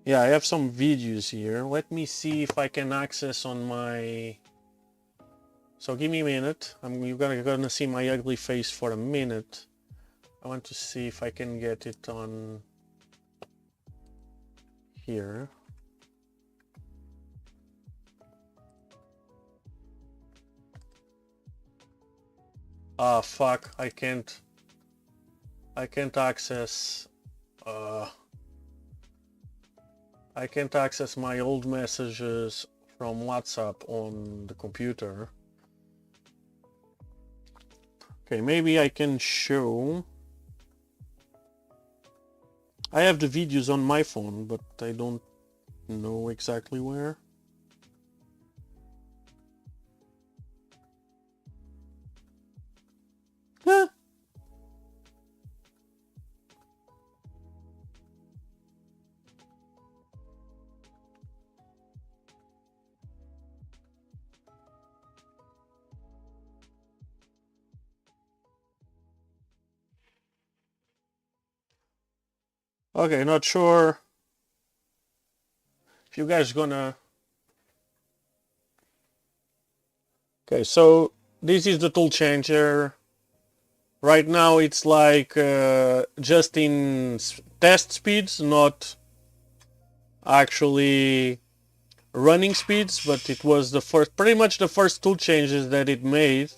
Yeah, I have some videos here. Let me see if I can access on my... So give me a minute. You're gonna see my ugly face for a minute. I want to see if I can get it on here. Ah, fuck, I can't access I can't access my old messages from WhatsApp on the computer. Okay, maybe I can show. I have the videos on my phone, but I don't know exactly where. Huh. Okay, not sure if you guys gonna... Okay, so this is the tool changer. Right now it's like just in test speeds, not actually running speeds, but it was the first, pretty much the first tool changes that it made.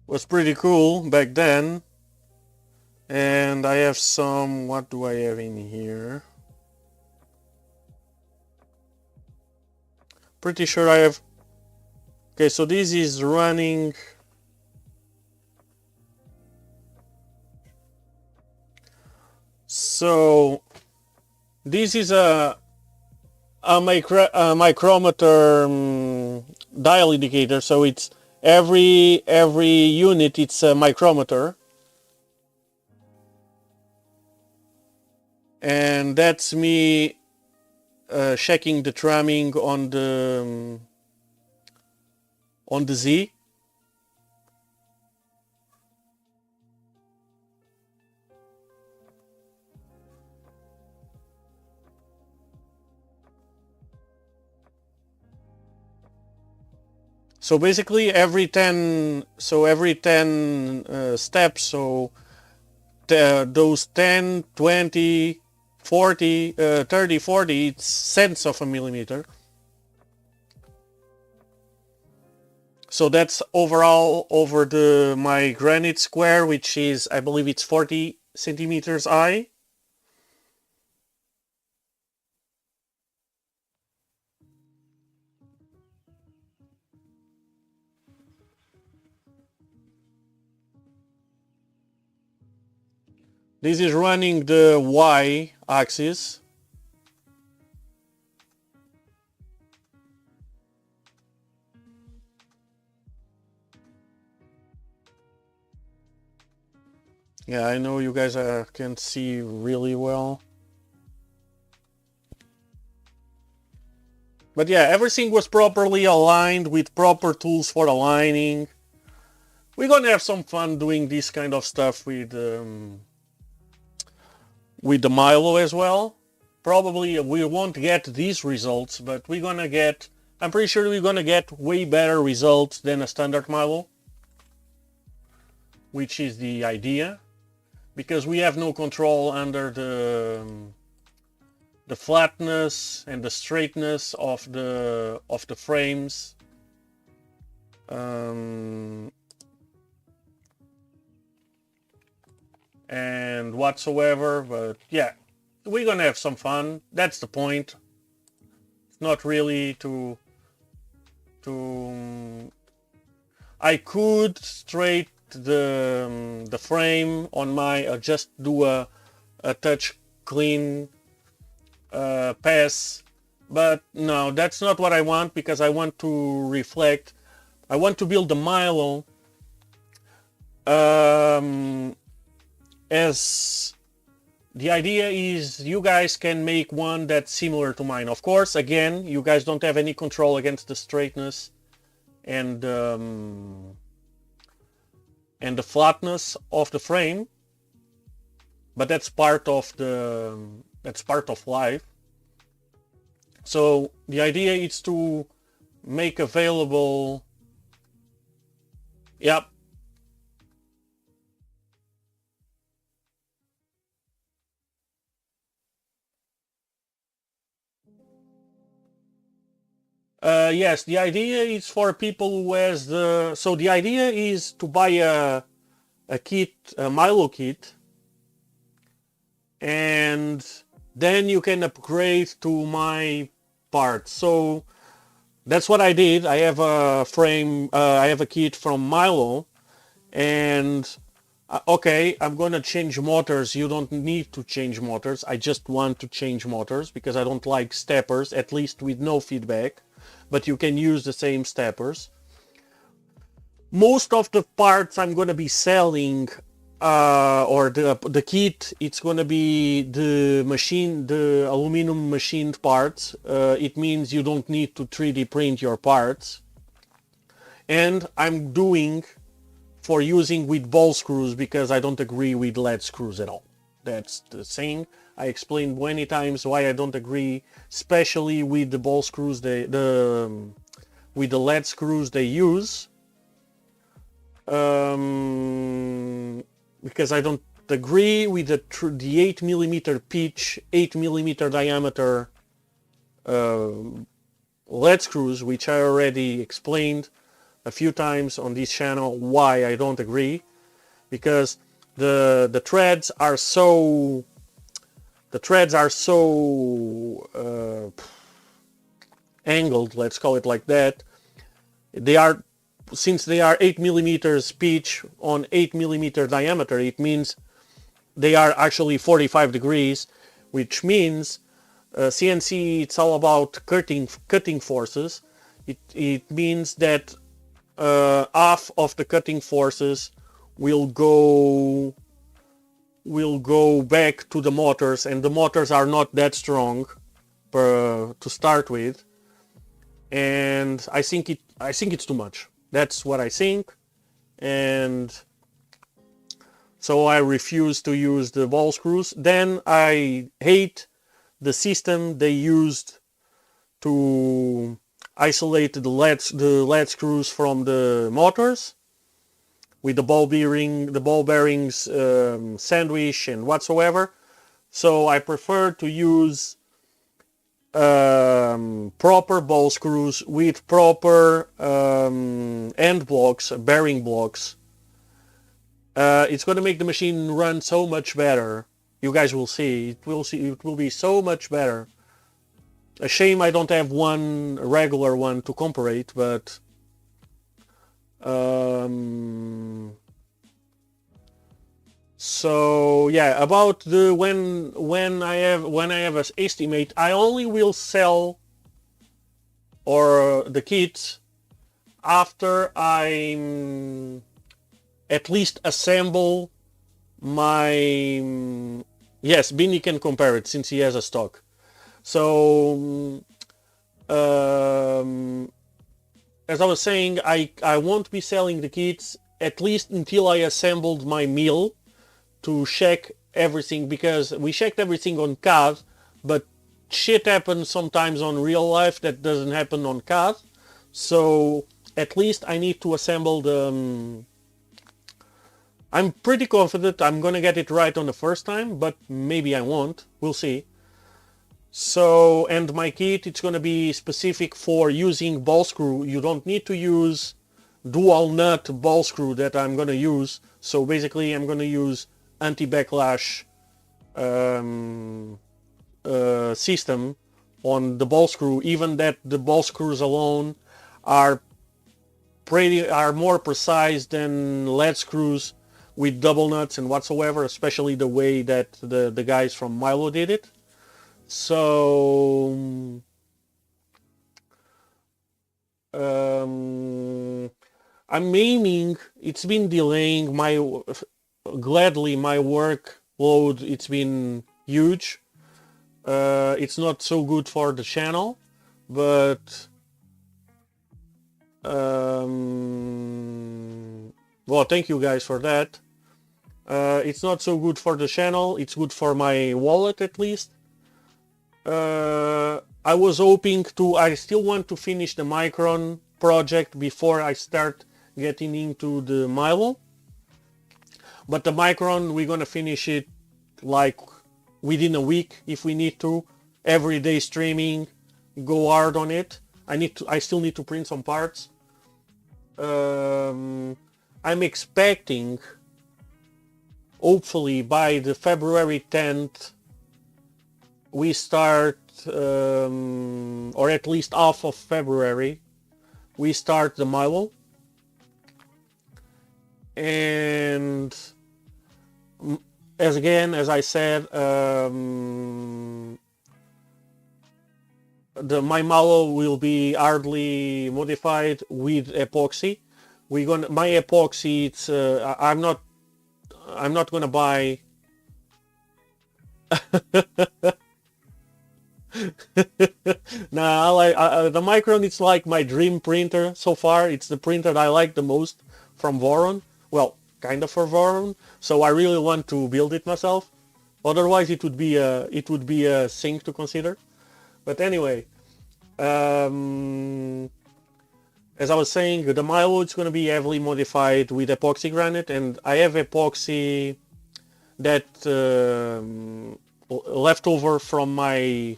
Was pretty cool back then. And I have some, what do I have in here? Pretty sure I have... Okay, so this is running... So this is a micrometer dial indicator, so it's every unit it's a micrometer, and that's me checking the tramming on the Z. So basically every 10 steps, so those 10, 20, 40, 30, 40 cents of a millimeter. So that's overall over my granite square, which is, I believe it's 40 centimeters high. This is running the Y axis. Yeah, I know you guys can see really well. But yeah, everything was properly aligned with proper tools for aligning. We're gonna have some fun doing this kind of stuff with the Milo as well. Probably we won't get these results, but we're gonna get, I'm pretty sure we're gonna get way better results than a standard Milo, which is the idea, because we have no control under the flatness and the straightness of the frames. And whatsoever, but yeah, we're gonna have some fun. That's the point. It's not really to I could straight the frame on my just do a touch clean pass, but no, that's not what I want, because I want to reflect. I want to build the Milo as the idea is you guys can make one that's similar to mine. Of course, again, you guys don't have any control against the straightness and the flatness of the frame, but that's part of life. So the idea is to make available. Yep. Yes, the idea is for people who has the. So the idea is to buy a kit, a Milo kit, and then you can upgrade to my parts. So that's what I did. I have a frame. I have a kit from Milo, and okay, I'm gonna change motors. You don't need to change motors. I just want to change motors because I don't like steppers, at least with no feedback. But you can use the same steppers. Most of the parts I'm gonna be selling, or the kit, it's gonna be the aluminum machined parts. It means you don't need to 3D print your parts. And I'm doing for using with ball screws because I don't agree with lead screws at all. That's the thing. I explained many times why I don't agree, especially with the ball screws, with the lead screws they use. Because I don't agree with the 8mm pitch, 8mm diameter lead screws, which I already explained a few times on this channel why I don't agree, because the threads are so angled, let's call it like that. Since they are 8mm pitch on 8mm diameter, it means they are actually 45 degrees, which means CNC, it's all about cutting forces. It means that half of the cutting forces will go back to the motors, and the motors are not that strong to start with, and I think it's too much. That's what I think, and so I refuse to use the ball screws. Then I hate the system they used to isolate the lead screws from the motors. with the ball bearings sandwich and whatsoever. So I prefer to use proper ball screws with proper end blocks, bearing blocks. It's going to make the machine run so much better. You guys will see. It will be so much better. A shame I don't have one regular one to compare it, but so yeah, about the when I have an estimate, I only will sell or the kit after I at least assemble my yes, Binny can compare it since he has a stock. So as I was saying, I won't be selling the kits at least until I assembled my mill to check everything, because we checked everything on CAD, but shit happens sometimes on real life that doesn't happen on CAD. So at least I need to assemble the I'm pretty confident I'm gonna get it right on the first time, but maybe I won't. We'll see. So, and my kit, it's gonna be specific for using ball screw. You don't need to use dual nut ball screw that I'm gonna use. So basically I'm gonna use anti-backlash system on the ball screw, even that the ball screws alone are more precise than lead screws with double nuts and whatsoever, especially the way that the guys from Milo did it. So I'm aiming, it's been delaying gladly my workload, it's been huge. It's not so good for the channel, but well, thank you guys for that. It's not so good for the channel, it's good for my wallet at least. I was hoping to, I still want to finish the Micron project before I start getting into the Milo. But the Micron, we're gonna finish it like within a week if we need to. Every day streaming, go hard on it. I still need to print some parts. I'm expecting, hopefully by the February 10th, we start, or at least half of February, we start the Milo. And as I said, my Milo will be hardly modified with epoxy. My epoxy, it's I'm not gonna buy Nah, the Micron, it's like my dream printer so far. It's the printer I like the most from Voron. Well, kind of for Voron. So I really want to build it myself. Otherwise, it would be a thing to consider. But anyway, as I was saying, the Milo, it's going to be heavily modified with epoxy granite, and I have epoxy that left over from my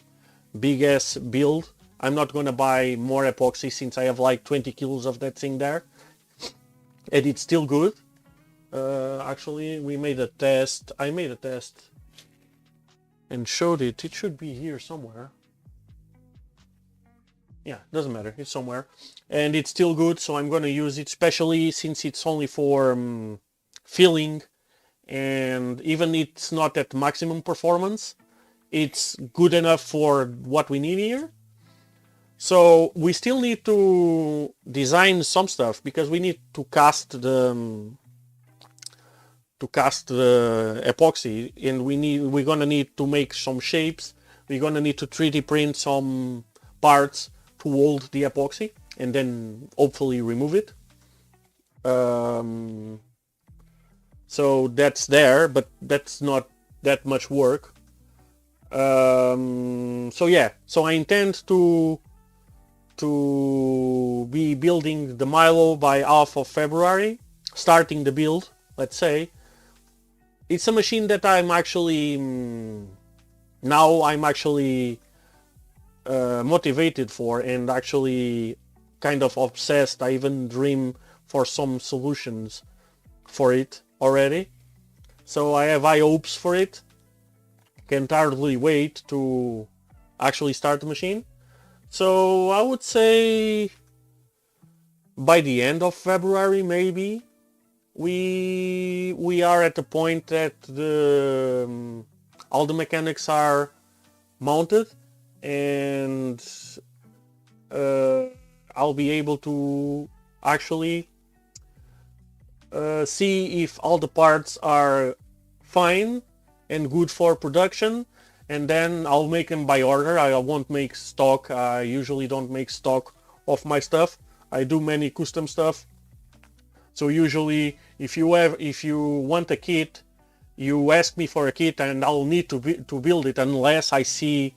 big ass build. I'm not gonna buy more epoxy since I have like 20 kilos of that thing there, and it's still good. Actually, we made a test. I made a test and showed it. It should be here somewhere. Yeah, doesn't matter. It's somewhere, and it's still good. So I'm gonna use it, especially since it's only for filling, and even it's not at maximum performance, it's good enough for what we need here. So we still need to design some stuff because we need to cast the epoxy, and we're gonna need to make some shapes. We're gonna need to 3D print some parts to hold the epoxy and then hopefully remove it. So that's there, but that's not that much work. So yeah, so I intend to be building the Milo by half of February. starting the build, let's say. It's a machine that I'm actually now I'm actually motivated for, and actually kind of obsessed. I even dream for some solutions for it already. So I have high hopes for it. Can't hardly wait to actually start the machine. So I would say by the end of February, maybe we are at the point that all the mechanics are mounted, and I'll be able to actually see if all the parts are fine and good for production, and then I'll make them by order. I won't make stock. I usually don't make stock of my stuff. I do many custom stuff. So usually if you want a kit, you ask me for a kit and I'll need to build it, unless I see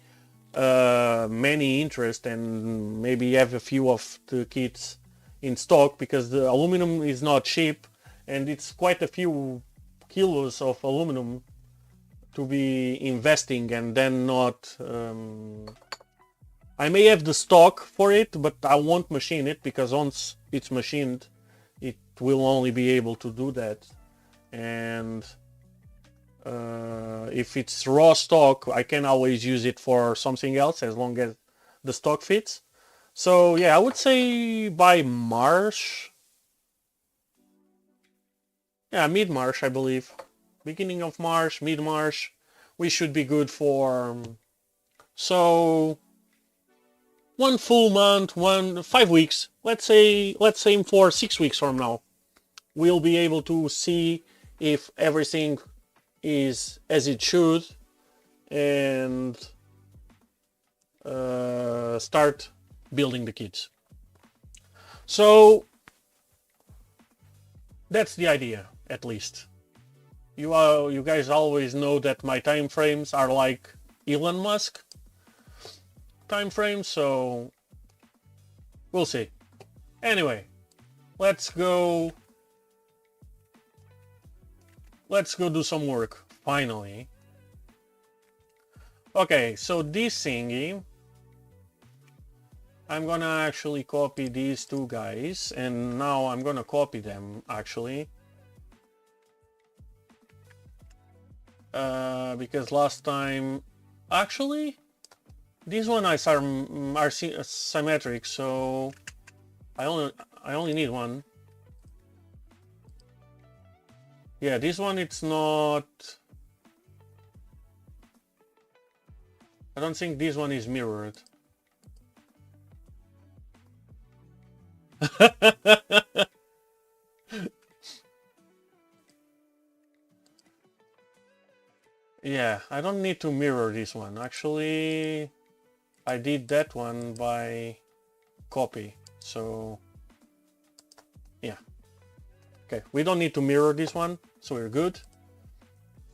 many interest and maybe have a few of the kits in stock, because the aluminum is not cheap and it's quite a few kilos of aluminum to be investing, and then not I may have the stock for it, but I won't machine it, because once it's machined it will only be able to do that. And if it's raw stock, I can always use it for something else as long as the stock fits. So yeah, I would say by March, yeah, mid-March I believe, beginning of March, mid-March, we should be good for, so 1 full month, 5 weeks, let's aim for 6 weeks from now, we'll be able to see if everything is as it should, and start building the kits. So that's the idea, at least. You guys always know that my time frames are like Elon Musk time frames, so we'll see. Anyway, let's go do some work, finally. Okay, so this thingy, I'm gonna actually copy these two guys, and now I'm gonna copy them actually. Because last time, actually, these ones are symmetric, so I only need one. Yeah, this one, it's not, I don't think this one is mirrored. Yeah, I don't need to mirror this one. Actually, I did that one by copy, so yeah. Okay, we don't need to mirror this one, so we're good.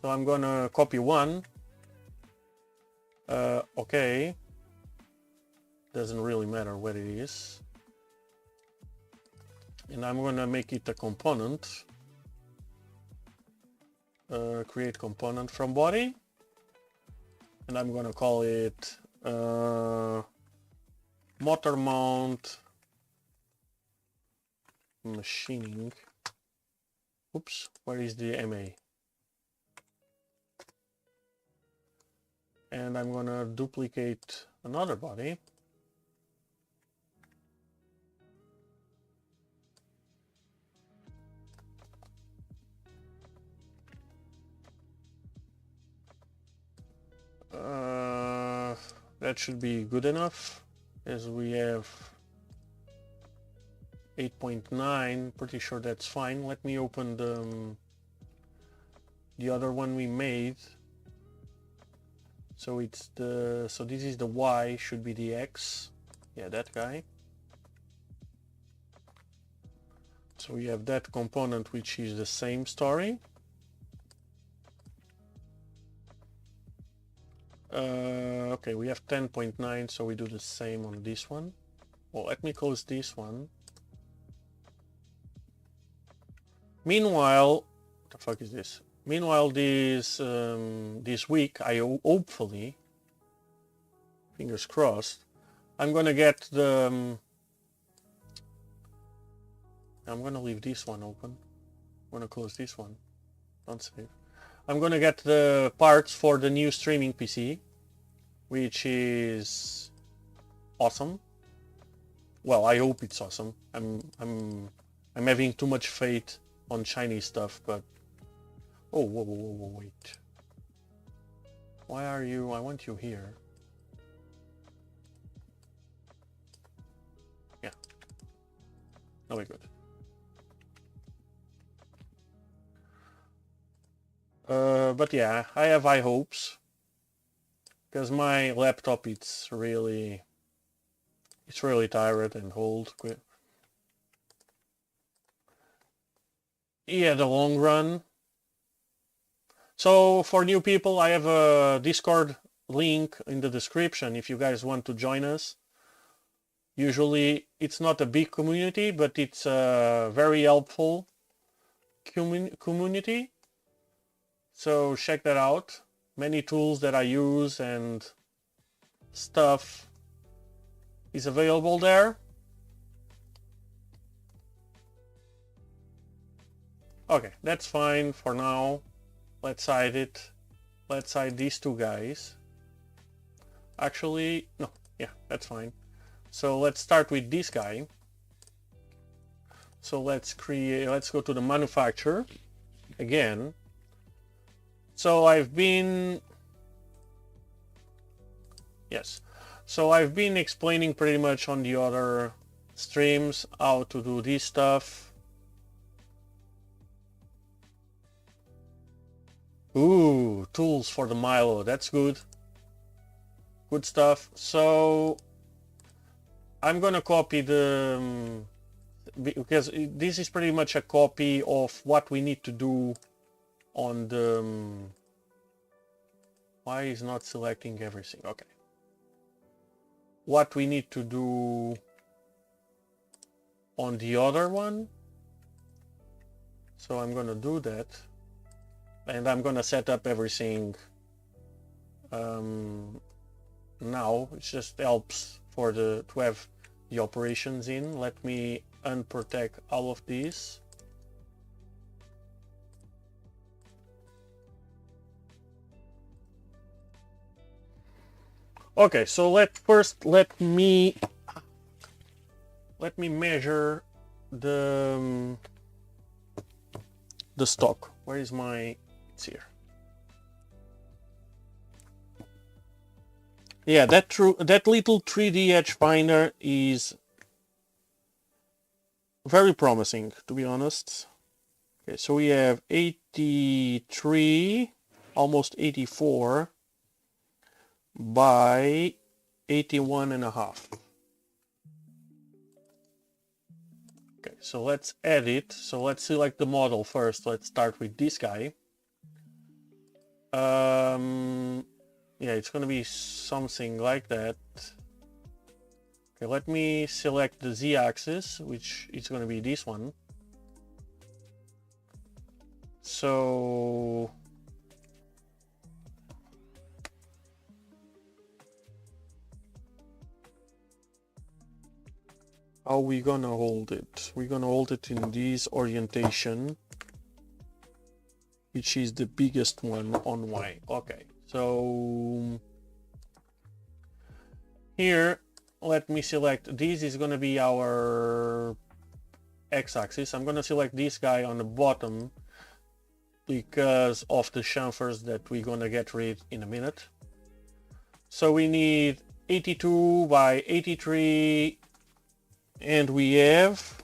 So I'm gonna copy one. Okay, doesn't really matter what it is. And I'm gonna make it a component. Create component from body, and I'm gonna call it motor mount machining. Oops, where is the MA? And I'm gonna duplicate another body. That should be good enough, as we have 8.9, pretty sure that's fine. Let me open the other one we made. So it's so this is the Y, should be the X. Yeah, that guy. So we have that component, which is the same story. Okay, we have 10.9, so we do the same on this one. Well, let me close this one. Meanwhile, what the fuck is this? Meanwhile, this week, hopefully, fingers crossed, I'm gonna get the. I'm gonna leave this one open. I'm gonna close this one. Don't save. I'm gonna get the parts for the new streaming PC, which is awesome. Well, I hope it's awesome. I'm having too much faith on Chinese stuff, but oh, whoa, wait. Why are you? I want you here. Yeah. No, we're good. But yeah, I have high hopes because my laptop it's really tired and old. Yeah, the long run. So for new people, I have a Discord link in the description if you guys want to join us. Usually it's not a big community, but it's a very helpful community. So check that out. Many tools that I use and stuff is available there. Okay, that's fine for now. Let's hide it. Let's hide these two guys. Actually, no, yeah, that's fine. So let's start with this guy. So let's go to the manufacturer again. So I've been explaining pretty much on the other streams how to do this stuff. Ooh, tools for the Milo, that's good. Good stuff. So I'm gonna copy the because this is pretty much a copy of what we need to do on the why is not selecting everything? Okay. What we need to do on the other one. So I'm gonna do that. And I'm gonna set up everything now. It just helps for to have the operations in. Let me unprotect all of these. Okay, so let me measure the stock. Where is my? It's here. Yeah, that little 3D edge finder is very promising, to be honest. Okay, so we have 83, almost 84 by 81.5. Okay, so let's edit. So let's select the model first. Let's start with this guy. Yeah, it's gonna be something like that. Okay, let me select the Z-axis, which is gonna be this one. So how are we gonna hold it? We're gonna hold it in this orientation, which is the biggest one on Y. Okay, so here, let me select, this is gonna be our X-axis. I'm gonna select this guy on the bottom because of the chamfers that we're gonna get rid in a minute. So we need 82 by 83, and we have,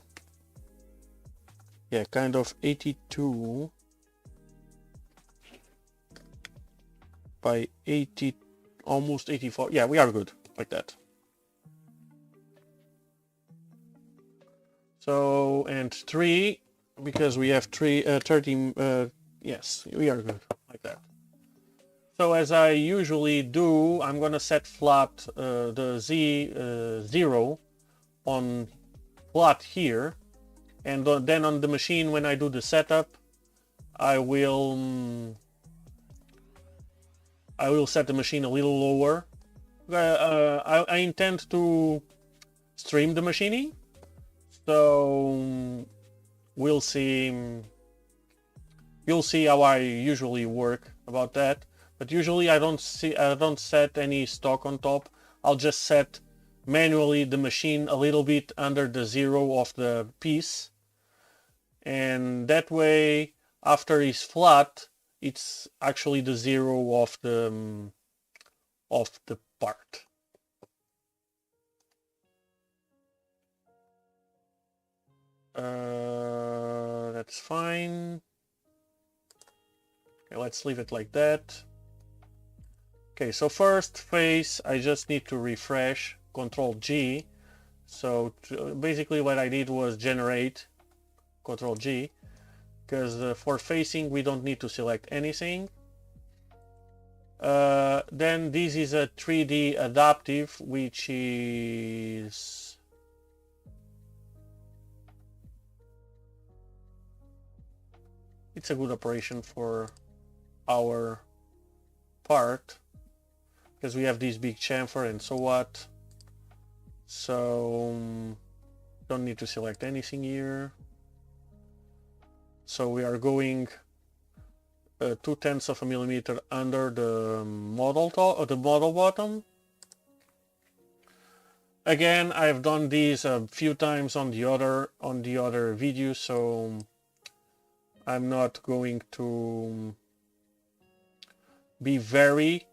yeah, kind of 82 by 80, almost 84. Yeah, we are good like that. So, and 3, because we have 13, yes, we are good like that. So as I usually do, I'm gonna set flat the Z 0 on flat here, And then on the machine, when I do the setup, I will set the machine a little lower. I intend to stream the machining, so we'll see. You'll see how I usually work about that. But usually I don't set any stock on top. I'll just set manually the machine a little bit under the zero of the piece, and that way after it's flat, it's actually the zero of the part. That's fine. Okay, let's leave it like that. Okay, so first phase, I just need to refresh, Control G. So basically what I did was generate, Control G, because for facing we don't need to select anything. Then this is a 3D adaptive, which is it's a good operation for our part because we have this big chamfer and so what. So don't need to select anything here. So we are going 0.2 millimeter under the model bottom. Again, I've done these a few times on the other video, so I'm not going to be very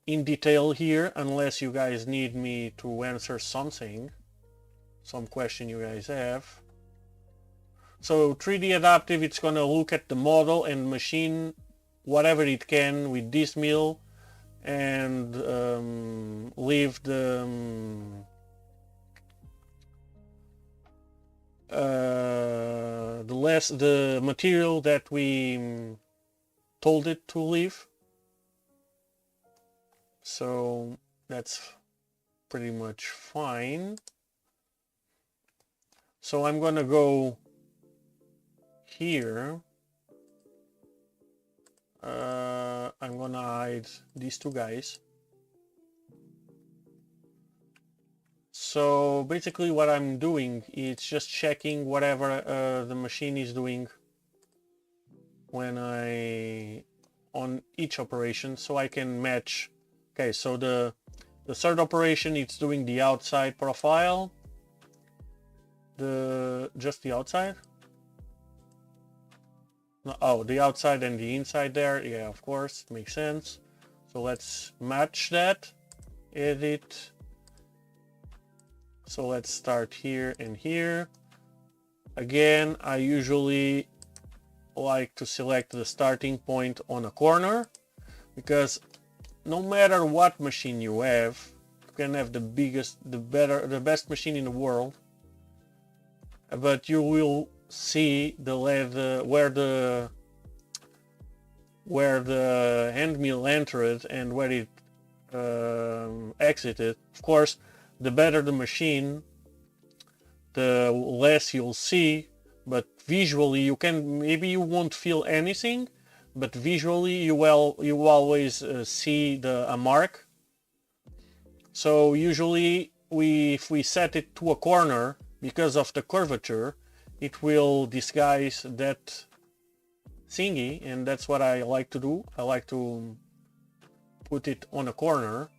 in detail here, unless you guys need me to answer some question you guys have. So 3D adaptive, it's gonna look at the model and machine whatever it can with this mill and leave the material that we told it to leave. So that's pretty much fine. So I'm gonna go here. I'm gonna hide these two guys. So basically what I'm doing is just checking whatever the machine is doing when on each operation, so I can match. Okay, so the third operation, it's doing the outside profile, just the outside. No, oh, the outside and the inside there. Yeah, of course, makes sense. So let's match that. Edit. So let's start here and here. Again, I usually like to select the starting point on a corner, because no matter what machine you have, you can have the biggest, the best machine in the world, but you will see the where the hand mill entered and where it exited. Of course, the better the machine, the less you'll see, but visually maybe you won't feel anything, but visually you always see a mark. So usually if we set it to a corner, because of the curvature, it will disguise that thingy, and that's what I like to do. I like to put it on a corner.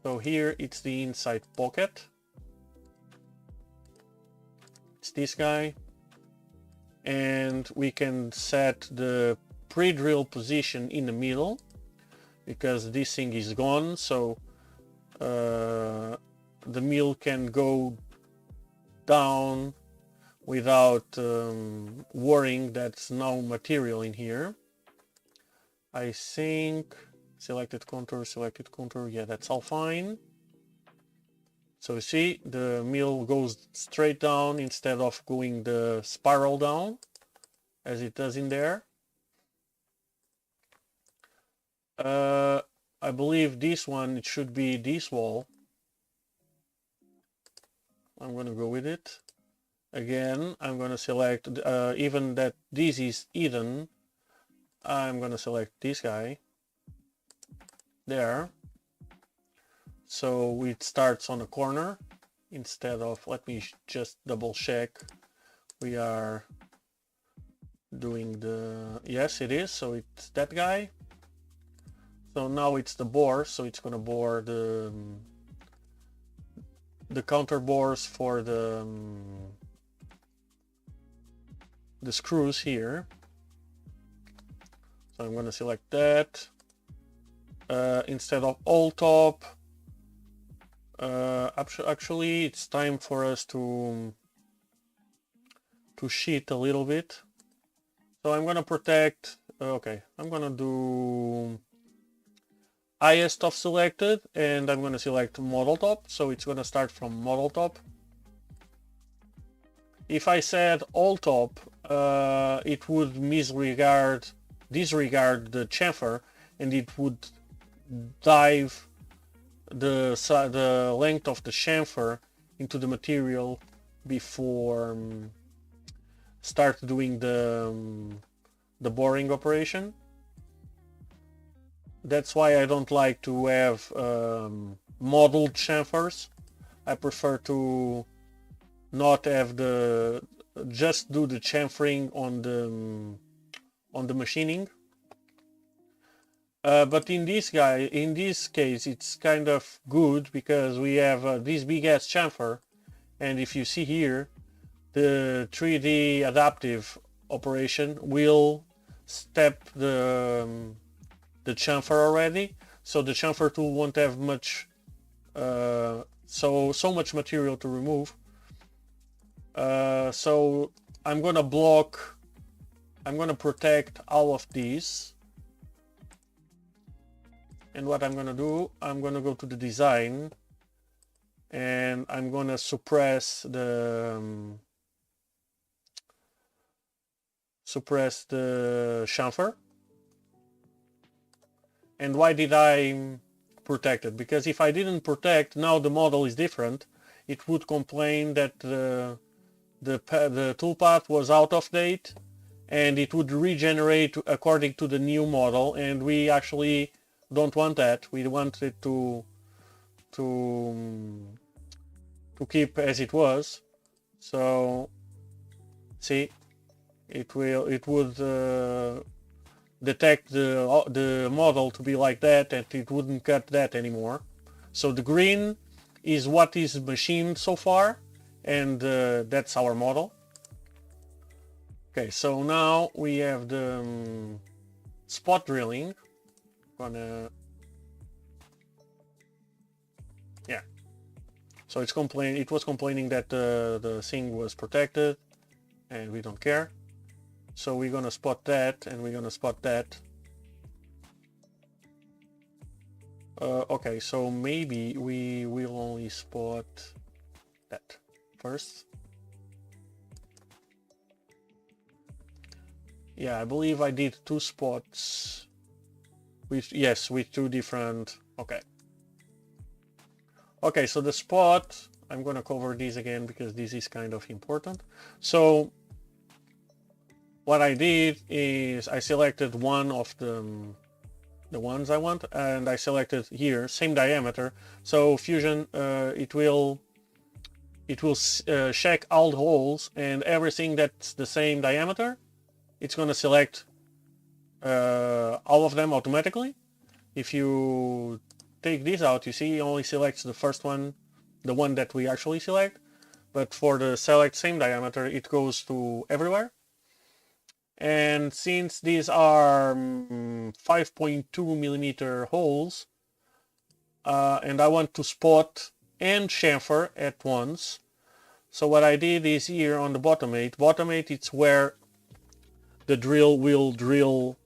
So here it's the inside pocket. It's this guy. And we can set the pre-drill position in the middle, because this thing is gone, so the mill can go down without worrying that's no material in here. I think selected contour, yeah, that's all fine. So you see, the mill goes straight down instead of going the spiral down as it does in there. I believe this one, it should be this wall. I'm gonna go with it. Again, I'm gonna select, even that this is hidden, I'm gonna select this guy there. So it starts on a corner instead of, let me just double check. We are doing the, yes it is, so it's that guy. So now it's the bore, so it's gonna bore the counter bores for the screws here. So I'm gonna select that. Instead of all top, actually it's time for us to cheat a little bit. So I'm gonna protect, okay, I'm gonna do highest of selected, and I'm gonna select model top, so it's gonna start from model top. If I said all top, it would disregard the chamfer, and it would dive the length of the chamfer into the material before start doing the boring operation. That's why I don't like to have modeled chamfers. I prefer to not have just do the chamfering on the machining. But in this case, it's kind of good because we have this big ass chamfer, and if you see here, the 3D adaptive operation will step the chamfer already, so the chamfer tool won't have much, so much material to remove. So I'm gonna protect all of these. And what I'm gonna do, I'm gonna go to the design, and I'm gonna suppress the chamfer. And why did I protect it? Because if I didn't protect, now the model is different. It would complain that the toolpath was out of date, and it would regenerate according to the new model, and we actually don't want that. We want it to keep as it was. So see, it would detect the model to be like that, and it wouldn't cut that anymore. So the green is what is machined so far, and that's our model. Okay, so now we have the spot drilling. Yeah, so it was complaining that the thing was protected, and we don't care. So we're gonna spot that, and we're gonna spot that. Okay, so maybe we will only spot that first. Yeah, I believe I did 2 spots. With 2 different, okay. Okay, so the spot, I'm gonna cover this again because this is kind of important. So what I did is I selected one of the ones I want, and I selected here, same diameter. So Fusion, it will check all the holes, and everything that's the same diameter, it's gonna select all of them automatically. If you take this out, you see it only selects the first one, the one that we actually select, but for the select same diameter, it goes to everywhere. And since these are 5.2 millimeter holes, and I want to spot and chamfer at once, so what I did is here on the bottom 8, it's where the drill will drill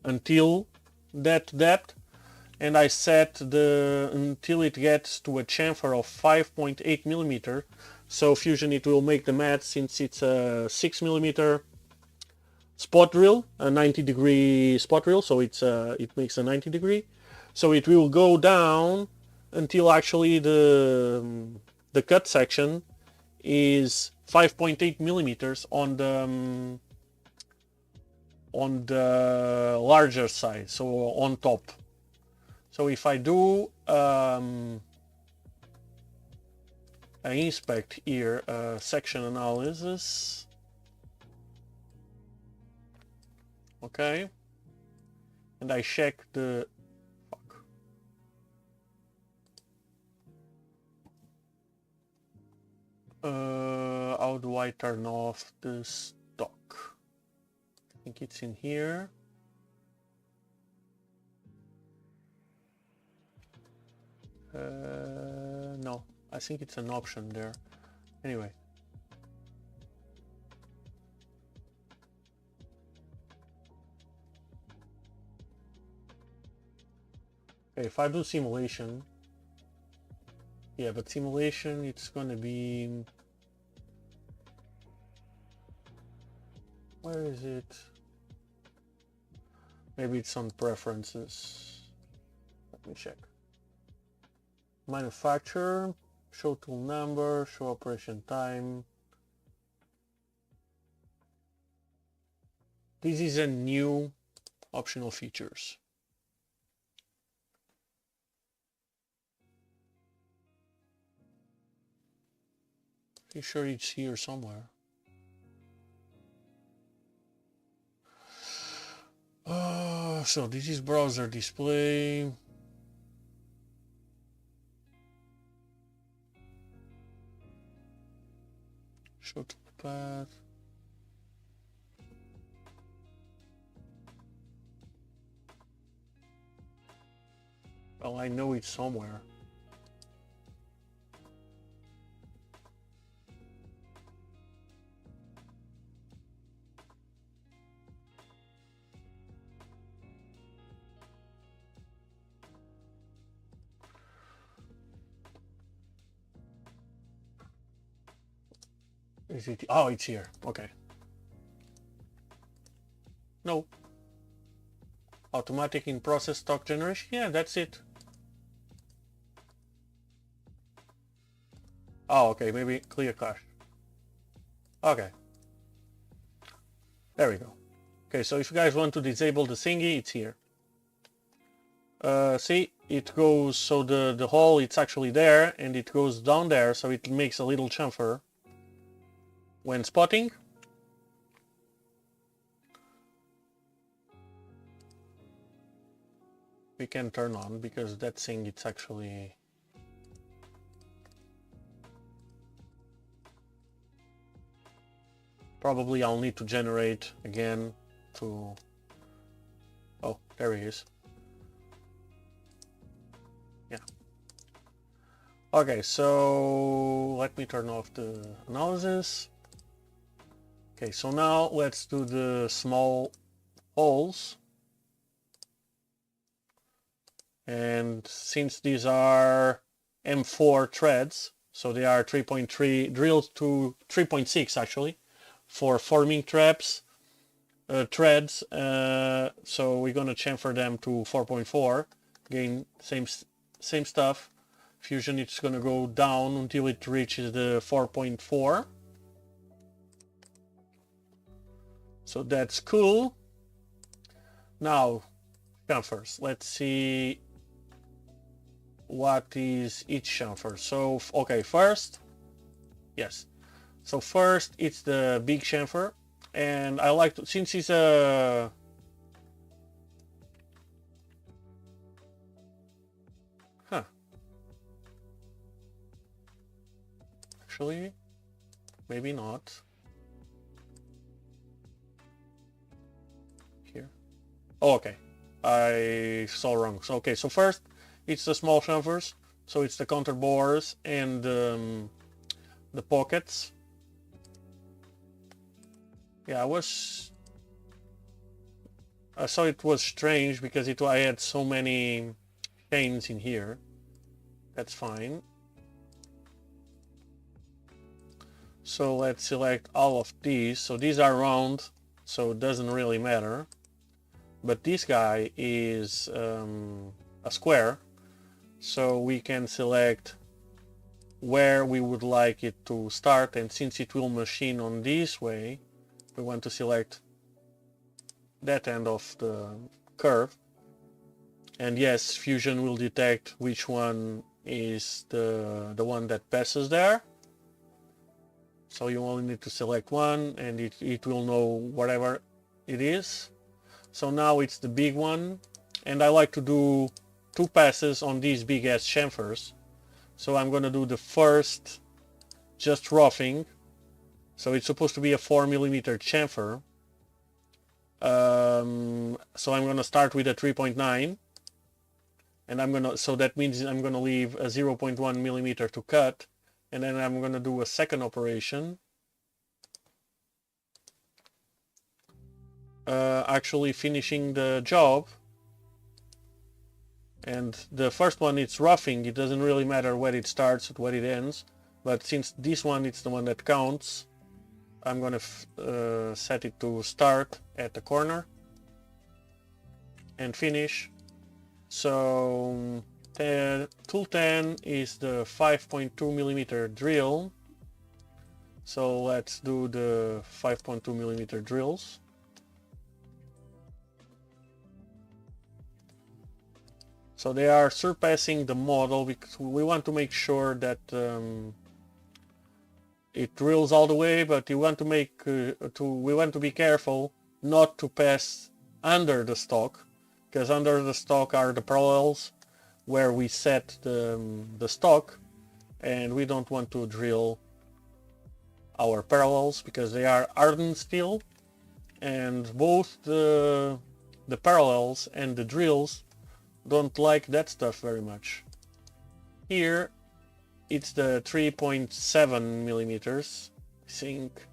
until that depth, and I set until it gets to a chamfer of 5.8 millimeter. So Fusion, it will make the math, since it's a 6 millimeter spot drill, a 90-degree spot drill, so it makes a 90-degree. So it will go down until actually the cut section is 5.8 millimeters on the larger side, so on top. So if I do I inspect here section analysis, okay, and I check the how do I turn off the stock? I think it's in here. No, I think it's an option there. Anyway. Okay, if I do simulation, yeah, but simulation, it's gonna be, where is it? Maybe it's on preferences. Let me check. Manufacturer, show tool number, show operation time. This is a new optional features. Pretty sure it's here somewhere. So this is browser display. Show toolpath. Well, I know it's somewhere. Is it? Oh, it's here. Okay. No. Automatic in-process stock generation? Yeah, that's it. Oh, okay, maybe clear cache. Okay. There we go. Okay, so if you guys want to disable the thingy, it's here. See, it goes, so the hole, it's actually there, and it goes down there, so it makes a little chamfer when spotting. We can turn on, because that thing, it's actually... Probably I'll need to generate again to... Oh, there he is. Yeah. Okay, so let me turn off the analysis. Okay, so now let's do the small holes. And since these are M4 threads, so they are 3.3 drilled to 3.6 actually, for forming threads. So we're gonna chamfer them to 4.4. Again, same stuff. Fusion, it's gonna go down until it reaches the 4.4. So that's cool. Now, chamfers. Let's see what is each chamfer. So, okay, first, yes. So first, it's the big chamfer, and I like to, since it's a actually, maybe not. Here. Oh, okay. I saw wrong. So okay. So first, it's the small chamfers. So it's the counter bores and the pockets. Yeah, I saw it was strange because I had so many chains in here. That's fine. So let's select all of these. So these are round, so it doesn't really matter. But this guy is a square, so we can select where we would like it to start, and since it will machine on this way, we want to select that end of the curve. And yes, Fusion will detect which one is the one that passes there. So you only need to select one, and it will know whatever it is. So now it's the big one, and I like to do 2 passes on these big ass chamfers. So I'm gonna do the first just roughing. So it's supposed to be a 4mm chamfer. So I'm gonna start with a 3.9, and so that means I'm gonna leave a 0.1mm to cut, and then I'm gonna do a second operation, actually finishing the job. And the first one, it's roughing. It doesn't really matter where it starts or where it ends, but since this one it's the one that counts, I'm gonna set it to start at the corner and finish. So tool 10 is the 5.2mm drill. So let's do the 5.2mm drills. So they are surpassing the model because we want to make sure that it drills all the way, but you want to make we want to be careful not to pass under the stock, because under the stock are the parallels where we set the stock, and we don't want to drill our parallels because they are hardened steel, and both the parallels and the drills don't like that stuff very much. Here it's the 3.7mm. I think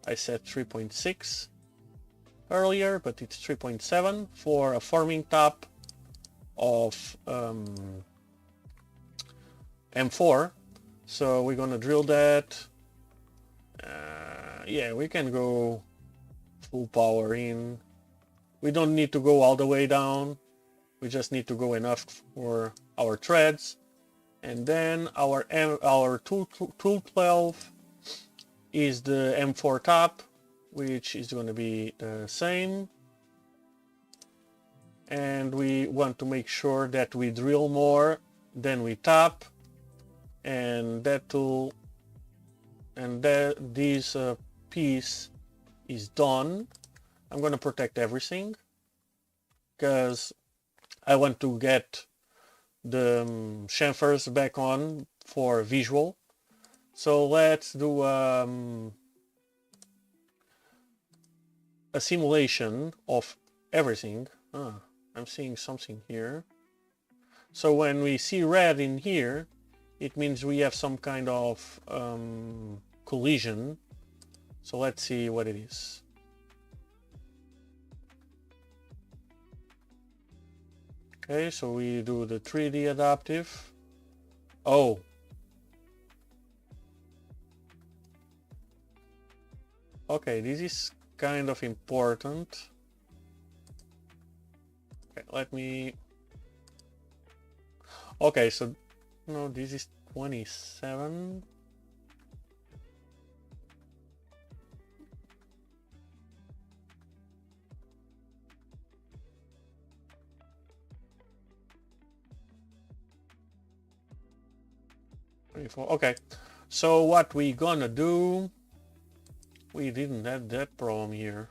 I said 3.6 earlier, but it's 3.7 for a forming top of M4. So we're gonna drill that. Yeah, we can go full power in. We don't need to go all the way down. We just need to go enough for our threads. And then our tool 12 is the M4 top, which is going to be the same. And we want to make sure that we drill more than we tap. And that tool and this piece is done. I'm going to protect everything because I want to get the chamfers back on for visual. So let's do a simulation of everything. I'm seeing something here. So when we see red in here, it means we have some kind of collision. So let's see what it is. Okay, so we do the 3D adaptive. Oh. Okay, this is kind of important. Okay, let me... Okay, so... No, this is 27. Okay, so what we gonna do, we didn't have that problem here,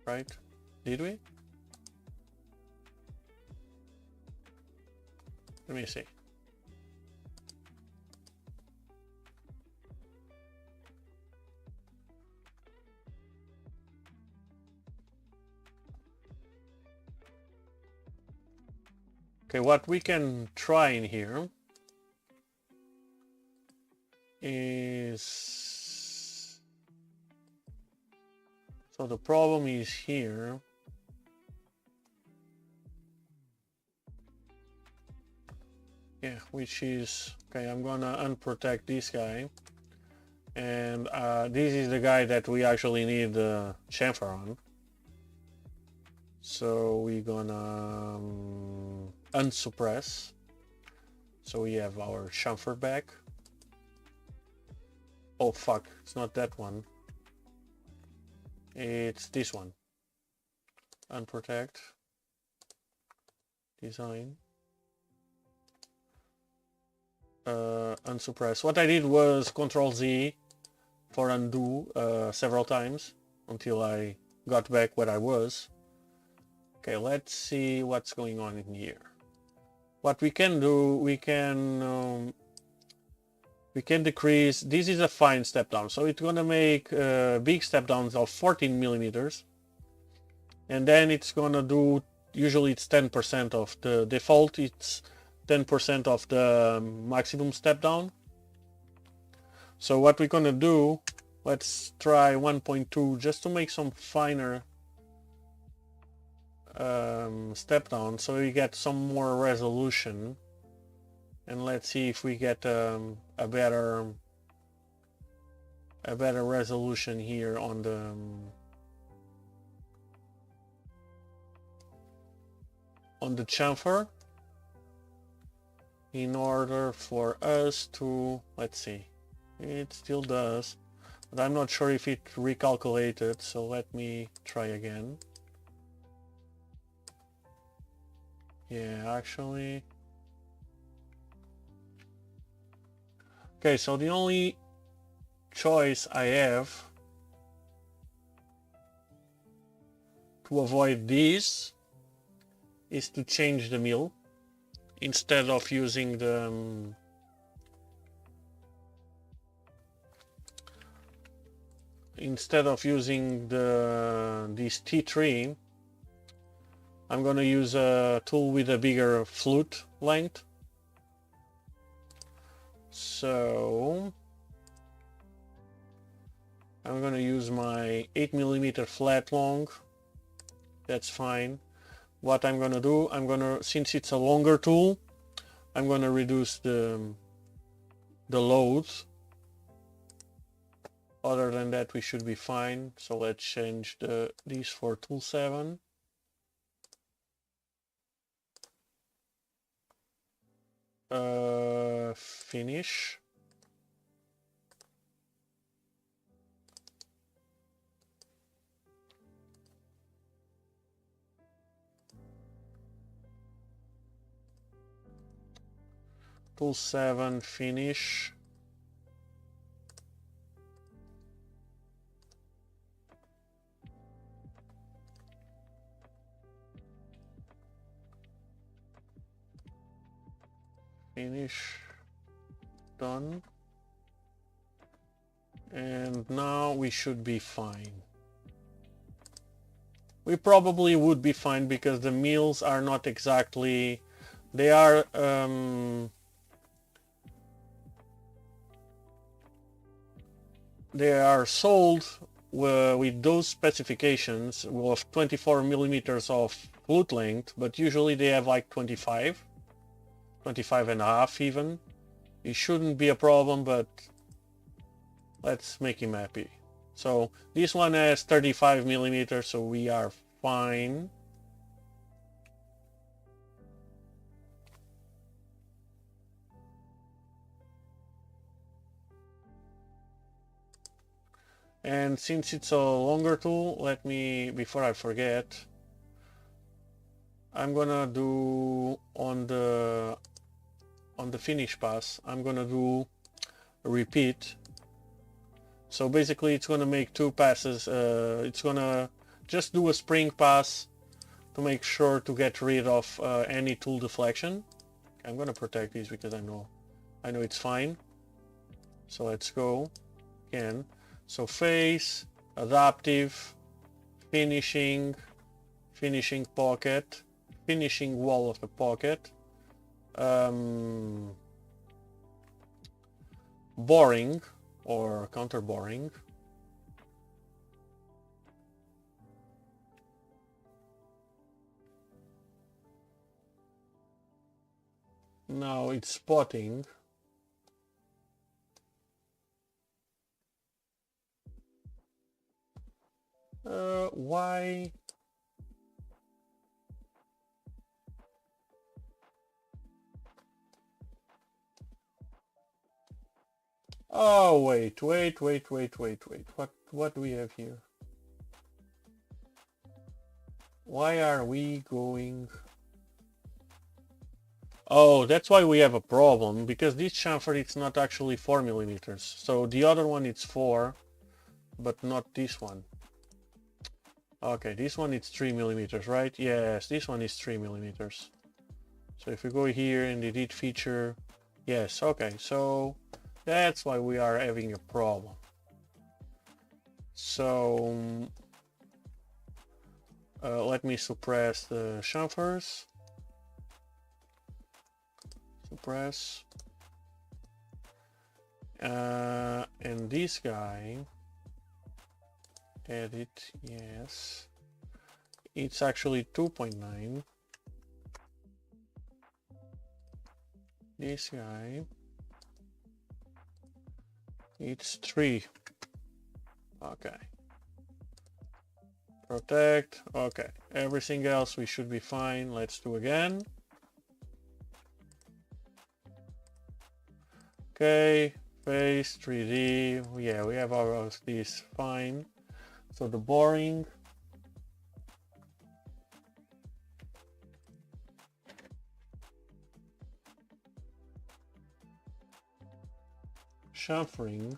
right? Did we? Let me see. Okay, what we can try in here is... So the problem is here. Yeah, which is... Okay, I'm gonna unprotect this guy. And this is the guy that we actually need the chamfer on. So we're gonna unsuppress. So we have our chamfer back. Oh fuck, it's not that one. It's this one. Unprotect. Design. Unsuppress. What I did was Control Z for undo several times until I got back where I was. Okay, let's see what's going on in here. What we can do, we can decrease. This is a fine step down, so it's gonna make big step downs of 14 millimeters, and then it's gonna do. Usually it's 10% of the default. It's 10% of the maximum step down. So what we're gonna do, let's try 1.2 just to make some finer step down, so we get some more resolution. And let's see if we get a better resolution here on the chamfer, in order for us to, let's see, it still does, but I'm not sure if it recalculated, so let me try again. Yeah, actually. Okay, so the only choice I have to avoid this is to change the mill instead of using the this T3. I'm gonna use a tool with a bigger flute length. So I'm gonna use my 8mm flat long. That's fine. What I'm gonna do, since it's a longer tool, I'm gonna reduce the load. Other than that, we should be fine. So let's change these for tool 7. Finish. Tool 7, finish. Finish. Done. And now we should be fine. We probably would be fine because the mills are not exactly, they are sold with those specifications of 24mm of flute length, but usually they have like 25 and a half even. It shouldn't be a problem, but let's make him happy. So this one has 35mm, so we are fine. And since it's a longer tool, let me, before I forget, I'm gonna do on the finish pass, I'm gonna do a repeat. So basically it's gonna make 2 passes. It's gonna just do a spring pass to make sure to get rid of any tool deflection. I'm gonna protect these because I know it's fine. So let's go again. So face, adaptive, finishing pocket, finishing wall of the pocket, boring or counter boring, now it's spotting. Why? Oh, wait. What do we have here? Why are we going... Oh, that's why we have a problem, because this chamfer it's not actually 4 millimeters. So the other one it's 4, but not this one. Okay, this one is 3 millimeters, right? Yes, this one is 3 millimeters. So if we go here and edit feature, yes, okay, so that's why we are having a problem. So let me suppress the chamfers. Suppress. And this guy, edit, yes. It's actually 2.9. This guy, it's 3. Okay. Protect. Okay. Everything else we should be fine. Let's do again. Okay. Face 3D. Yeah, we have all of these fine. So the boring. Chamfering.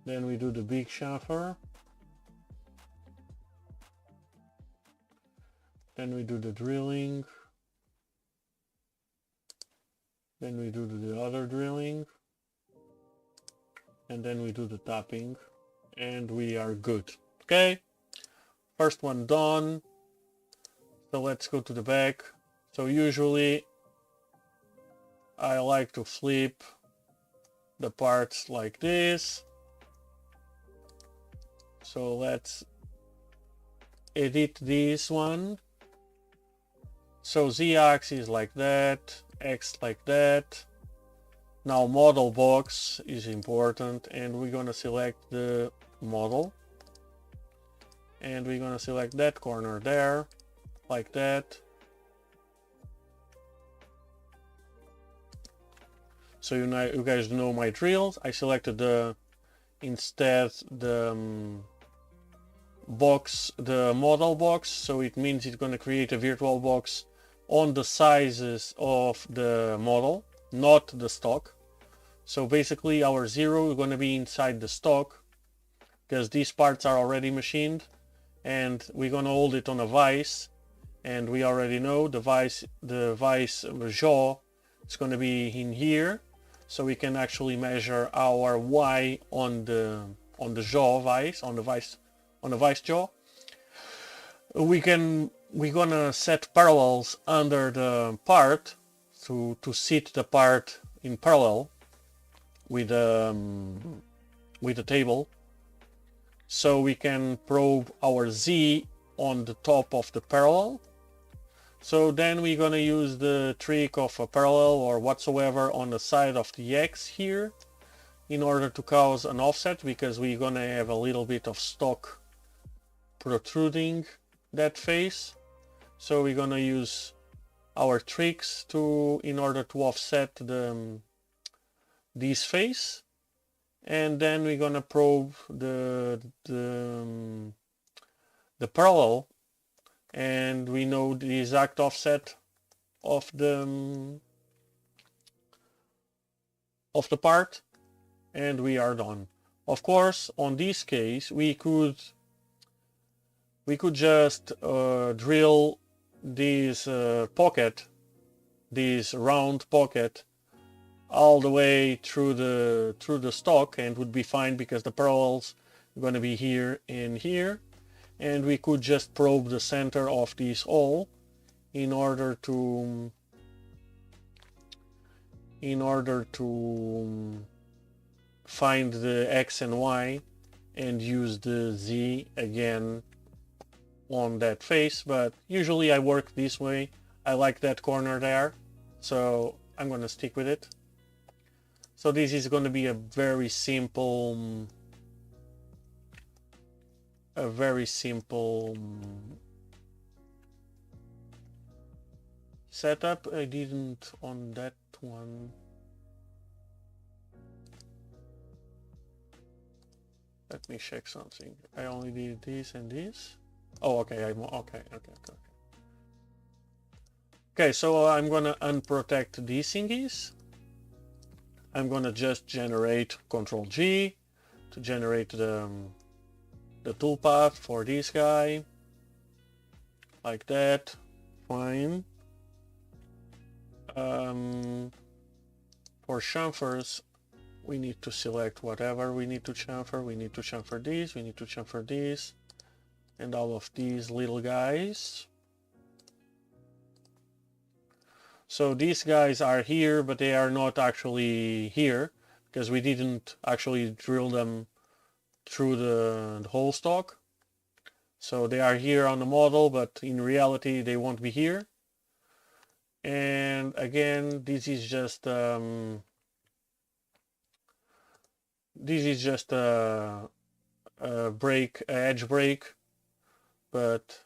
Then we do the big chamfer. Then we do the drilling. Then we do the other drilling. And then we do the tapping. And we are good. Okay. First one done. So let's go to the back. So usually I like to flip the parts like this. So let's edit this one. So Z-axis like that, X like that. Now model box is important, and we're gonna select the model. And we're gonna select that corner there, like that. So you guys know my drills. I selected instead the box, the model box, so it means it's going to create a virtual box on the sizes of the model, not the stock. So basically our 0 is going to be inside the stock, because these parts are already machined, and we're going to hold it on a vise, and we already know the vise jaw is going to be in here, so we can actually measure our Y on the jaw vise, on the vise jaw. We're gonna set parallels under the part to sit the part in parallel with the table, so we can probe our Z on the top of the parallel. So then we're gonna use the trick of a parallel or whatsoever on the side of the X here in order to cause an offset, because we're gonna have a little bit of stock protruding that face. So we're gonna use our tricks in order to offset this face, and then we're gonna probe the parallel, and we know the exact offset of the part, and we are done. Of course, on this case we could just drill this pocket, this round pocket, all the way through the stock, and would be fine, because the parallels are going to be here and here, and we could just probe the center of this hole in order to find the X and Y and use the Z again on that face. But usually I work this way. I like that corner there, so I'm gonna stick with it. So this is going to be a very simple setup. I didn't on that one. Let me check something. I only did this and this. Oh, okay. Okay. Okay, so I'm gonna unprotect these thingies. I'm gonna just generate Control G to generate the toolpath for this guy. Like that. Fine. For chamfers, we need to select whatever we need to chamfer. We need to chamfer these, we need to chamfer these, and all of these little guys. So these guys are here, but they are not actually here because we didn't actually drill them through the whole stock. So they are here on the model, but in reality they won't be here. And again, this is just a edge break, but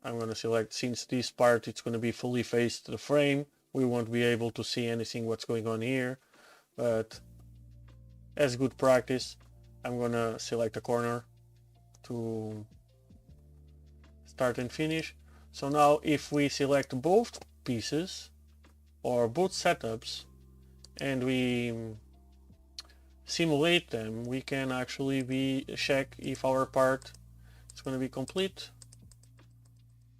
I'm going to select, since this part it's going to be fully faced to the frame, we won't be able to see anything what's going on here, but as good practice, I'm going to select a corner to start and finish. So now if we select both pieces or both setups and we simulate them, we can actually check if our part is going to be complete.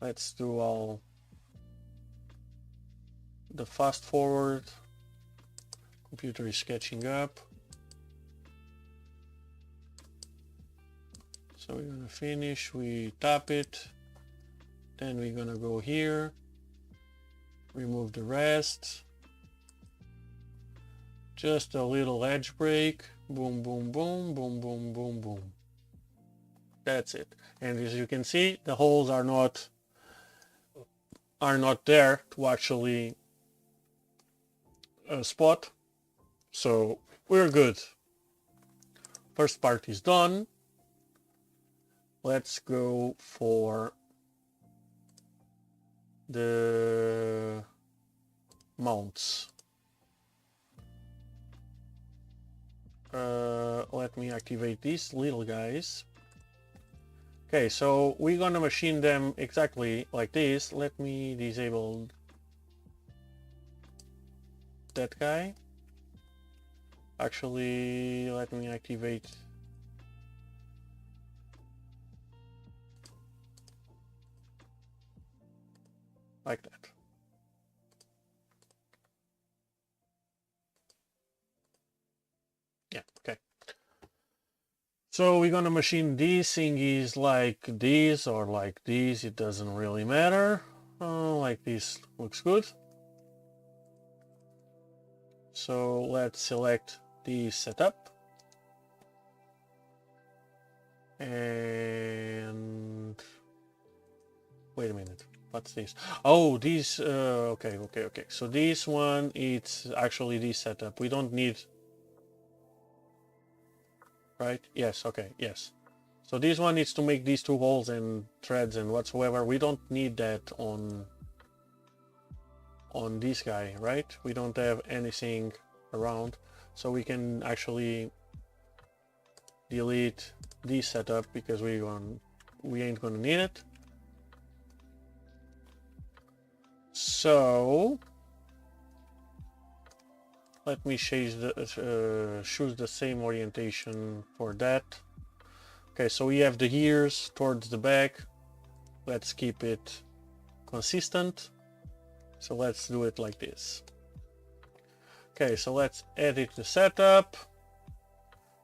Let's do all the fast forward. Computer is catching up. So we're going to finish, we tap it, then we're going to go here, remove the rest, just a little edge break, boom, boom, boom, boom, boom, boom, boom. That's it. And as you can see, the holes are not there to actually spot. So we're good. First part is done. Let's go for the mounts. Let me activate these little guys. Okay, so we're gonna machine them exactly like this. Let me disable that guy. Actually, let me activate like that. Yeah, okay. So we're gonna machine these thingies like these or like these, it doesn't really matter. Like this looks good. So let's select the setup. And wait a minute, what's this? Oh, these, okay. So this one, it's actually this setup. We don't need, right? Yes, okay, yes. So this one needs to make these two holes and threads and whatsoever. We don't need that on this guy, right? We don't have anything around, so we can actually delete this setup because we ain't gonna need it. So let me choose the same orientation for that. Okay, so we have the ears towards the back. Let's keep it consistent. So let's do it like this. Okay, so let's edit the setup.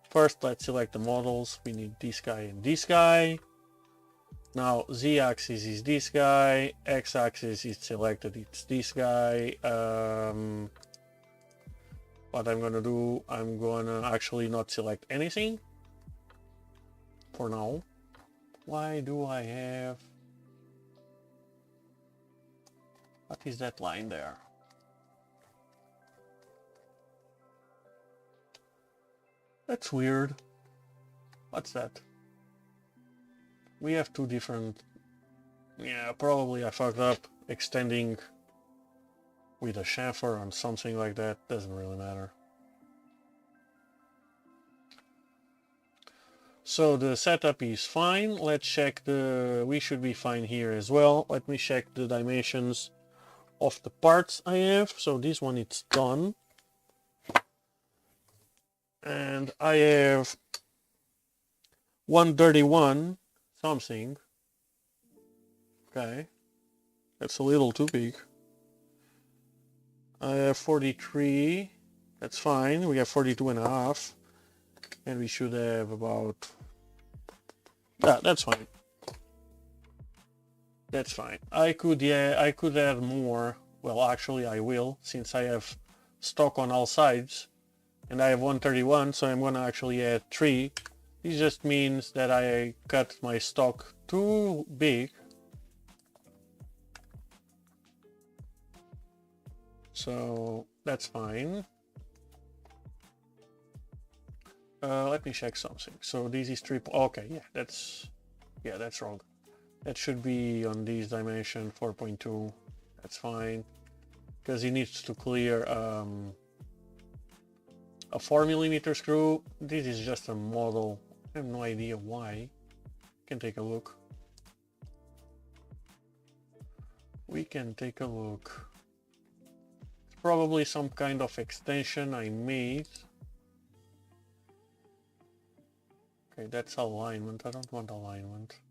First, let's select the models. We need this guy and this guy. Now, Z-axis is this guy. X-axis is selected, it's this guy. What I'm gonna do, I'm gonna actually not select anything for now. Why do I have... What is that line there? That's weird. What's that? We have two different... Yeah, probably I fucked up extending with a chamfer on something like that. Doesn't really matter. So the setup is fine. Let's check we should be fine here as well. Let me check the dimensions of the parts I have. So this one, it's done. And I have 131 something. Okay. That's a little too big. I have 43. That's fine. We have 42.5. And we should have about... that's fine. That's fine. I could add more. Well, actually I will, since I have stock on all sides. And I have 131, so I'm gonna actually add 3. This just means that I cut my stock too big. So that's fine. Let me check something. So this is 3. Okay, that's wrong. That should be on this dimension 4.2. That's fine, because it needs to clear a 4mm screw. This is just a model. I have no idea why. You can take a look. We can take a look. It's probably some kind of extension I made. Okay, that's alignment. I don't want alignment.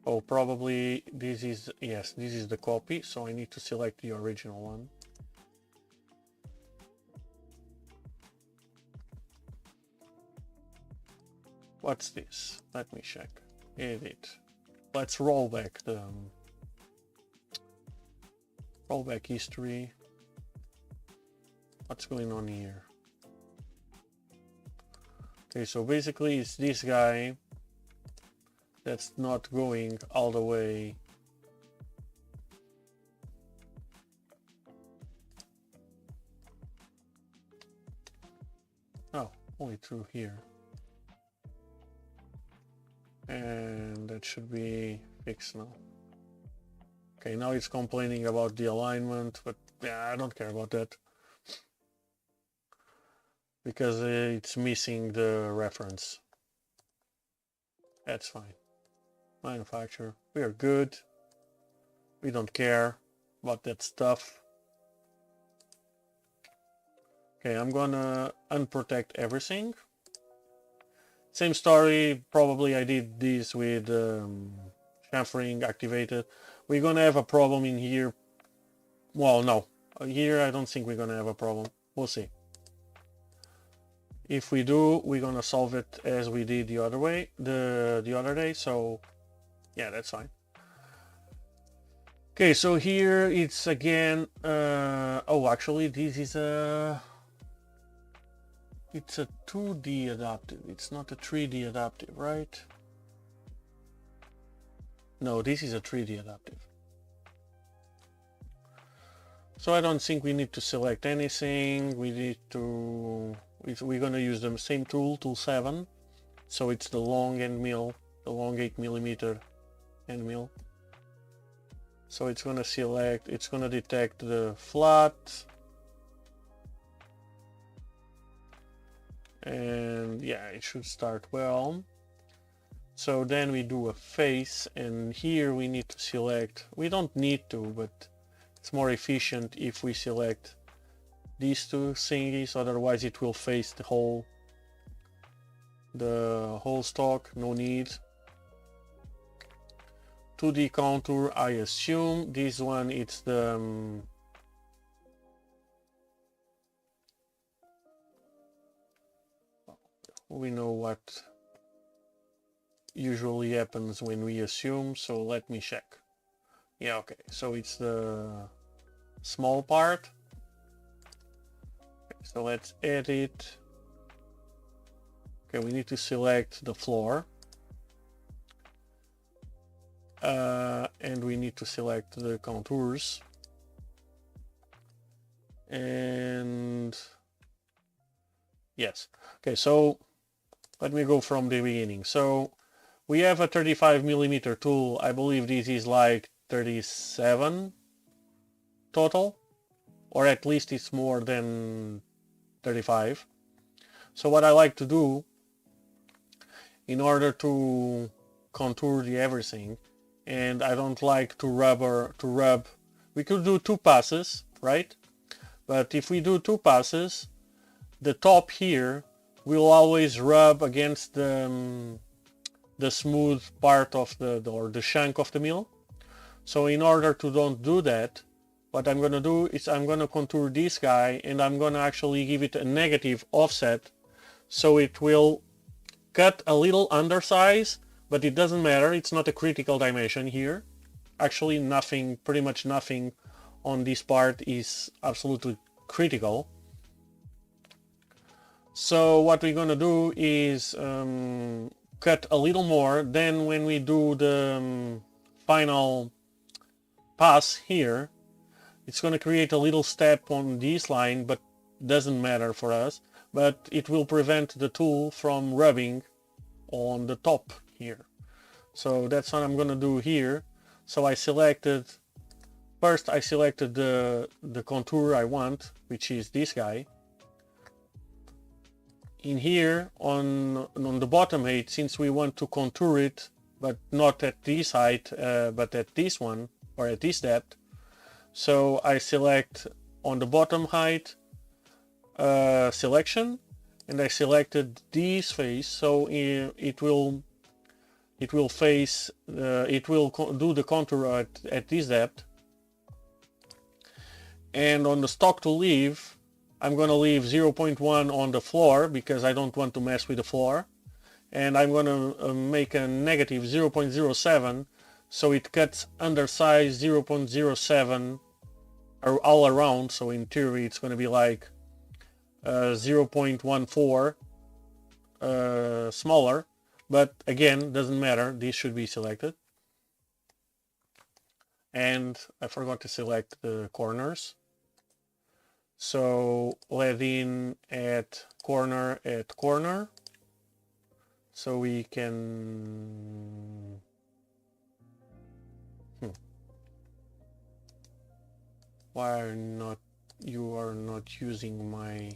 Oh, probably this is, yes, this is the copy, so I need to select the original one. What's this? Let me check. Edit. Let's roll back the rollback history. What's going on here? Okay, so basically it's this guy that's not going all the way. Oh, only through here. And that should be fixed now. Okay, now it's complaining about the alignment, but yeah, I don't care about that, because it's missing the reference. That's fine. Manufacturer, we are good. We don't care about that stuff. Okay, I'm gonna unprotect everything. Same story, probably I did this with chamfering activated. We're gonna have a problem in here. Well, no, here I don't think we're gonna have a problem. We'll see. If we do, we're gonna solve it as we did the other way, the other day. So yeah, that's fine. Okay, so here it's again. Oh, actually, this is it's a 2D adaptive. It's not a 3D adaptive, right? No, this is a 3D adaptive. So I don't think we need to select anything. We need to... We're gonna use the same tool, tool 7. So it's the long end mill, the long 8mm end mill. So it's gonna select, it's gonna detect the flat. And yeah, it should start well. So then we do a face, and here we need to select, we don't need to, but it's more efficient if we select these two thingies, otherwise it will face the whole stock, no need. 2D contour, I assume. This one, it's the we know what usually happens when we assume, so let me check. Yeah, okay, so it's the small part. Okay, so let's edit. Okay, we need to select the floor. And we need to select the contours. And yes, okay, so let me go from the beginning. So we have a 35mm tool. I believe this is like 37 total, or at least it's more than 35. So what I like to do in order to contour the everything, and I don't like to rub. We could do 2 passes, right? But if we do 2 passes, the top here will always rub against the smooth part of the shank of the mill. So in order to don't do that, what I'm going to do is I'm going to contour this guy, and I'm going to actually give it a negative offset, so it will cut a little undersize, but it doesn't matter, it's not a critical dimension here. Actually nothing, pretty much nothing on this part is absolutely critical. So what we're going to do is cut a little more. Then when we do the final pass here, it's going to create a little step on this line, but doesn't matter for us. But it will prevent the tool from rubbing on the top here. So that's what I'm going to do here. So I selected, first I selected the contour I want, which is this guy. In here on the bottom height, since we want to contour it, but not at this height, but at this one, or at this depth, so I select on the bottom height selection, and I selected this face, so it will face, it will do the contour at this depth. And on the stock to leave, I'm going to leave 0.1 on the floor because I don't want to mess with the floor, and I'm going to make a negative 0.07, so it cuts undersize 0.07 all around. So in theory it's going to be like 0.14 smaller, but again, doesn't matter, this should be selected. And I forgot to select the corners, so lead in at corner, so we can why are not you are not using my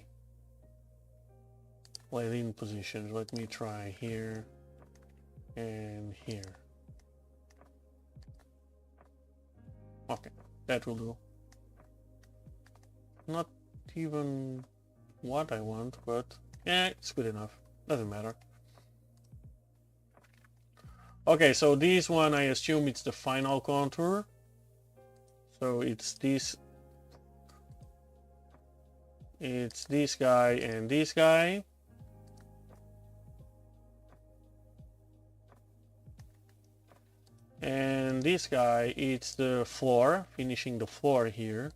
lead in positions? Let me try here and here. Okay, that will do. Not even what I want, but yeah, it's good enough. Doesn't matter. Okay, so this one, I assume it's the final contour. So it's this guy and this guy. And this guy, it's the floor, finishing the floor here.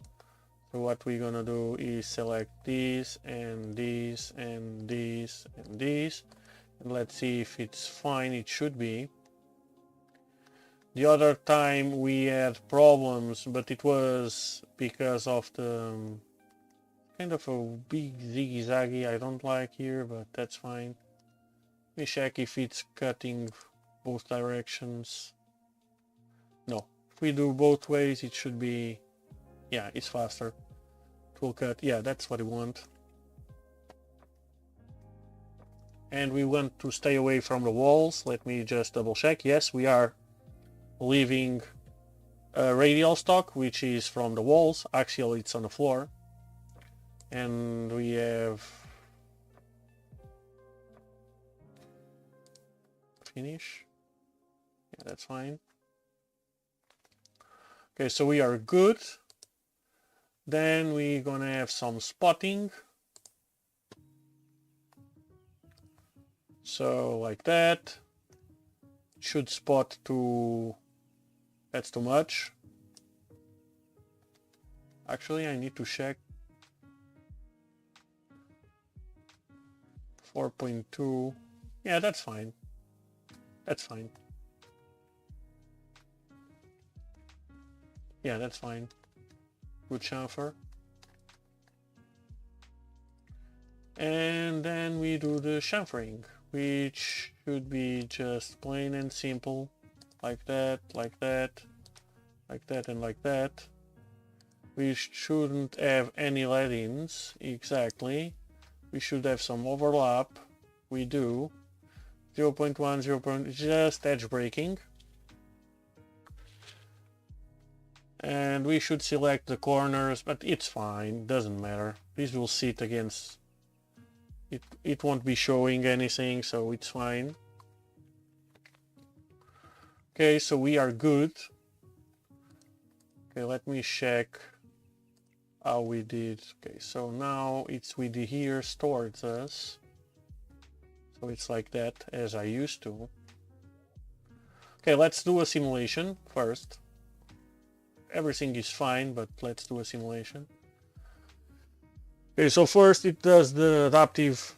So what we're gonna do is select this and this and this and this, and let's see if it's fine. It should be. The other time we had problems, but it was because of the kind of a big zigzaggy I don't like here, but that's fine. Let me check if it's cutting both directions. No, if we do both ways, it should be, yeah, it's faster. It will cut, yeah, that's what we want. And we want to stay away from the walls. Let me just double check. Yes, we are leaving a radial stock, which is from the walls. Axial, it's on the floor. And we have finish. Yeah, that's fine. Okay, so we are good. Then we're gonna have some spotting. So like that. Should spot to, that's too much. Actually, I need to check. 4.2. Yeah, that's fine. That's fine. Yeah, that's fine. Good chamfer. And then we do the chamfering, which should be just plain and simple, like that, like that, like that, and like that. We shouldn't have any lead-ins, exactly. We should have some overlap. We do. 0.1, 0. Just edge breaking. And we should select the corners, but it's fine, doesn't matter. This will sit against it. It won't be showing anything, so it's fine. Okay, so we are good. Okay, let me check how we did. Okay, so now it's with the here towards us. So it's like that as I used to. Okay, let's do a simulation first. Everything is fine, but let's do a simulation. Okay, so first it does the adaptive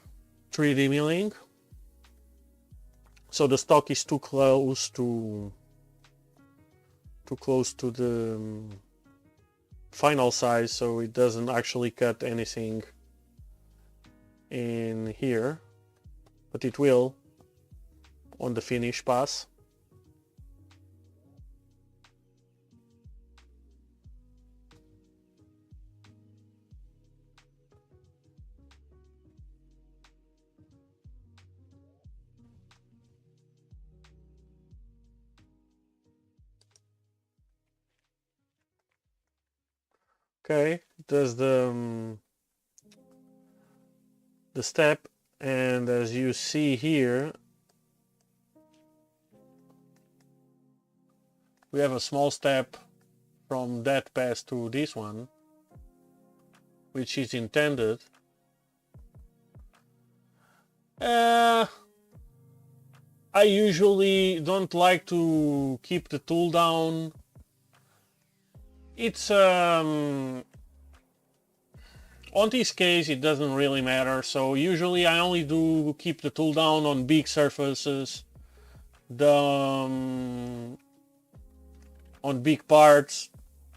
3D milling. So the stock is too close to the final size, so it doesn't actually cut anything in here, but it will on the finish pass. Okay, does the step, and as you see here, we have a small step from that pass to this one, which is intended. I usually don't like to keep the tool down. It's on this case it doesn't really matter, so usually I only do keep the tool down on big surfaces, on big parts.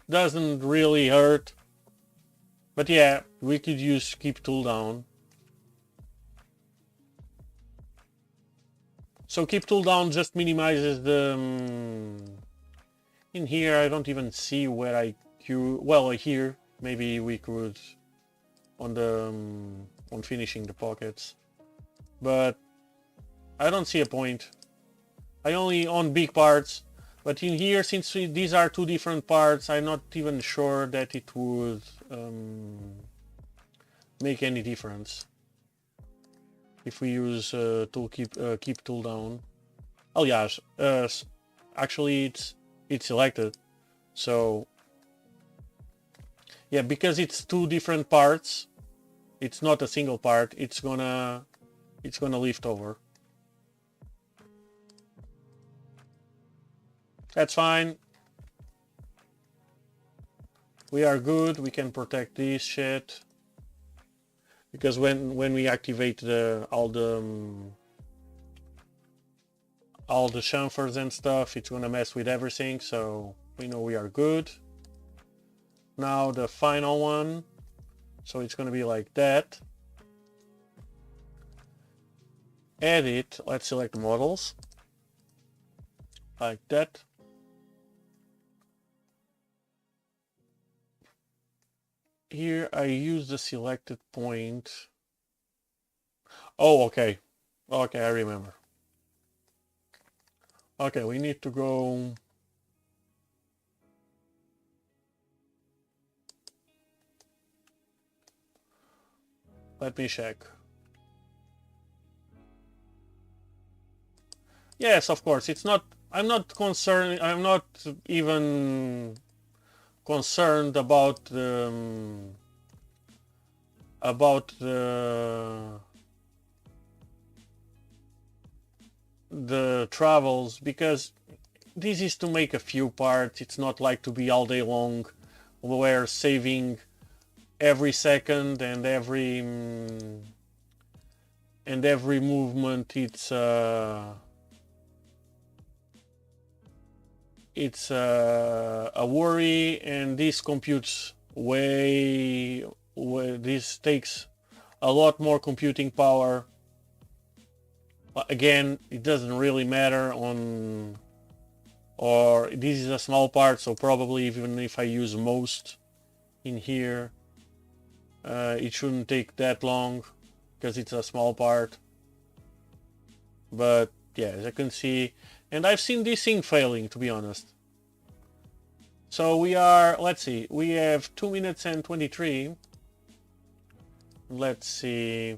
Doesn't really hurt, but yeah, we could use keep tool down. So keep tool down just minimizes the in here I don't even see where I cue. Well, here maybe we could on the on finishing the pockets, but I don't see a point. I only on big parts, but in here, since these are two different parts, I'm not even sure that it would make any difference if we use tool keep tool down. Oh yeah, actually it's selected, so yeah, because it's two different parts, it's not a single part. It's gonna lift over. That's fine. We are good. We can protect this shit because when we activate all the chamfers and stuff, it's gonna mess with everything. So we know we are good. Now the final one. So it's gonna be like that. Edit. Let's select models. Like that. Here I use the selected point. Oh, okay. Okay, I remember. Okay, we need to go. Let me check. Yes, of course. It's not. I'm not concerned. I'm not even concerned about the travels, because this is to make a few parts. It's not like to be all day long where saving every second and every movement. It's a worry, and this computes way this takes a lot more computing power. Again, it doesn't really matter on, or this is a small part, so probably even if I use most in here, it shouldn't take that long because it's a small part. But yeah, as you can see, and I've seen this thing failing, to be honest. So we are, let's see, we have 2 minutes and 23. Let's see.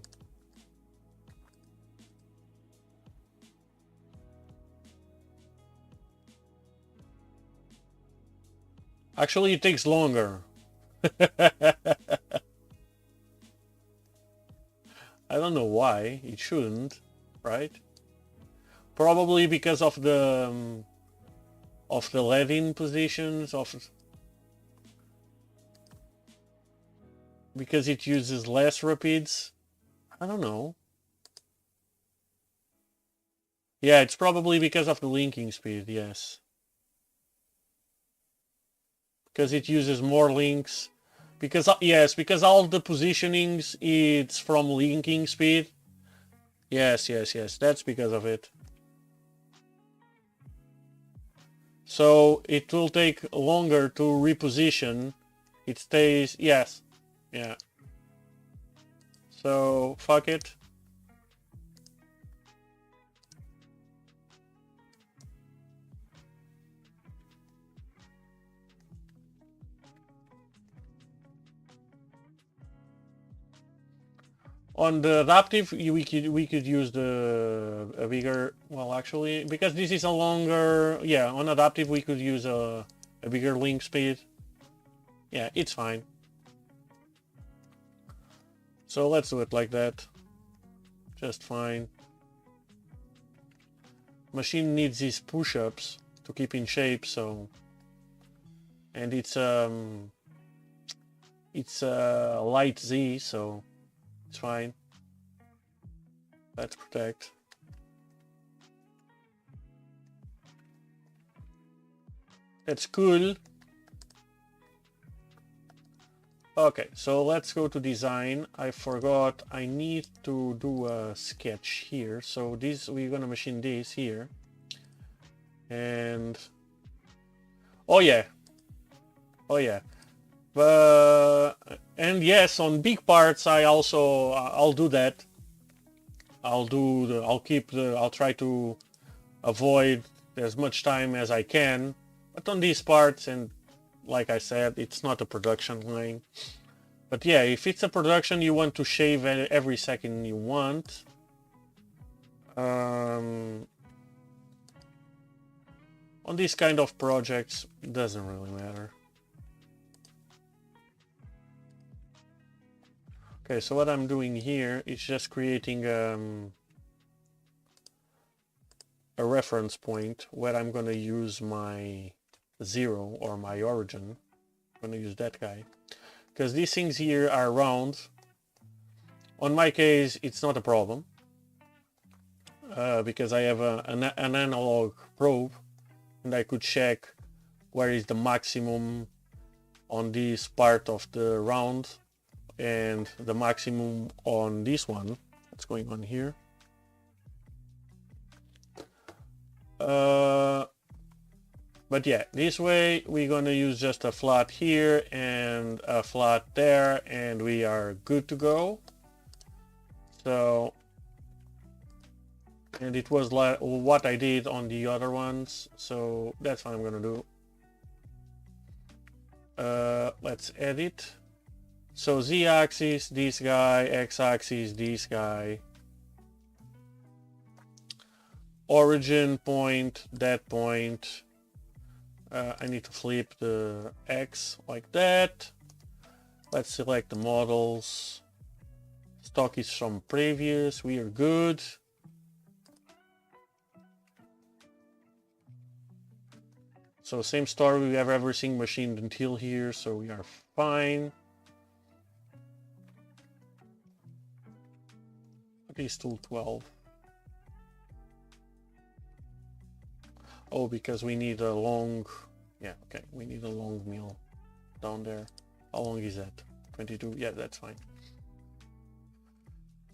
Actually, it takes longer. I don't know why. It shouldn't, right? Probably because of the lead-in positions, because it uses less rapids. I don't know. Yeah, it's probably because of the linking speed, yes. Because it uses more links. Because, yes, because all the positionings, it's from linking speed. Yes, that's because of it. So it will take longer to reposition. It stays, yes, yeah. So, fuck it. On the adaptive, we could use a bigger, well, actually, because this is a longer, yeah, on adaptive we could use a bigger link speed. Yeah, it's fine. So let's do it like that. Just fine. Machine needs these push-ups to keep in shape, so, and it's light Z, so it's fine. Let's protect. That's cool. Okay, so let's go to design. I forgot I need to do a sketch here. So this, we're gonna machine this here. And oh yeah. And yes, on big parts I also I'll do that. I'll try to avoid as much time as I can, but on these parts, and like I said, it's not a production line. But yeah, if it's a production, you want to shave every second you want. On these kind of projects, it doesn't really matter. Okay, so what I'm doing here is just creating a reference point where I'm going to use my 0 or my origin. I'm going to use that guy. Because these things here are round. On my case, it's not a problem. Because I have an analog probe. And I could check where is the maximum on this part of the round. And the maximum on this one. What's going on here? But yeah, this way we're gonna use just a flat here and a flat there, and we are good to go. So, and it was like what I did on the other ones, so that's what I'm gonna do. Let's edit. So z-axis, this guy, x-axis, this guy. Origin point, that point. I need to flip the X like that. Let's select the models. Stock is from previous, we are good. So same story, we have everything machined until here, so we are fine. Okay, still 12. Oh, because we need a long, yeah, okay, we need a long mill down there. How long is that? 22, yeah, that's fine.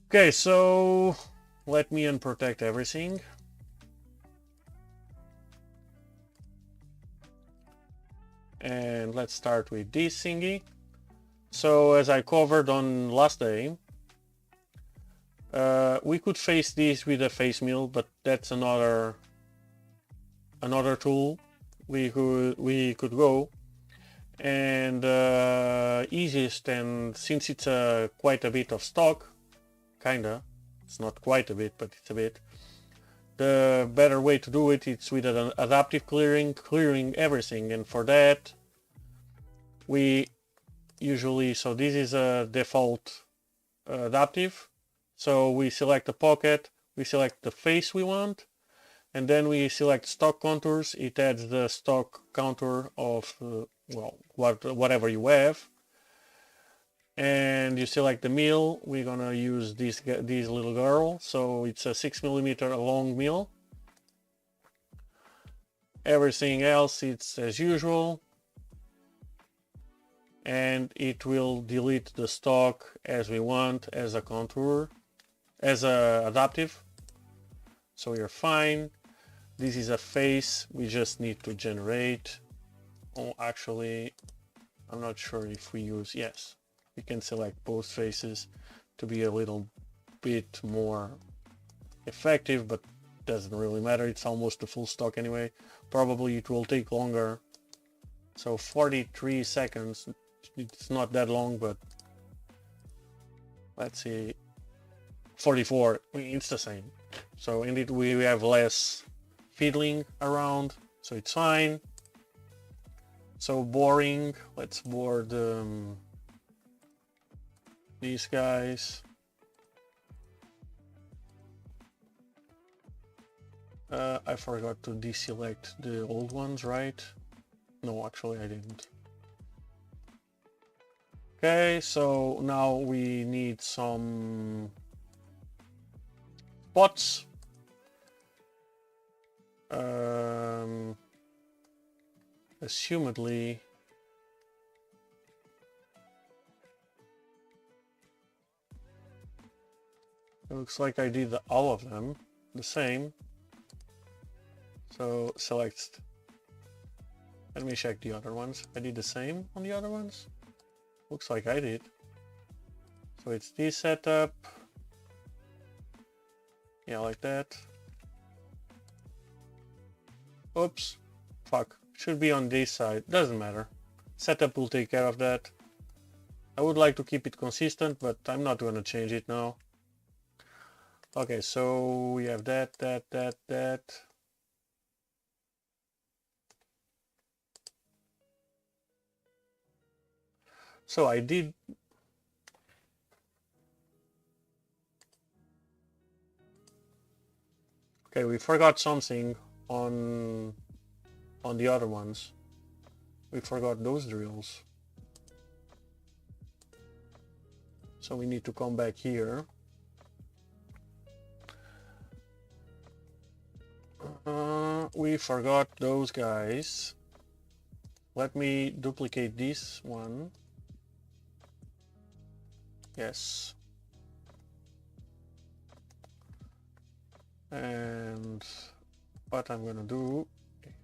Okay, so let me unprotect everything. And let's start with this thingy. So as I covered on last day, We could face this with a face mill, but that's another tool we could go. And easiest, and since it's quite a bit of stock, kinda, it's not quite a bit, but it's a bit, the better way to do it is with an adaptive clearing everything. And for that we usually, so this is a default adaptive, so we select the pocket, we select the face we want, and then we select stock contours. It adds the stock contour of well, whatever you have, and you select the mill. We're gonna use this little girl, so it's a 6mm long mill. Everything else it's as usual, and it will delete the stock as we want, as a contour, as a adaptive, so you're fine. This is a face we just need to generate. Oh, actually, I'm not sure if we use, yes, we can select both faces to be a little bit more effective, but doesn't really matter. It's almost a full stock anyway. Probably it will take longer. So 43 seconds, it's not that long, but let's see, 44, it's the same. So indeed we have less fiddling around, so it's fine. So boring, let's bore these guys. I forgot to deselect the old ones, right? No, actually I didn't. Okay, so now we need some spots. Assumedly it looks like I did all of them the same. So select, let me check the other ones. I did the same on the other ones? Looks like I did. So it's this setup. Yeah, like that. Oops, fuck. Should be on this side. Doesn't matter. Setup will take care of that. I would like to keep it consistent, but I'm not going to change it now. Okay, so we have that. So I did. Okay, we forgot something on the other ones. We forgot those drills. So we need to come back here. We forgot those guys. Let me duplicate this one. Yes. And what I'm gonna do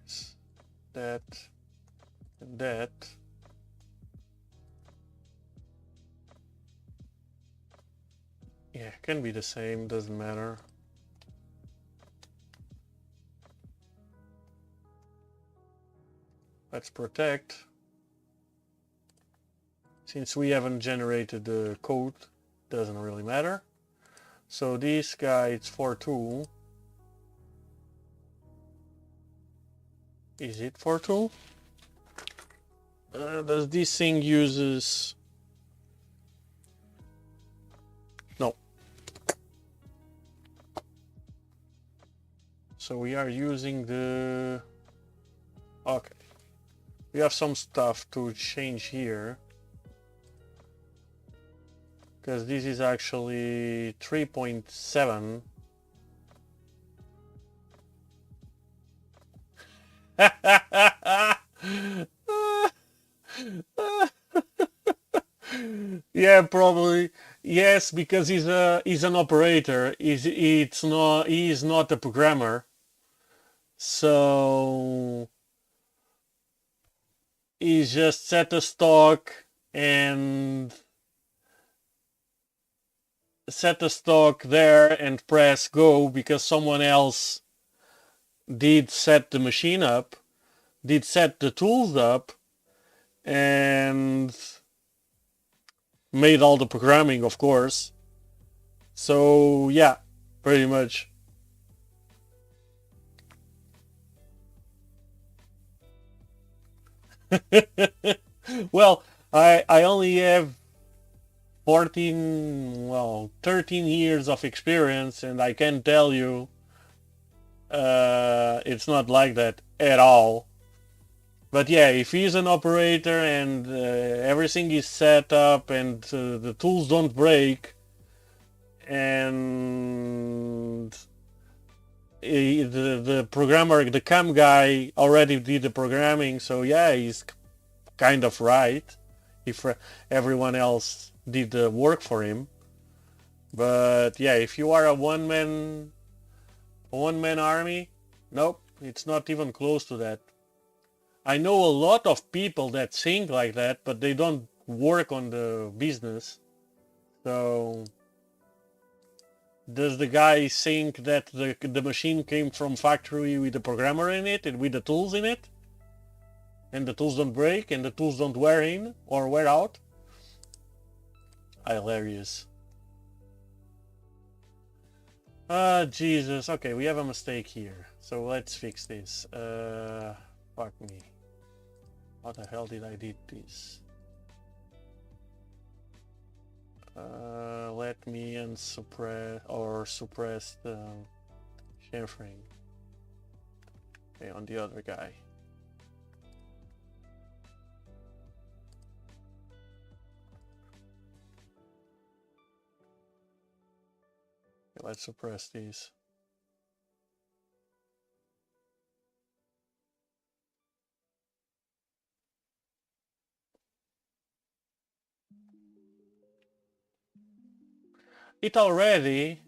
is that and that. Yeah, can be the same, doesn't matter. Let's protect. Since we haven't generated the code, doesn't really matter. So this guy, it's for tool. Is it for tool? Does this thing uses? No. So we are using the. Okay. We have some stuff to change here. Because this is actually 3.7. Yeah, probably. Yes, because he's an operator. He's not a programmer. So he's just set a stock and set the stock there and press go because someone else did set the machine up, did set the tools up, and made all the programming, of course. So yeah, pretty much. Well, I only have 13 years of experience, and I can tell you it's not like that at all. But yeah, if he's an operator and everything is set up and the tools don't break, and the programmer, the cam guy already did the programming, so yeah, he's kind of right if everyone else did the work for him. But yeah, if you are a one-man army, nope, it's not even close to that. I know a lot of people that think like that, but they don't work on the business. So does the guy think that the machine came from factory with the programmer in it and with the tools in it? And the tools don't break and the tools don't wear in or wear out? Hilarious. Jesus. Okay, we have a mistake here. So let's fix this. Fuck me. How the hell did I did this? Let me unsuppress or suppress the chamfering. Okay, on the other guy. Okay, let's suppress these. It already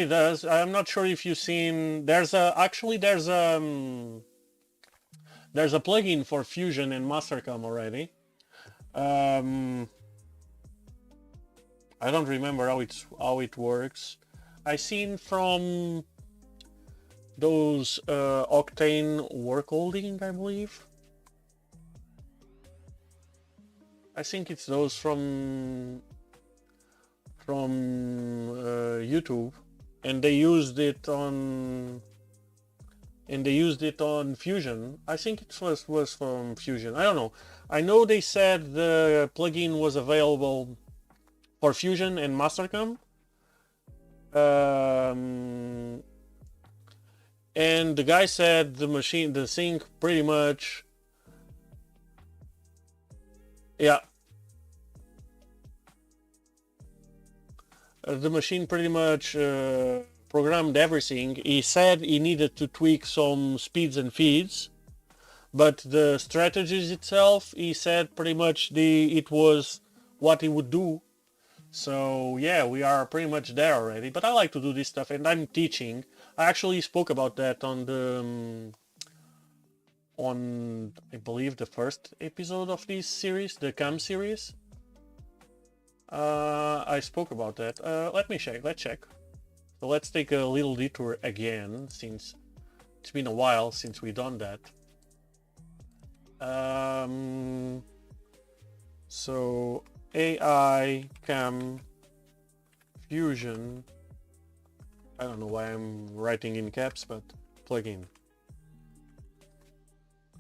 does. I'm not sure if you've seen. There's a plugin for Fusion and Mastercam already. I don't remember how it works. I seen from those Octane work holding, I believe. I think it's those from YouTube, and they used it on Fusion. I think it was from Fusion. I don't know. I know they said the plugin was available for Fusion and Mastercam. And the guy said the thing pretty much, yeah. The machine pretty much programmed everything. He said he needed to tweak some speeds and feeds, but the strategies itself, he said pretty much it was what he would do. So yeah, we are pretty much there already. But I like to do this stuff, and I'm teaching. I actually spoke about that on the I believe the first episode of this series, the CAM series. I spoke about that. Let's check. So let's take a little detour again, since it's been a while since we've done that. So AI Cam Fusion. I don't know why I'm writing in caps, but plugin.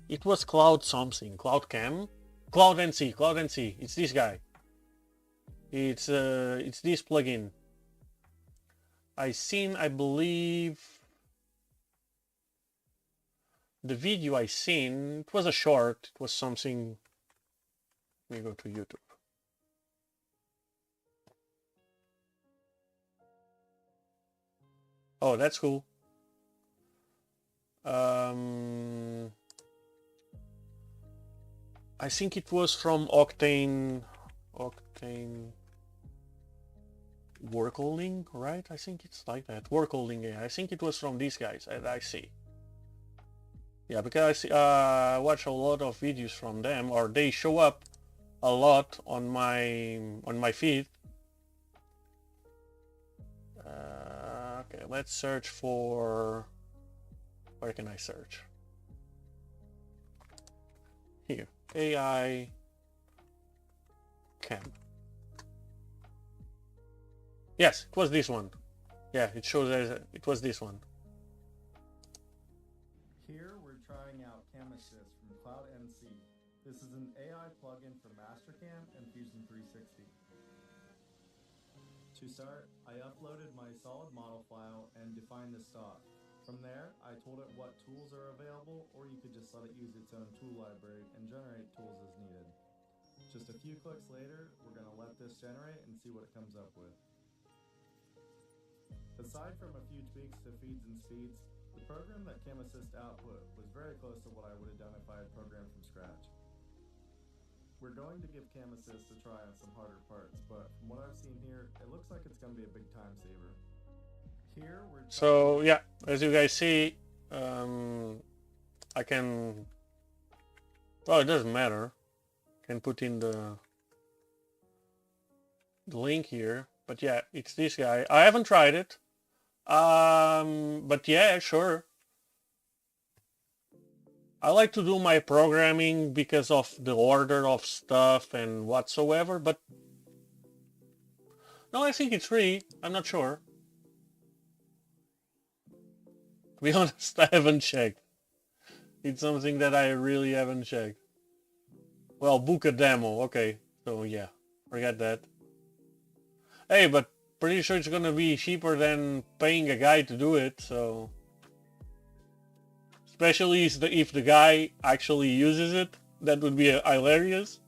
It was Cloud something. Cloud Cam? Cloud NC. It's this guy. It's this plugin. I believe the video I seen, it was a short, it was something. Let me go to YouTube. Oh, that's cool. I think it was from Octane work holding, right? I think it's like that. Work holding, yeah. I think it was from these guys, I see. Yeah, because I watch a lot of videos from them, or they show up a lot on my feed. let's search for, where can I search? Here, AI cam. Yes, it was this one. Yeah, it shows as it was this one. Here we're trying out Cam Assist from Cloud NC. This is an AI plugin for Mastercam and Fusion 360. To start, I uploaded my solid model file and defined the stock. From there, I told it what tools are available, or you could just let it use its own tool library and generate tools as needed. Just a few clicks later, we're going to let this generate and see what it comes up with. Aside from a few tweaks to feeds and speeds, the program that Cam Assist output was very close to what I would have done if I had programmed from scratch. We're going to give Cam Assist a try on some harder parts, but from what I've seen here, it looks like it's going to be a big time saver. Here we're so yeah, as you guys see, I can, well, it doesn't matter. I can put in the link here, but yeah, it's this guy. I haven't tried it. But yeah, sure. I like to do my programming because of the order of stuff and whatsoever, but no, I think it's free. I'm not sure. To be honest, I haven't checked. It's something that I really haven't checked. Well, book a demo. Okay, so yeah, forget that. Hey, but pretty sure it's gonna be cheaper than paying a guy to do it, so... Especially if the guy actually uses it, that would be hilarious.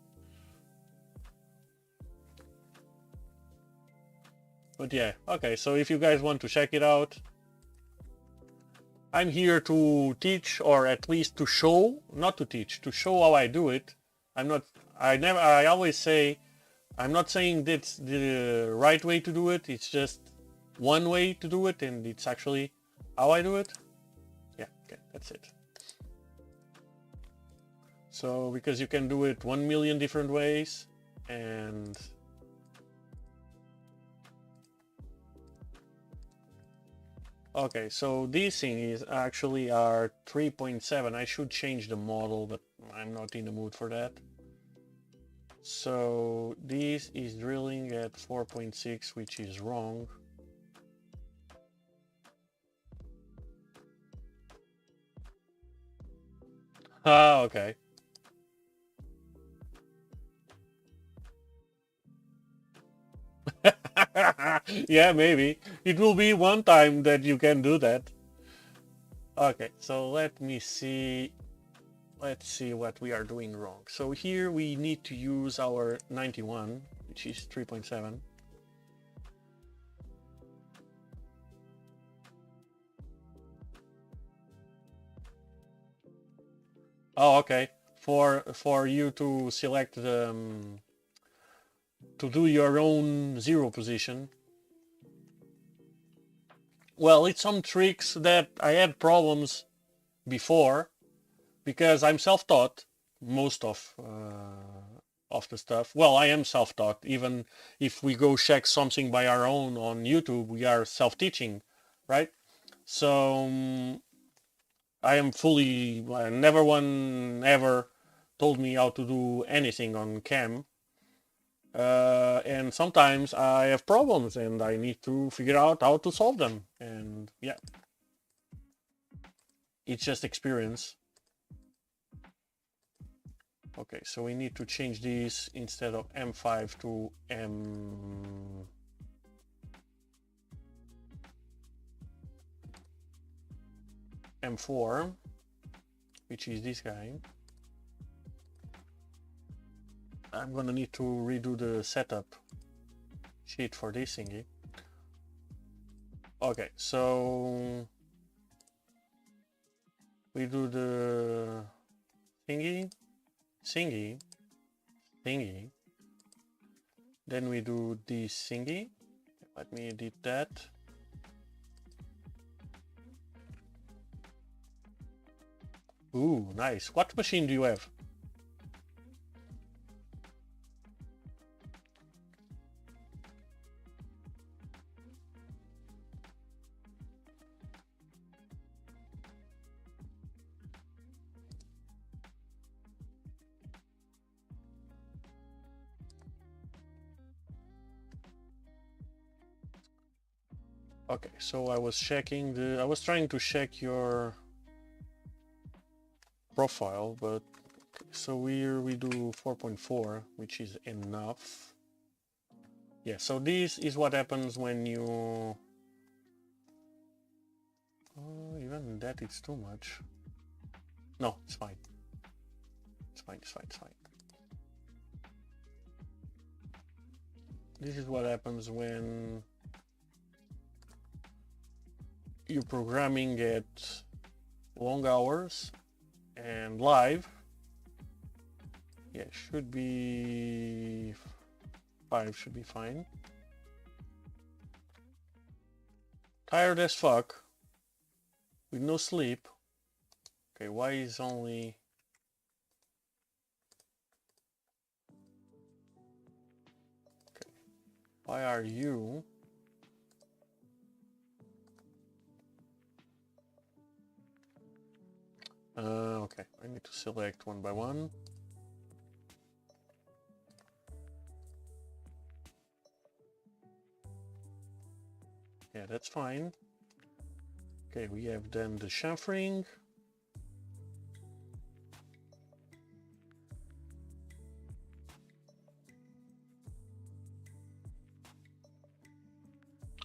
But yeah, okay, so if you guys want to check it out, I'm here to teach, or at least to show, not to teach, to show how I do it. I always say, I'm not saying that's the right way to do it, it's just one way to do it, and it's actually how I do it. Yeah, okay, that's it. So, because you can do it 1 million different ways, and okay, so these things actually are 3.7. I should change the model, but I'm not in the mood for that. So this is drilling at 4.6, which is wrong. Ah, okay. Yeah, maybe. It will be one time that you can do that. Okay, so let me see. Let's see what we are doing wrong. So here we need to use our 91, which is 3.7. Oh, okay. For you to select the to do your own zero position. Well, it's some tricks that I had problems before because I'm self-taught most of the stuff. Well, I am self-taught. Even if we go check something by our own on YouTube, we are self-teaching, right? So I am fully, never one ever told me how to do anything on cam. And sometimes I have problems and I need to figure out how to solve them. And yeah, it's just experience. Okay, so we need to change these instead of M5 to M4, which is this guy. I'm gonna need to redo the setup sheet for this thingy. Okay, so we do the thingy, then we do this thingy. Let me edit that. Ooh, nice. What machine do you have? Okay, so I was trying to check your profile, but so here we do 4.4, which is enough. Yeah, so this is what happens when you... Oh, even that it's too much. No, it's fine. It's fine, it's fine, it's fine. This is what happens when you're programming at long hours and live. Yeah, should be 5 should be fine. Tired as fuck with no sleep. Okay, why is only... Okay, why are you... Okay, I need to select one by one. Yeah, that's fine. Okay, we have then the chamfering.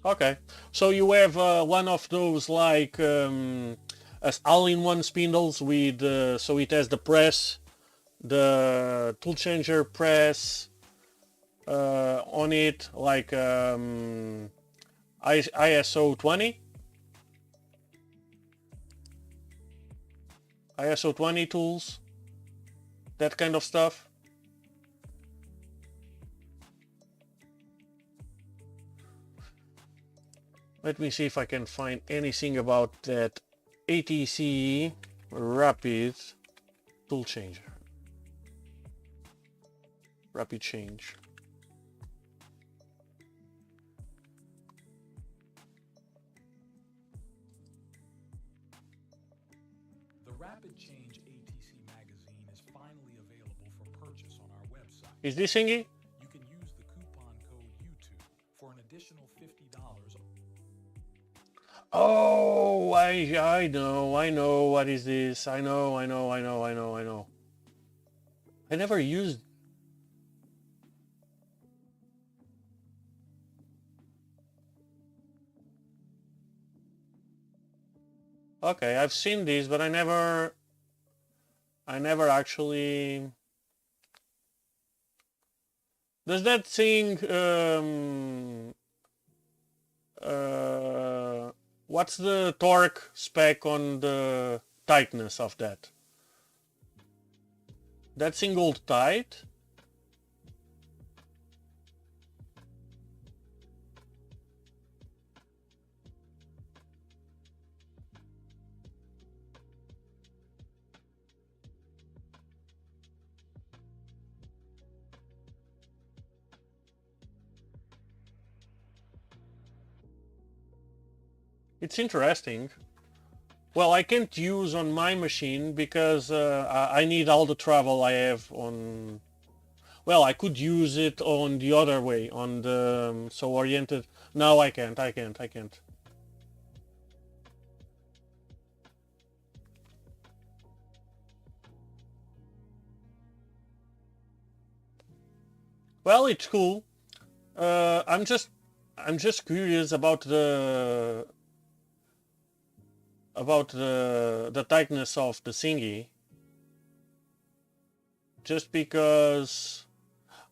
Okay, so you have one of those like as all-in-one spindles with so it has the press, the tool changer press on it, like ISO 20. ISO 20 tools, that kind of stuff. Let me see if I can find anything about that ATC rapid tool changer. Rapid change. The Rapid Change ATC magazine is finally available for purchase on our website. Is this thingy? You can use the coupon code YouTube for an additional $50. Oh, I know. What is this? I know. I never used. Okay, I've seen these, but I never actually... Does that thing what's the torque spec on the tightness of that? That thing hold tight? It's interesting. Well, I can't use on my machine because I need all the travel I have on... Well, I could use it on the other way, on the so oriented... No, I can't. Well, it's cool. I'm just curious about the tightness of the thingy. Just because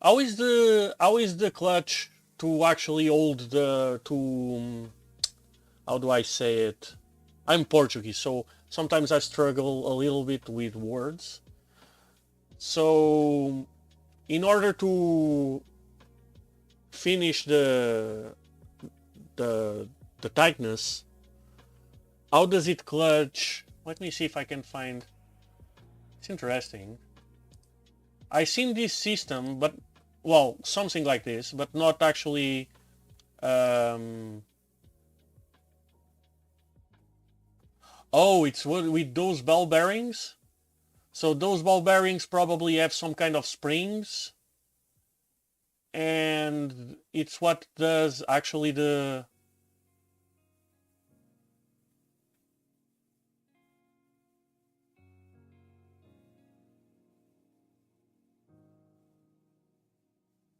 how is the clutch to actually hold the how do I say it? I'm Portuguese, so sometimes I struggle a little bit with words. So in order to finish the tightness, how does it clutch? Let me see if I can find... It's interesting. I seen this system, but well, something like this, but not actually oh, it's with those ball bearings. So those ball bearings probably have some kind of springs, and it's what does actually the...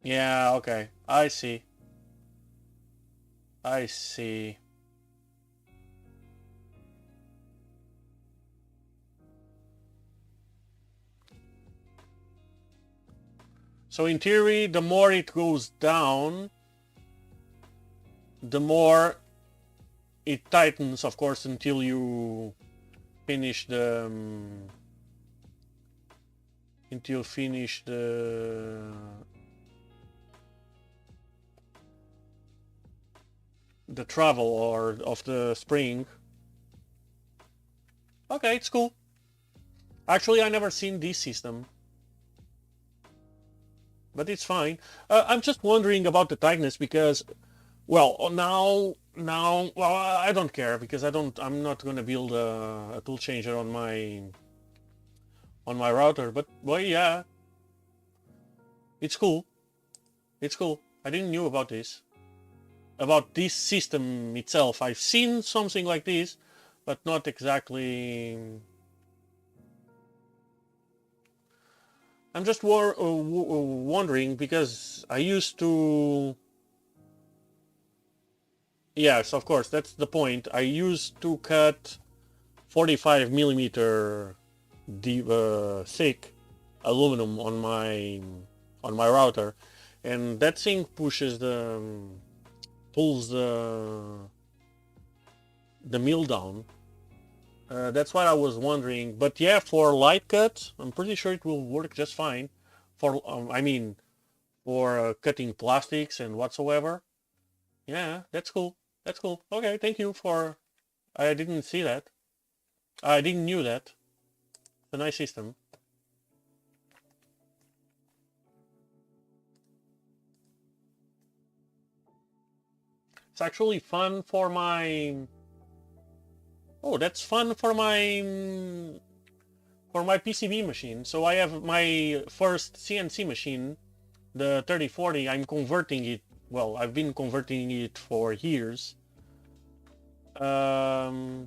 Yeah, okay. I see. I see. So in theory, the more it goes down, the more it tightens, of course, until you finish the the travel or of the spring. Okay, it's cool. Actually, I never seen this system, but it's fine. I'm just wondering about the tightness because, well, well, I don't care because I'm not gonna build a tool changer on my router. But well, yeah, it's cool. It's cool. I didn't knew about this system itself. I've seen something like this, but not exactly. I'm just wondering because I used to. Yes, of course, that's the point. I used to cut 45 millimeter deep, thick aluminum on my router, and that thing pulls the mill down. That's what I was wondering. But yeah, for light cut, I'm pretty sure it will work just fine. For I mean, for cutting plastics and whatsoever. Yeah, that's cool. That's cool. Okay, thank you for. I didn't see that. I didn't knew that. It's a nice system. It's actually fun for my. Oh, that's fun for my PCB machine. So I have my first CNC machine, the 3040. I'm converting it. Well, I've been converting it for years. Yeah,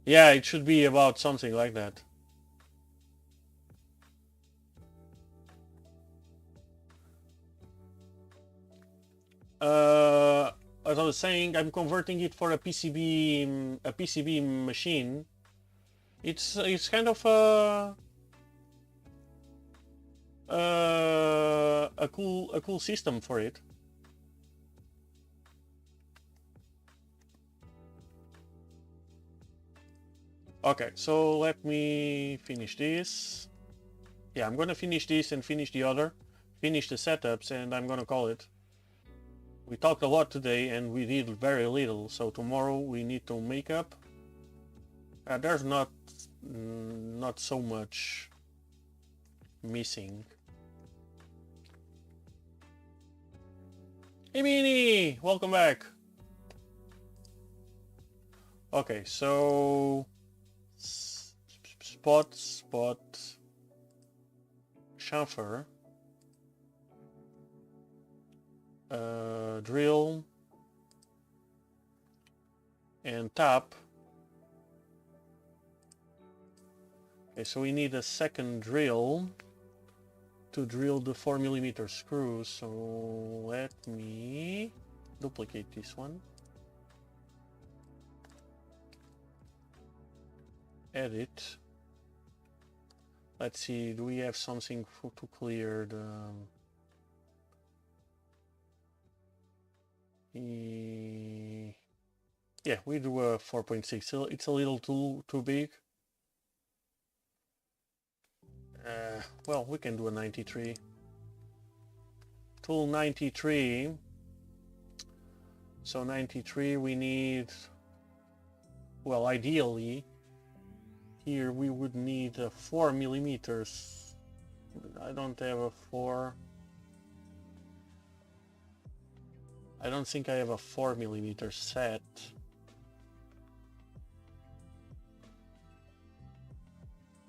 it should be about something like that. As I was saying, I'm converting it for a PCB machine. It's kind of a cool system for it. Okay, so let me finish this. Yeah, I'm gonna finish this and finish the other. Finish the setups and I'm gonna call it. We talked a lot today and we did very little, so tomorrow we need to make up. There's not so much missing. Hey Meanie! Welcome back! Okay, so spot chamfer, drill and tap. Okay, so we need a second drill to drill the 4mm screw, so let me duplicate this one. Edit. Let's see, do we have something to clear the... Yeah, we do a 4.6, so it's a little too big. Well, we can do a 93. Tool 93. So 93 we need, well, ideally, here we would need 4mm. I don't have a 4. I don't think I have a 4mm set.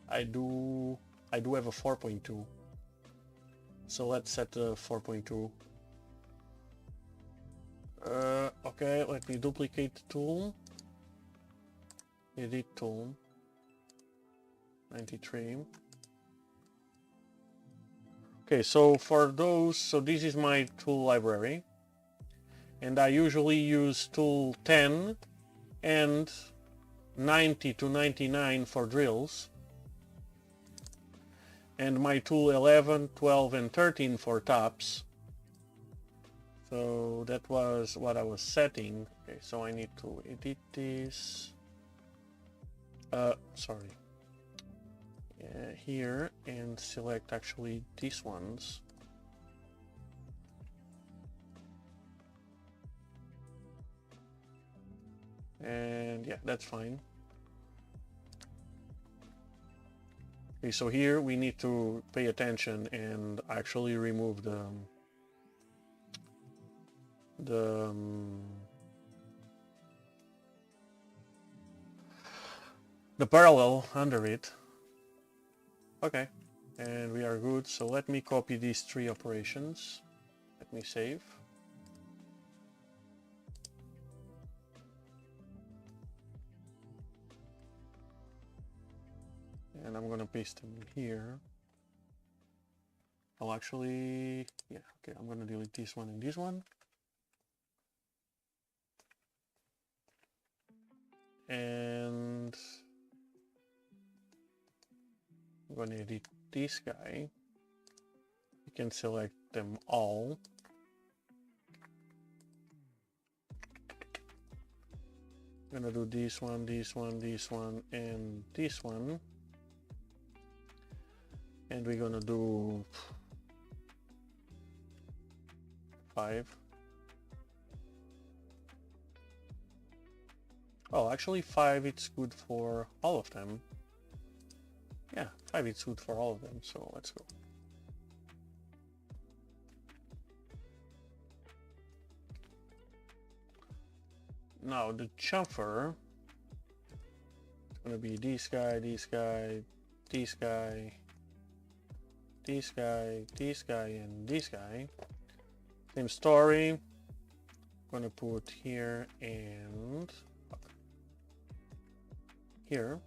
I do have a 4.2. So let's set the 4.2. Okay, let me duplicate the tool. Edit tool. 93. Okay, so for those, so this is my tool library, and I usually use tool 10 and 90 to 99 for drills, and my tool 11, 12 and 13 for tops. So that was what I was setting. Okay, so I need to edit this. Sorry. Here and select actually these ones. And yeah, that's fine. Okay, so here we need to pay attention and actually remove the parallel under it. Okay, and we are good. So let me copy these 3 operations. Let me save. And I'm gonna paste them here. I'll actually, yeah, okay, I'm gonna delete this one and this one. And I'm going to edit this guy. You can select them all. I'm going to do this one, this one, this one, and this one. And we're going to do 5. Oh, actually 5, it's good for all of them. Yeah, 5 is good for all of them, so let's go. Now the chamfer is going to be this guy, this guy, this guy, this guy, this guy, and this guy. Same story. I'm going to put here and here.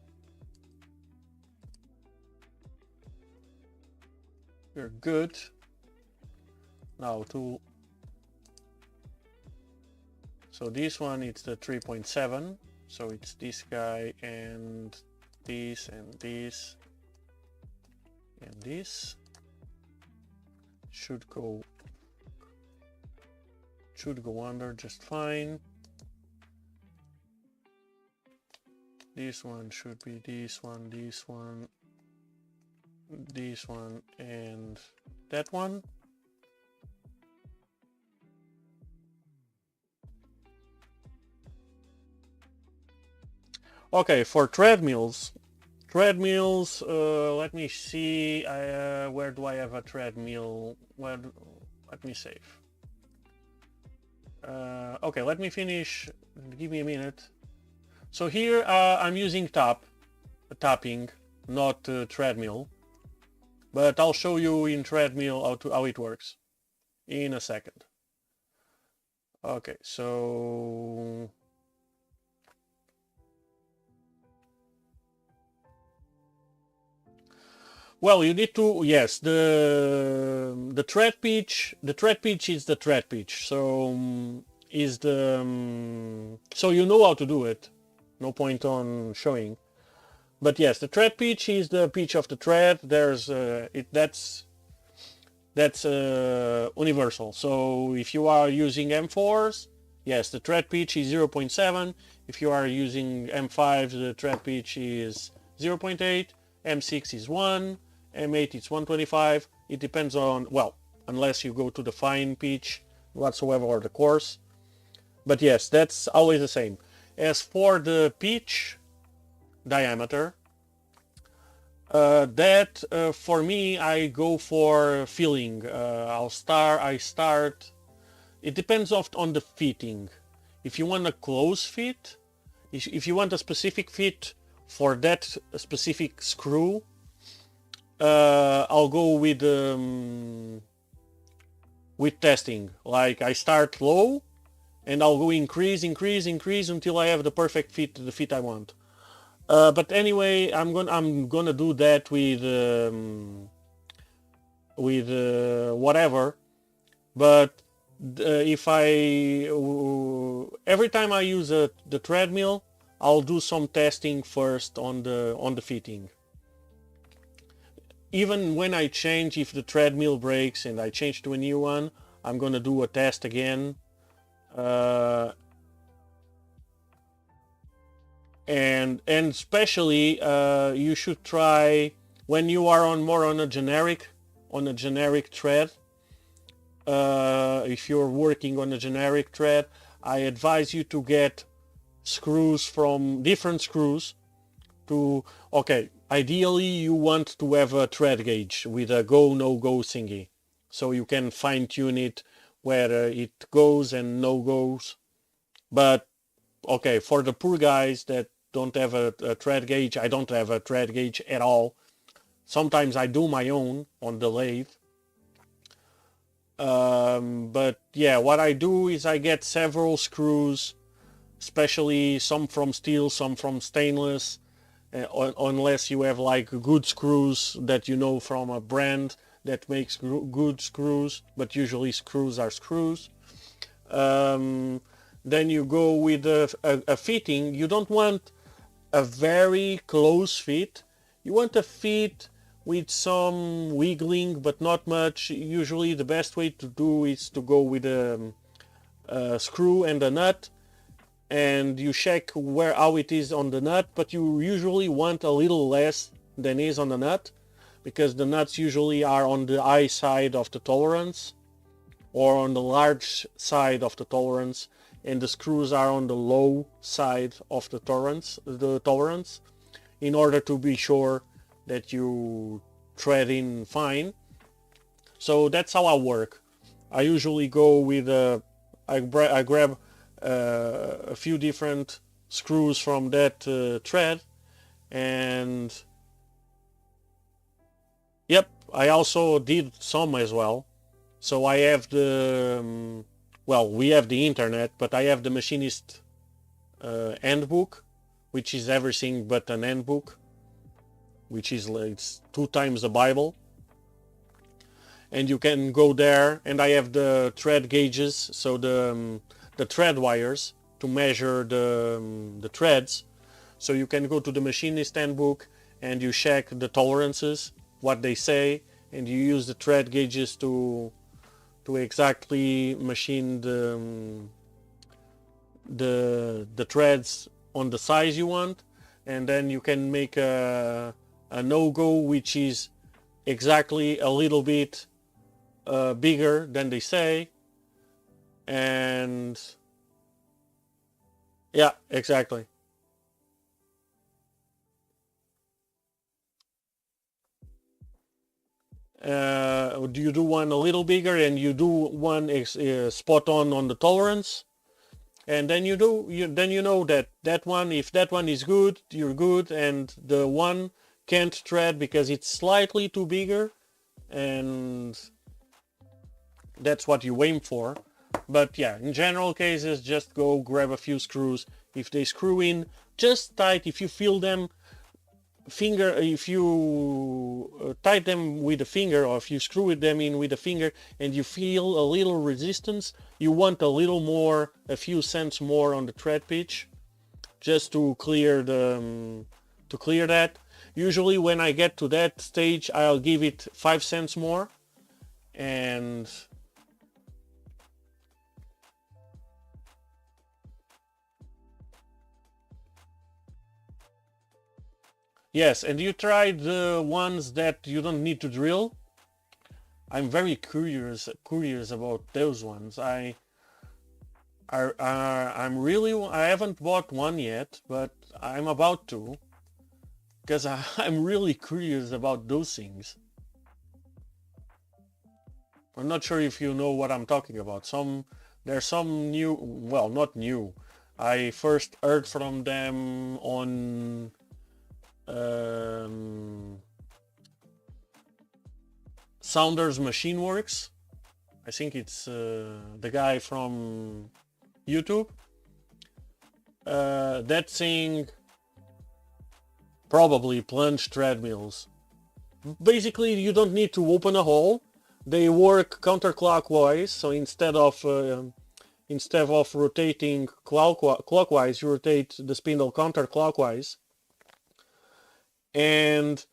We're good. Now so this one, it's the 3.7, so it's this guy and this and this and this. Should go under just fine. This one should be this one, this one, this one, and that one. Okay, for treadmills, let me see, where do I have a treadmill? Let me save. Okay, let me finish, give me a minute. So here I'm using tapping, not treadmill. But I'll show you in treadmill how it works in a second. Okay, so well, you need to, yes, the tread pitch is the tread pitch. So so you know how to do it. No point on showing. But yes, the tread pitch is the pitch of the tread. There's that's universal. So if you are using M4s, yes, the tread pitch is 0.7. If you are using M5s, the tread pitch is 0.8. M6 is 1. M8 is 125. It depends on, well, unless you go to the fine pitch whatsoever or the coarse. But yes, that's always the same. As for the pitch diameter, for me, I go for filling. I start. It depends on the fitting. If you want a close fit, if you want a specific fit for that specific screw, I'll go with testing. Like I start low, and I'll go increase until I have the perfect fit, the fit I want. But anyway, I'm gonna do that with with whatever. But if I every time I use the treadmill, I'll do some testing first on the fitting. Even when I change, if the treadmill breaks and I change to a new one, I'm gonna do a test again. And especially you should try when you are on more on a generic thread. If you're working on a generic thread, I advise you to get screws from different screws to, okay, ideally you want to have a thread gauge with a go no go thingy, so you can fine tune it where it goes and no goes. But okay, for the poor guys that don't have a thread gauge, I don't have a thread gauge at all. Sometimes I do my own on the lathe. But yeah, what I do is I get several screws, especially some from steel, some from stainless, unless you have like good screws that you know from a brand that makes good screws, but usually screws are screws. Then you go with a fitting. You don't want a very close fit. You want a fit with some wiggling, but not much. Usually the best way to do is to go with a screw and a nut, and you check how it is on the nut, but you usually want a little less than is on the nut, because the nuts usually are on the high side of the tolerance or on the large side of the tolerance, and the screws are on the low side of the tolerance, in order to be sure that you thread in fine. So that's how I work. I usually go with I grab a few different screws from that thread, and yep, I also did some as well. So I have the well, we have the internet, but I have the machinist handbook, which is everything but an handbook, which is it's 2 times the Bible. And you can go there, and I have the thread gauges, so the thread wires to measure the threads. So you can go to the machinist handbook and you check the tolerances, what they say, and you use the thread gauges to exactly machine the threads on the size you want, and then you can make a no-go which is exactly a little bit bigger than they say. And yeah, exactly. Do you do one a little bigger, and you do one spot on the tolerance, and then you know that one, if that one is good, you're good, and the one can't thread because it's slightly too bigger, and that's what you aim for. But yeah, in general cases, just go grab a few screws. If they screw in just tight, if you feel them if you tight them with a finger, or if you screw them in with a finger and you feel a little resistance, you want a little more, a few cents more on the thread pitch, just to clear that. Usually when I get to that stage, I'll give it 5 cents more. And yes, and you tried the ones that you don't need to drill? I'm very curious about those ones. I haven't bought one yet, but I'm about to, because I'm really curious about those things. I'm not sure if you know what I'm talking about. There's some new, well, not new. I first heard from them on Saunders Machine Works. I think it's the guy from YouTube. That thing, probably plunge treadmills. basically you don't need to open a hole. They work counterclockwise, so instead of rotating clockwise, you rotate the spindle counterclockwise, and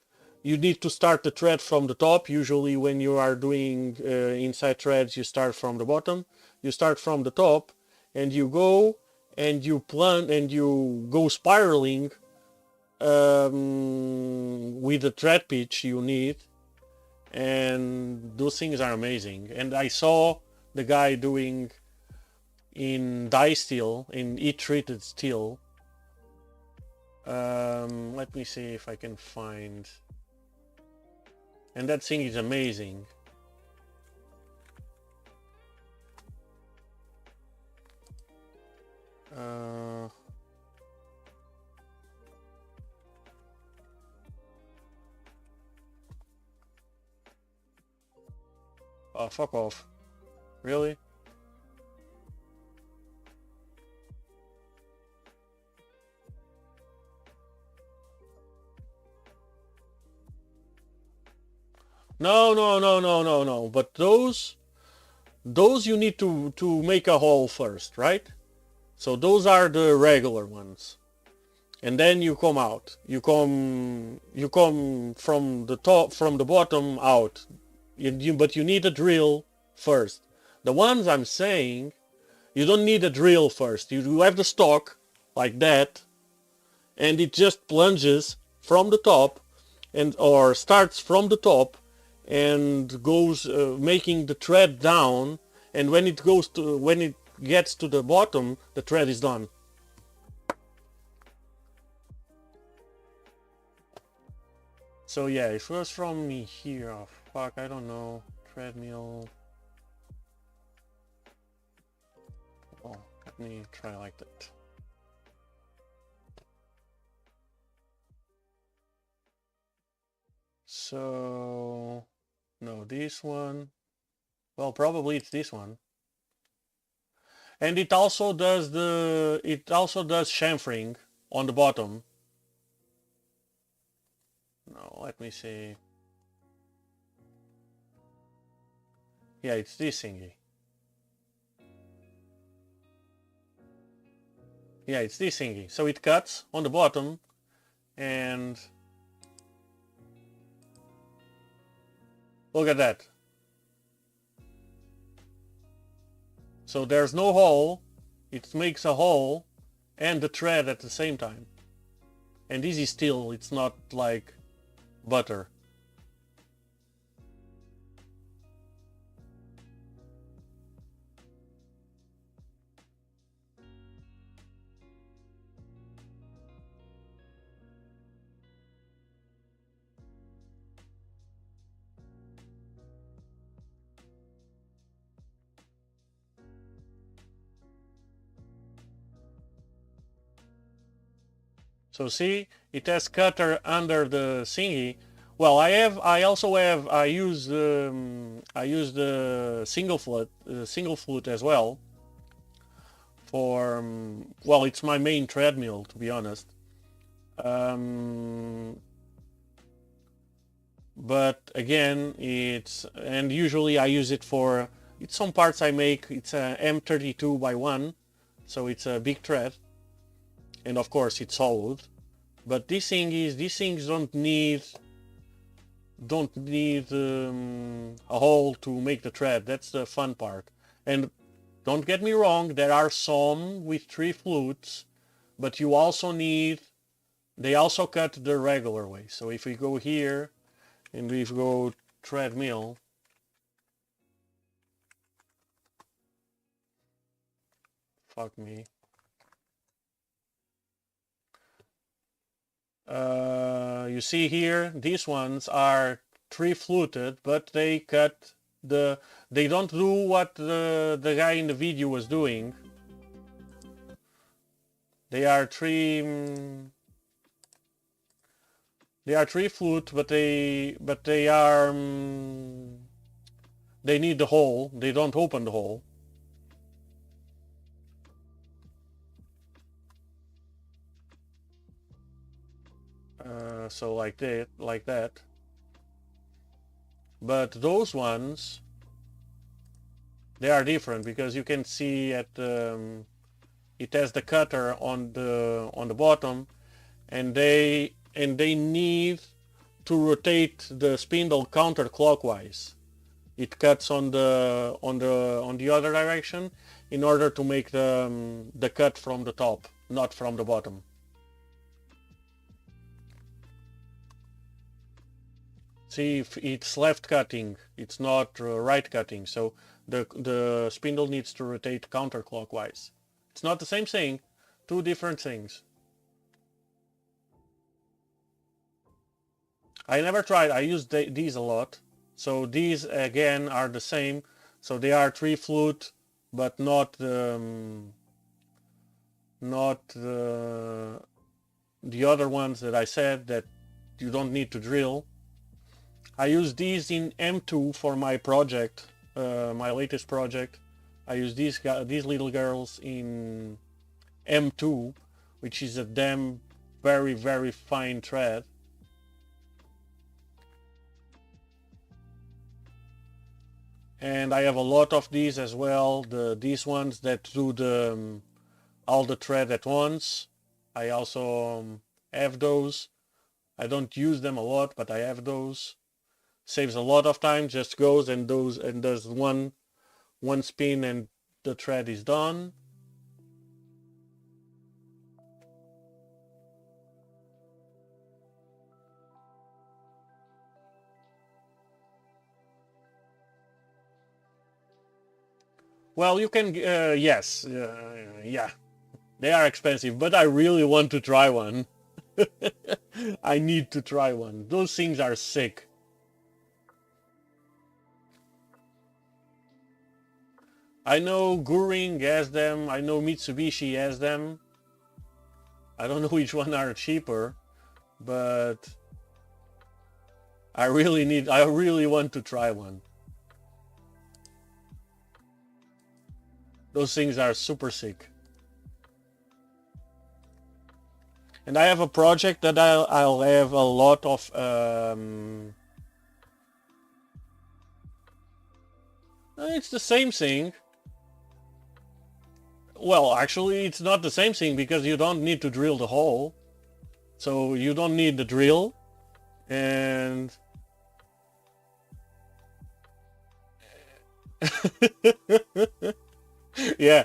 you need to start the thread from the top. Usually when you are doing inside threads, you start from the bottom. You start from the top, and you go and you plunge and you go spiraling with the thread pitch you need, and those things are amazing. And I saw the guy doing in die steel, in heat treated steel. Let me see if I can find, and that thing is amazing. Oh, fuck off. Really? No. But those you need to make a hole first, right? So those are the regular ones. And then you come out. You come from the top, from the bottom out. But you need a drill first. The ones I'm saying, you don't need a drill first. You have the stock like that, and it just plunges from the top, or starts from the top and goes making the thread down. And when it gets to the bottom, the thread is done. So yeah, it was from me here. Oh, fuck, I don't know. Treadmill. Oh, let me try like that. So no, this one. Well, probably it's this one. And it also does chamfering on the bottom. No, let me see. Yeah, it's this thingy. Yeah, it's this thingy. So it cuts on the bottom, and look at that. So there's no hole, it makes a hole and the thread at the same time. And this is steel, it's not like butter. So see, it has cutter under the thingy. Well, I use the single flute as well. For well, it's my main treadmill, to be honest. But again, and usually I use it for, it's some parts I make. It's a M32x1, so it's a big thread. And of course it's solid, but these things don't need a hole to make the thread. That's the fun part. And don't get me wrong, there are some with 3 flutes, but they also cut the regular way. So if we go here and we go treadmill, fuck me. You see here, these ones are 3 fluted, but they don't do what the guy in the video was doing. They are 3 flute, but they need the hole. They don't open the hole. So like that. But those ones, they are different because you can see at it has the cutter on the bottom, and they need to rotate the spindle counterclockwise. It cuts on the other direction in order to make the cut from the top, not from the bottom. See, if it's left cutting, it's not right cutting, so the spindle needs to rotate counterclockwise. It's not the same thing, two different things. I never tried, I used these a lot. So these again are the same, so they are 3 flute, but not the other ones that I said that you don't need to drill. I use these in M2 for my project, my latest project. I use these little girls in M2, which is a damn very, very fine thread. And I have a lot of these as well, these ones that do all the thread at once. I also have those. I don't use them a lot, but I have those. Saves a lot of time, just goes and does one spin and the thread is done. Well, you can, yes, yeah, they are expensive, but I really want to try one. I need to try one. Those things are sick. I know Guring has them, I know Mitsubishi has them. I don't know which one are cheaper, but I really want to try one. Those things are super sick. And I have a project that I'll have a lot of it's the same thing. Well, actually it's not the same thing because you don't need to drill the hole. So you don't need the drill, and yeah.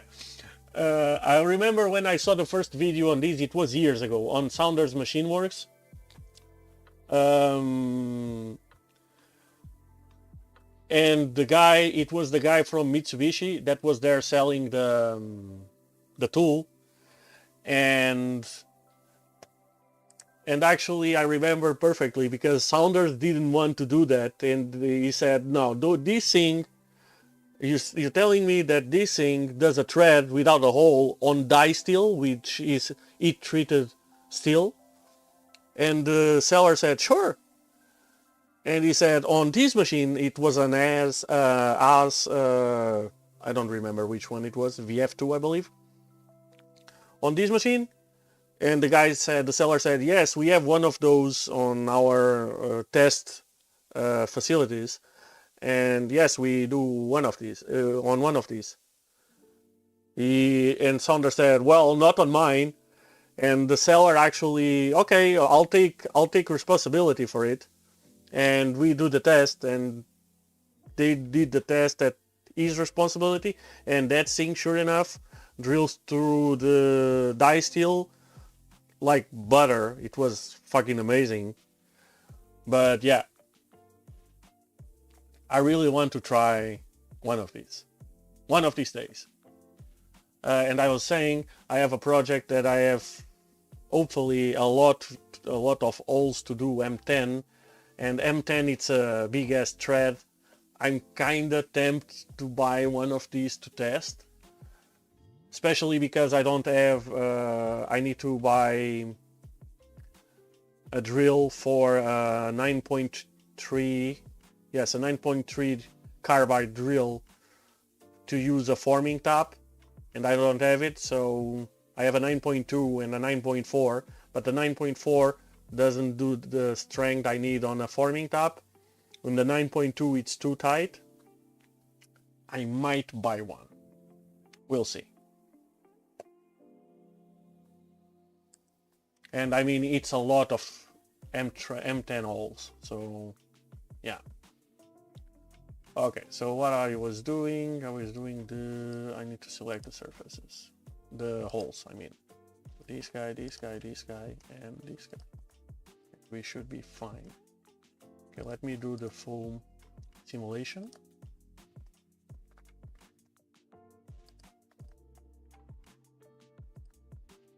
I remember when I saw the first video on these, it was years ago, on Saunders Machine Works. And it was the guy from Mitsubishi that was there selling the tool. And actually I remember perfectly because Saunders didn't want to do that, and he said, no, this thing, you're telling me that this thing does a thread without a hole on die steel, which is heat treated steel? And the seller said, sure. And he said on this machine it was an I don't remember which one it was, VF2 I believe, on this machine. And the seller said, yes, we have one of those on our test facilities. And yes, we do one of these, on one of these. And Saunders said, well, not on mine. And the seller actually, okay, I'll take responsibility for it. And we do the test, and they did the test at his responsibility. And that thing, sure enough, drills through the die steel like butter. It was fucking amazing. But yeah, I really want to try one of these days. And I was saying, I have a project that I have hopefully a lot of holes to do, M10, and M10 it's a big ass thread. I'm kinda tempted to buy one of these to test, especially because I don't have, I need to buy a drill for 9.3, yes, a 9.3 carbide drill to use a forming top, and I don't have it, so I have a 9.2 and a 9.4, but the 9.4 doesn't do the strength I need on a forming top, On the 9.2 it's too tight. I might buy one. We'll see. And I mean, it's a lot of M10 holes, so yeah. Okay, so what I was doing I need to select the surfaces, the holes, I mean. This guy, this guy, this guy, and this guy. We should be fine. Okay, let me do the full simulation.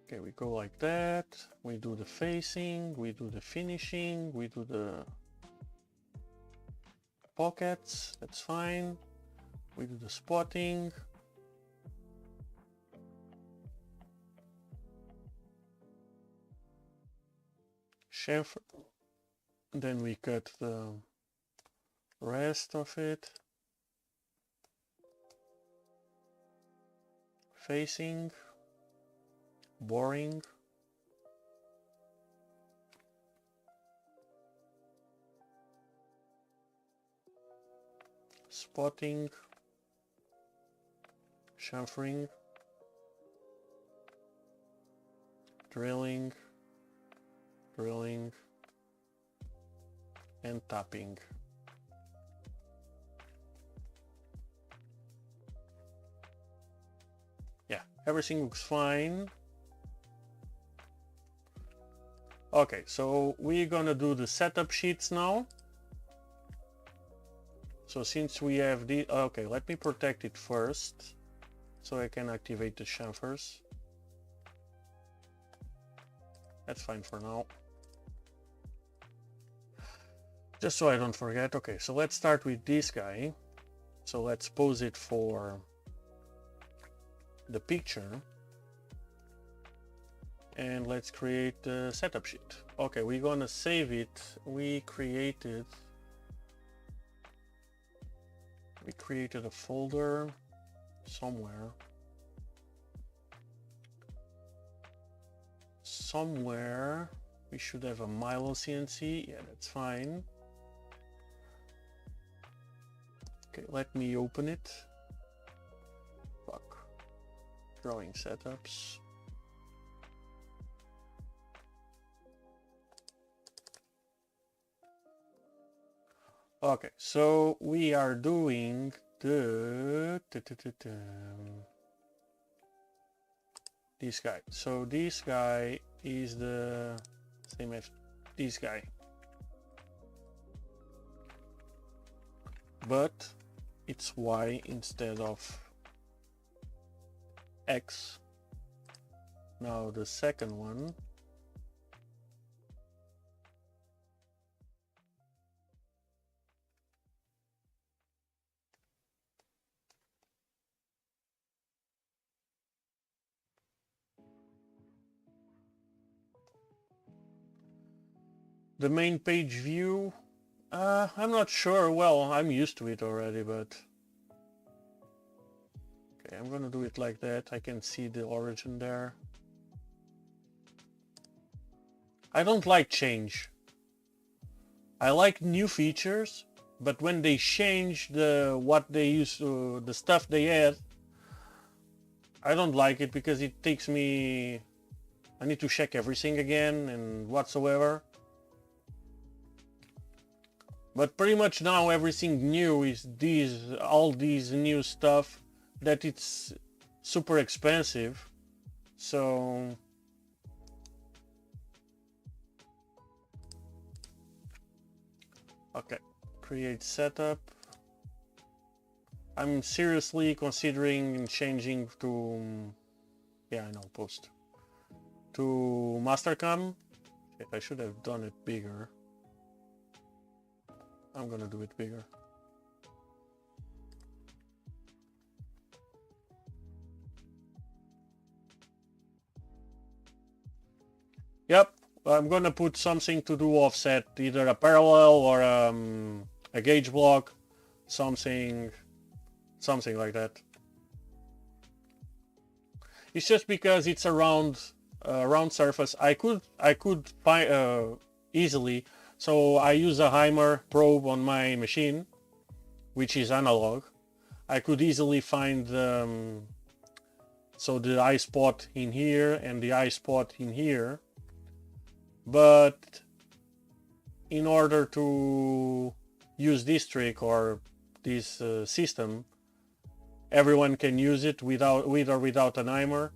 Okay, we go like that, we do the facing, we do the finishing, we do the pockets, that's fine. We do the spotting. Chamfer. Then we cut the rest of it. Facing. Boring. Spotting. Chamfering. Drilling. Drilling. And tapping. Yeah, everything looks fine. Okay, so we're gonna do the setup sheets now. So since we have the, okay, let me protect it first so I can activate the chamfers. That's fine for now. Just so I don't forget. Okay, so let's start with this guy. So let's pose it for the picture. And let's create the setup sheet. Okay, we're gonna save it. We created a folder somewhere. Somewhere we should have a Milo CNC. Yeah, that's fine. Okay, let me open it. Fuck. Drawing setups. Okay, so we are doing the this guy. So this guy is the same as this guy, but it's Y instead of X. Now the second one, the main page view, I'm not sure. Well, I'm used to it already, but okay, I'm gonna do it like that. I can see the origin there. I don't like change. I like new features, but when they change what they use, the stuff they add, I don't like it because it takes me, I need to check everything again and whatsoever. But pretty much now everything new is all these new stuff that it's super expensive. So okay, create setup. I'm seriously considering changing to, yeah, I know, post to Mastercam. I should have done it bigger. I'm gonna do it bigger. Yep, I'm gonna put something to do offset, either a parallel or a gauge block, something like that. It's just because it's a round surface. I could easily So I use a Heimer probe on my machine, which is analog. I could easily find so the eye spot in here and the eye spot in here, but in order to use this trick or this system, everyone can use it with or without an Heimer.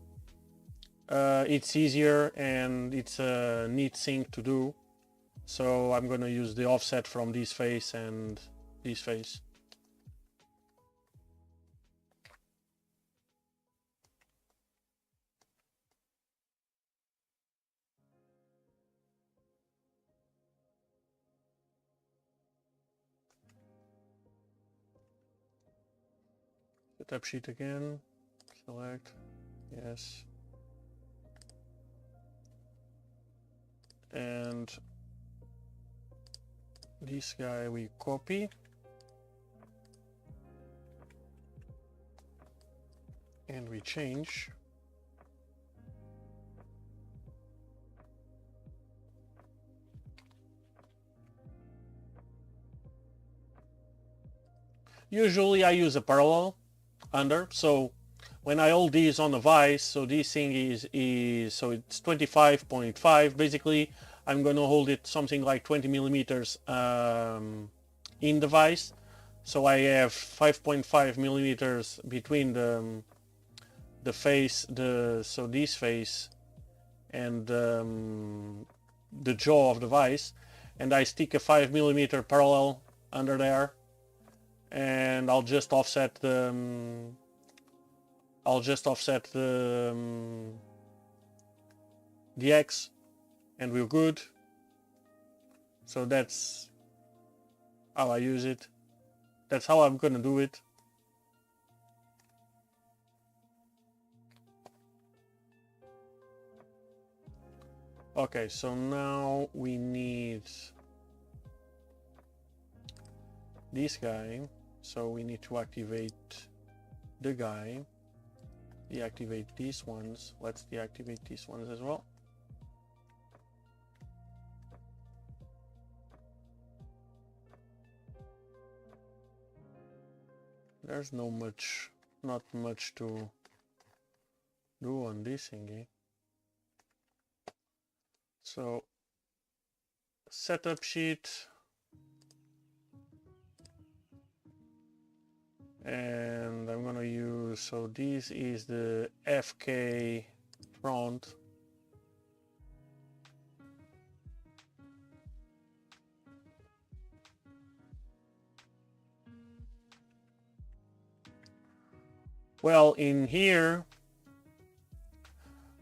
It's easier and it's a neat thing to do. So I'm going to use the offset from this face and this face. Setup sheet again, select, yes. And this guy we copy. And we change. Usually I use a parallel under, so when I hold these on a vise, so this thing is so it's 25.5. Basically, I'm going to hold it something like 20 millimeters in the vise, so I have 5.5 millimeters between the face, so this face and the jaw of the vise, and I stick a 5 millimeter parallel under there, and I'll just offset the X, and we're good. So that's how I use it. That's how I'm gonna do it. Okay, so now we need this guy, so we need to activate the guy, deactivate these ones. Let's deactivate these ones as well. There's not much to do on this thingy. So setup sheet, and I'm gonna use, so this is the FK front. Well, in here,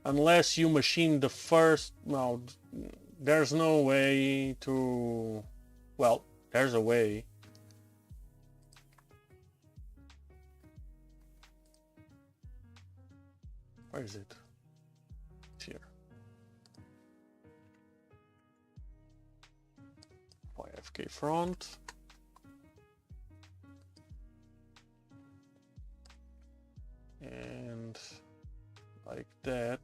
unless you machine the first, well, there's no way to, well, there's a way. Where is it? It's here. YFK front. And like that.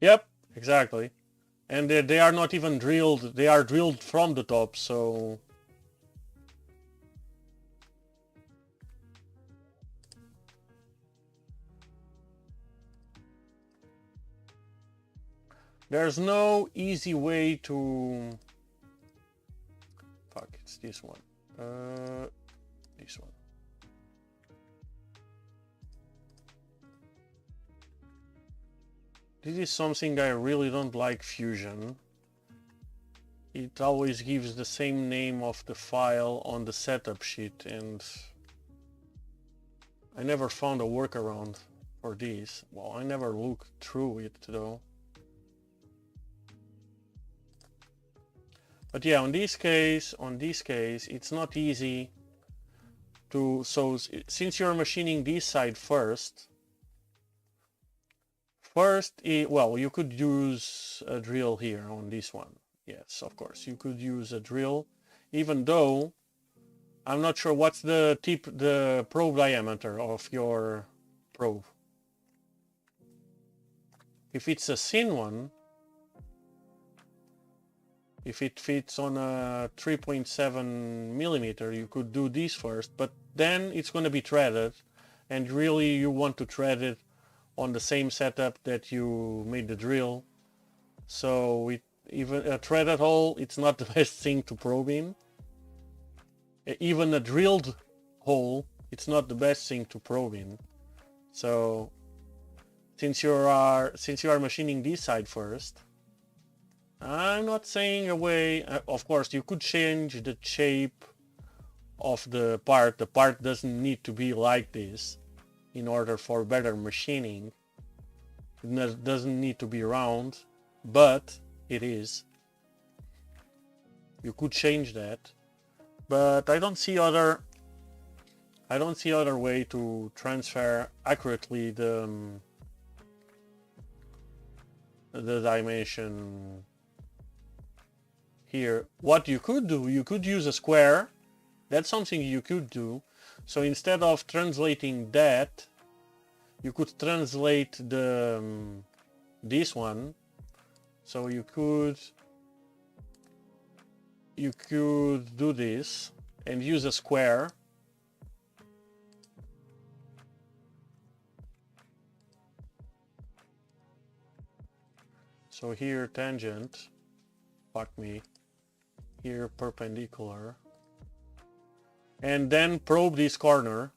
Yep, exactly. And they are not even drilled, they are drilled from the top, so... There's no easy way to... Fuck, it's this one. This one. This is something I really don't like, Fusion. It always gives the same name of the file on the setup sheet, and I never found a workaround for this. Well, I never looked through it though. But yeah, on this case, it's not easy to, so since you're machining this side first, well, you could use a drill here on this one. Yes, of course, you could use a drill, even though I'm not sure what's the probe diameter of your probe. If it's a thin one, if it fits on a 3.7 millimeter, you could do this first, but then it's going to be threaded, and really you want to thread it on the same setup that you made the drill. So even a threaded hole, it's not the best thing to probe in. Even a drilled hole, it's not the best thing to probe in. So since you are machining this side first, I'm not saying away. Of course, you could change the shape of the part. The part doesn't need to be like this in order for better machining. It doesn't need to be round, but it is. You could change that, but I don't see other way to transfer accurately the dimension here. What you could do, you could use a square. That's something you could do. So instead of translating that, you could translate this one. So you could do this and use a square. So here tangent, fuck me, here perpendicular, and then probe this corner.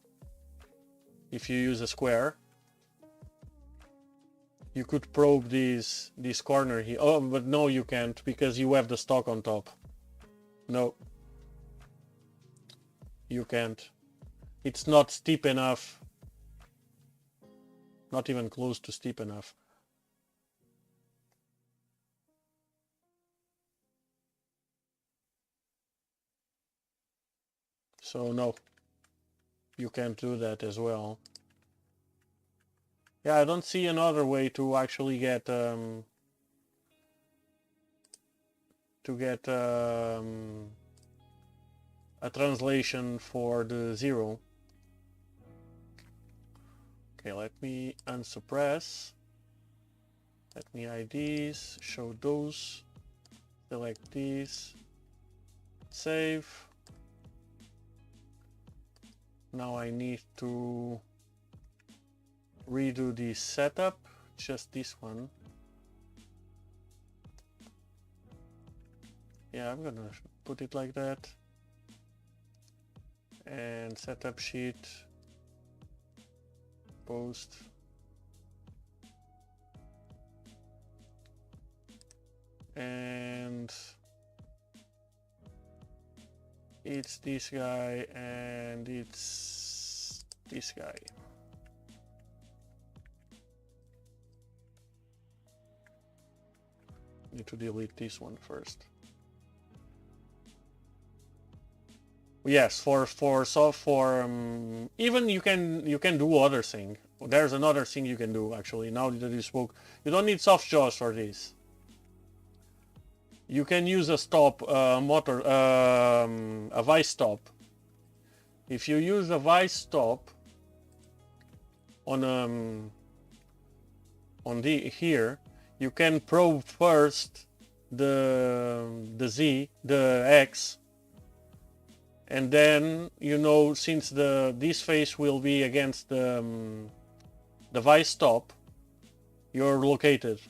If you use a square, you could probe this corner here. Oh, but no, you can't, because you have the stock on top. No, you can't. It's not steep enough. Not even close to steep enough. So no, you can't do that as well. Yeah, I don't see another way to actually get a translation for the 0. Okay, let me unsuppress. Let me hide these, show those, select these, save. Now I need to redo the setup, just this one. Yeah, I'm gonna put it like that. And setup sheet, post. And it's this guy and it's this guy. Need to delete this one first. Yes, even you can do other thing. There's another thing you can do actually. Now that you spoke, you don't need soft jaws for this. You can use a stop motor, a vice stop. If you use a vice stop on here, you can probe first the X, and then since this face will be against the vice stop, you're located.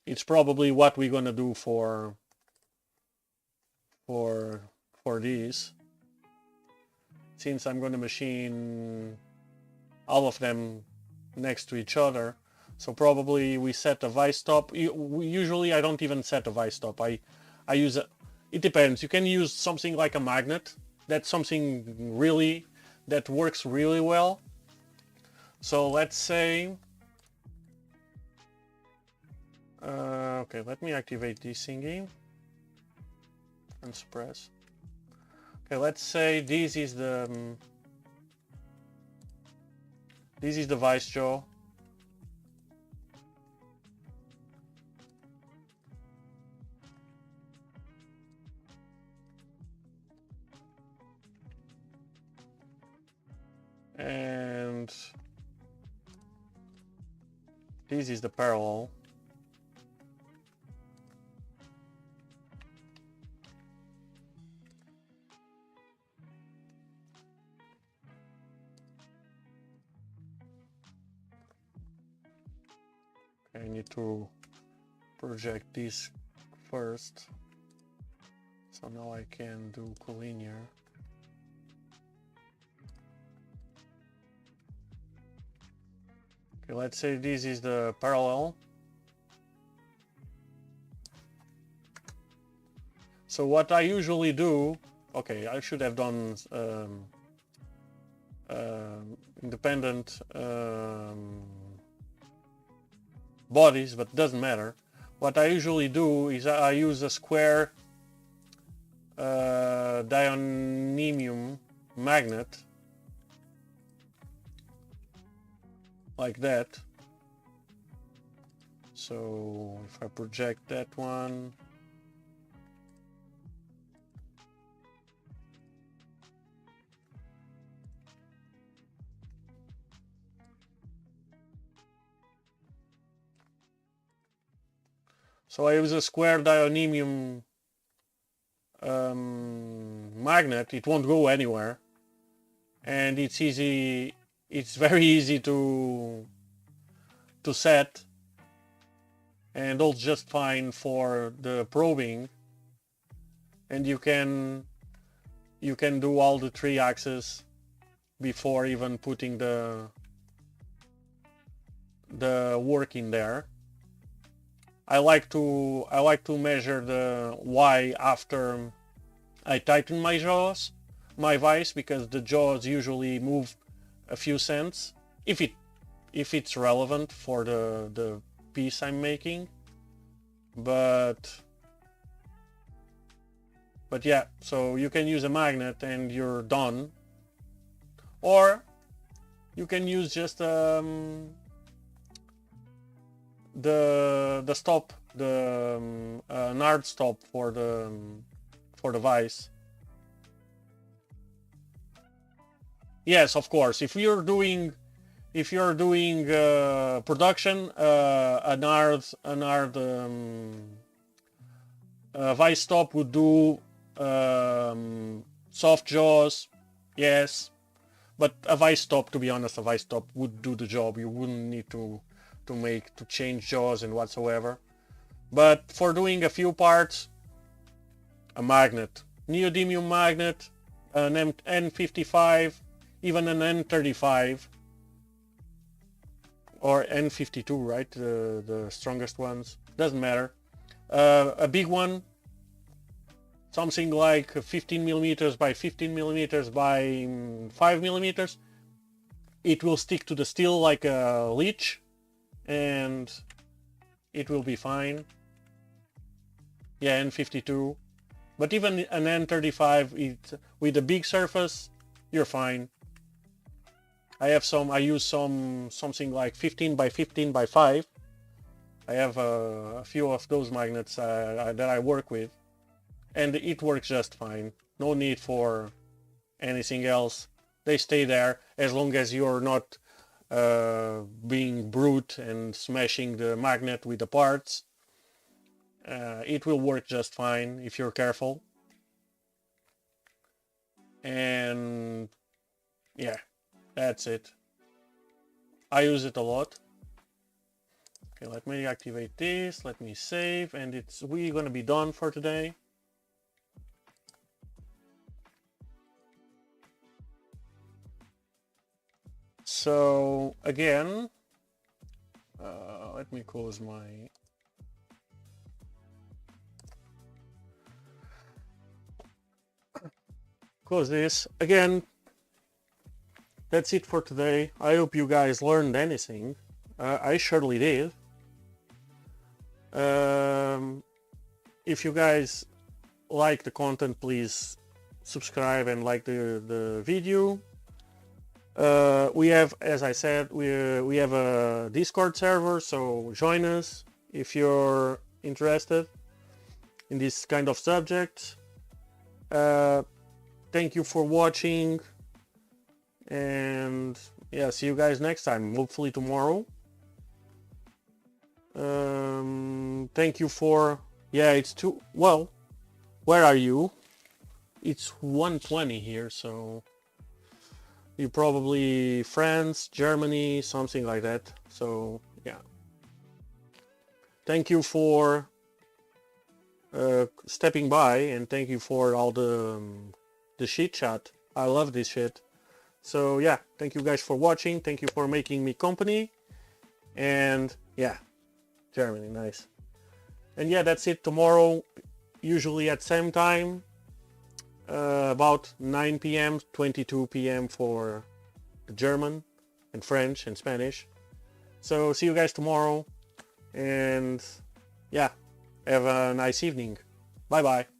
It's probably what we're gonna do for these, since I'm gonna machine all of them next to each other. So probably we set a vice stop. Usually I don't even set a vice stop. I use it depends. You can use something like a magnet. That's something really that works really well. So let's say okay, let me activate this thingy and suppress. Okay, let's say this is the This is the vice jaw. And this is the parallel. I need to project this first, so now I can do collinear. Okay, let's say this is the parallel. So what I usually do, okay, I should have done independent bodies, but doesn't matter. What I usually do is I use a square dionymium magnet like that. So if I project that one, so I use a square dionymium magnet. It won't go anywhere, and it's easy. It's very easy to set, and holds just fine for the probing. And you can do all the 3 axes before even putting the work in there. I like to measure the Y after I tighten my jaws, my vise, because the jaws usually move a few cents if it's relevant for the piece I'm making. But yeah, so you can use a magnet and you're done, or you can use just the stop, the nard stop for the vise. Yes, of course. If you're doing production, a nard vice stop would do soft jaws, yes, but a vice stop, to be honest, a vice stop would do the job. You wouldn't need to change jaws and whatsoever. But for doing a few parts, a magnet, neodymium magnet, an N55, even an N35 or N52, right? The strongest ones, doesn't matter. A big one, something like 15 millimeters by 15 millimeters by 5 millimeters. It will stick to the steel like a leech, and it will be fine. Yeah, N52. But even an N35, with a big surface, you're fine. I use something like 15 by 15 by 5. I have a few of those magnets that I work with, and it works just fine. No need for anything else. They stay there as long as you're not being brute and smashing the magnet with the parts. It will work just fine if you're careful. And yeah, that's it. I use it a lot. Okay, let me activate this, let me save, and we're gonna be done for today. So again, let me close this again. That's it for today. I hope you guys learned anything. I surely did. If you guys like the content, please subscribe and like the video. We have, as I said, we have a Discord server, so join us if you're interested in this kind of subject. Thank you for watching, and yeah, see you guys next time, hopefully tomorrow. Thank you for, yeah, it's too, well, where are you? It's 1:20 here, so you probably France, Germany, something like that. So yeah, thank you for stepping by, and thank you for all the chit chat. I love this shit. So yeah, thank you guys for watching. Thank you for making me company. And yeah, Germany, nice. And yeah, that's it. Tomorrow, usually at same time, about 9 p.m, 22 p.m. for the German and French and Spanish. So see you guys tomorrow, and yeah, have a nice evening. Bye bye.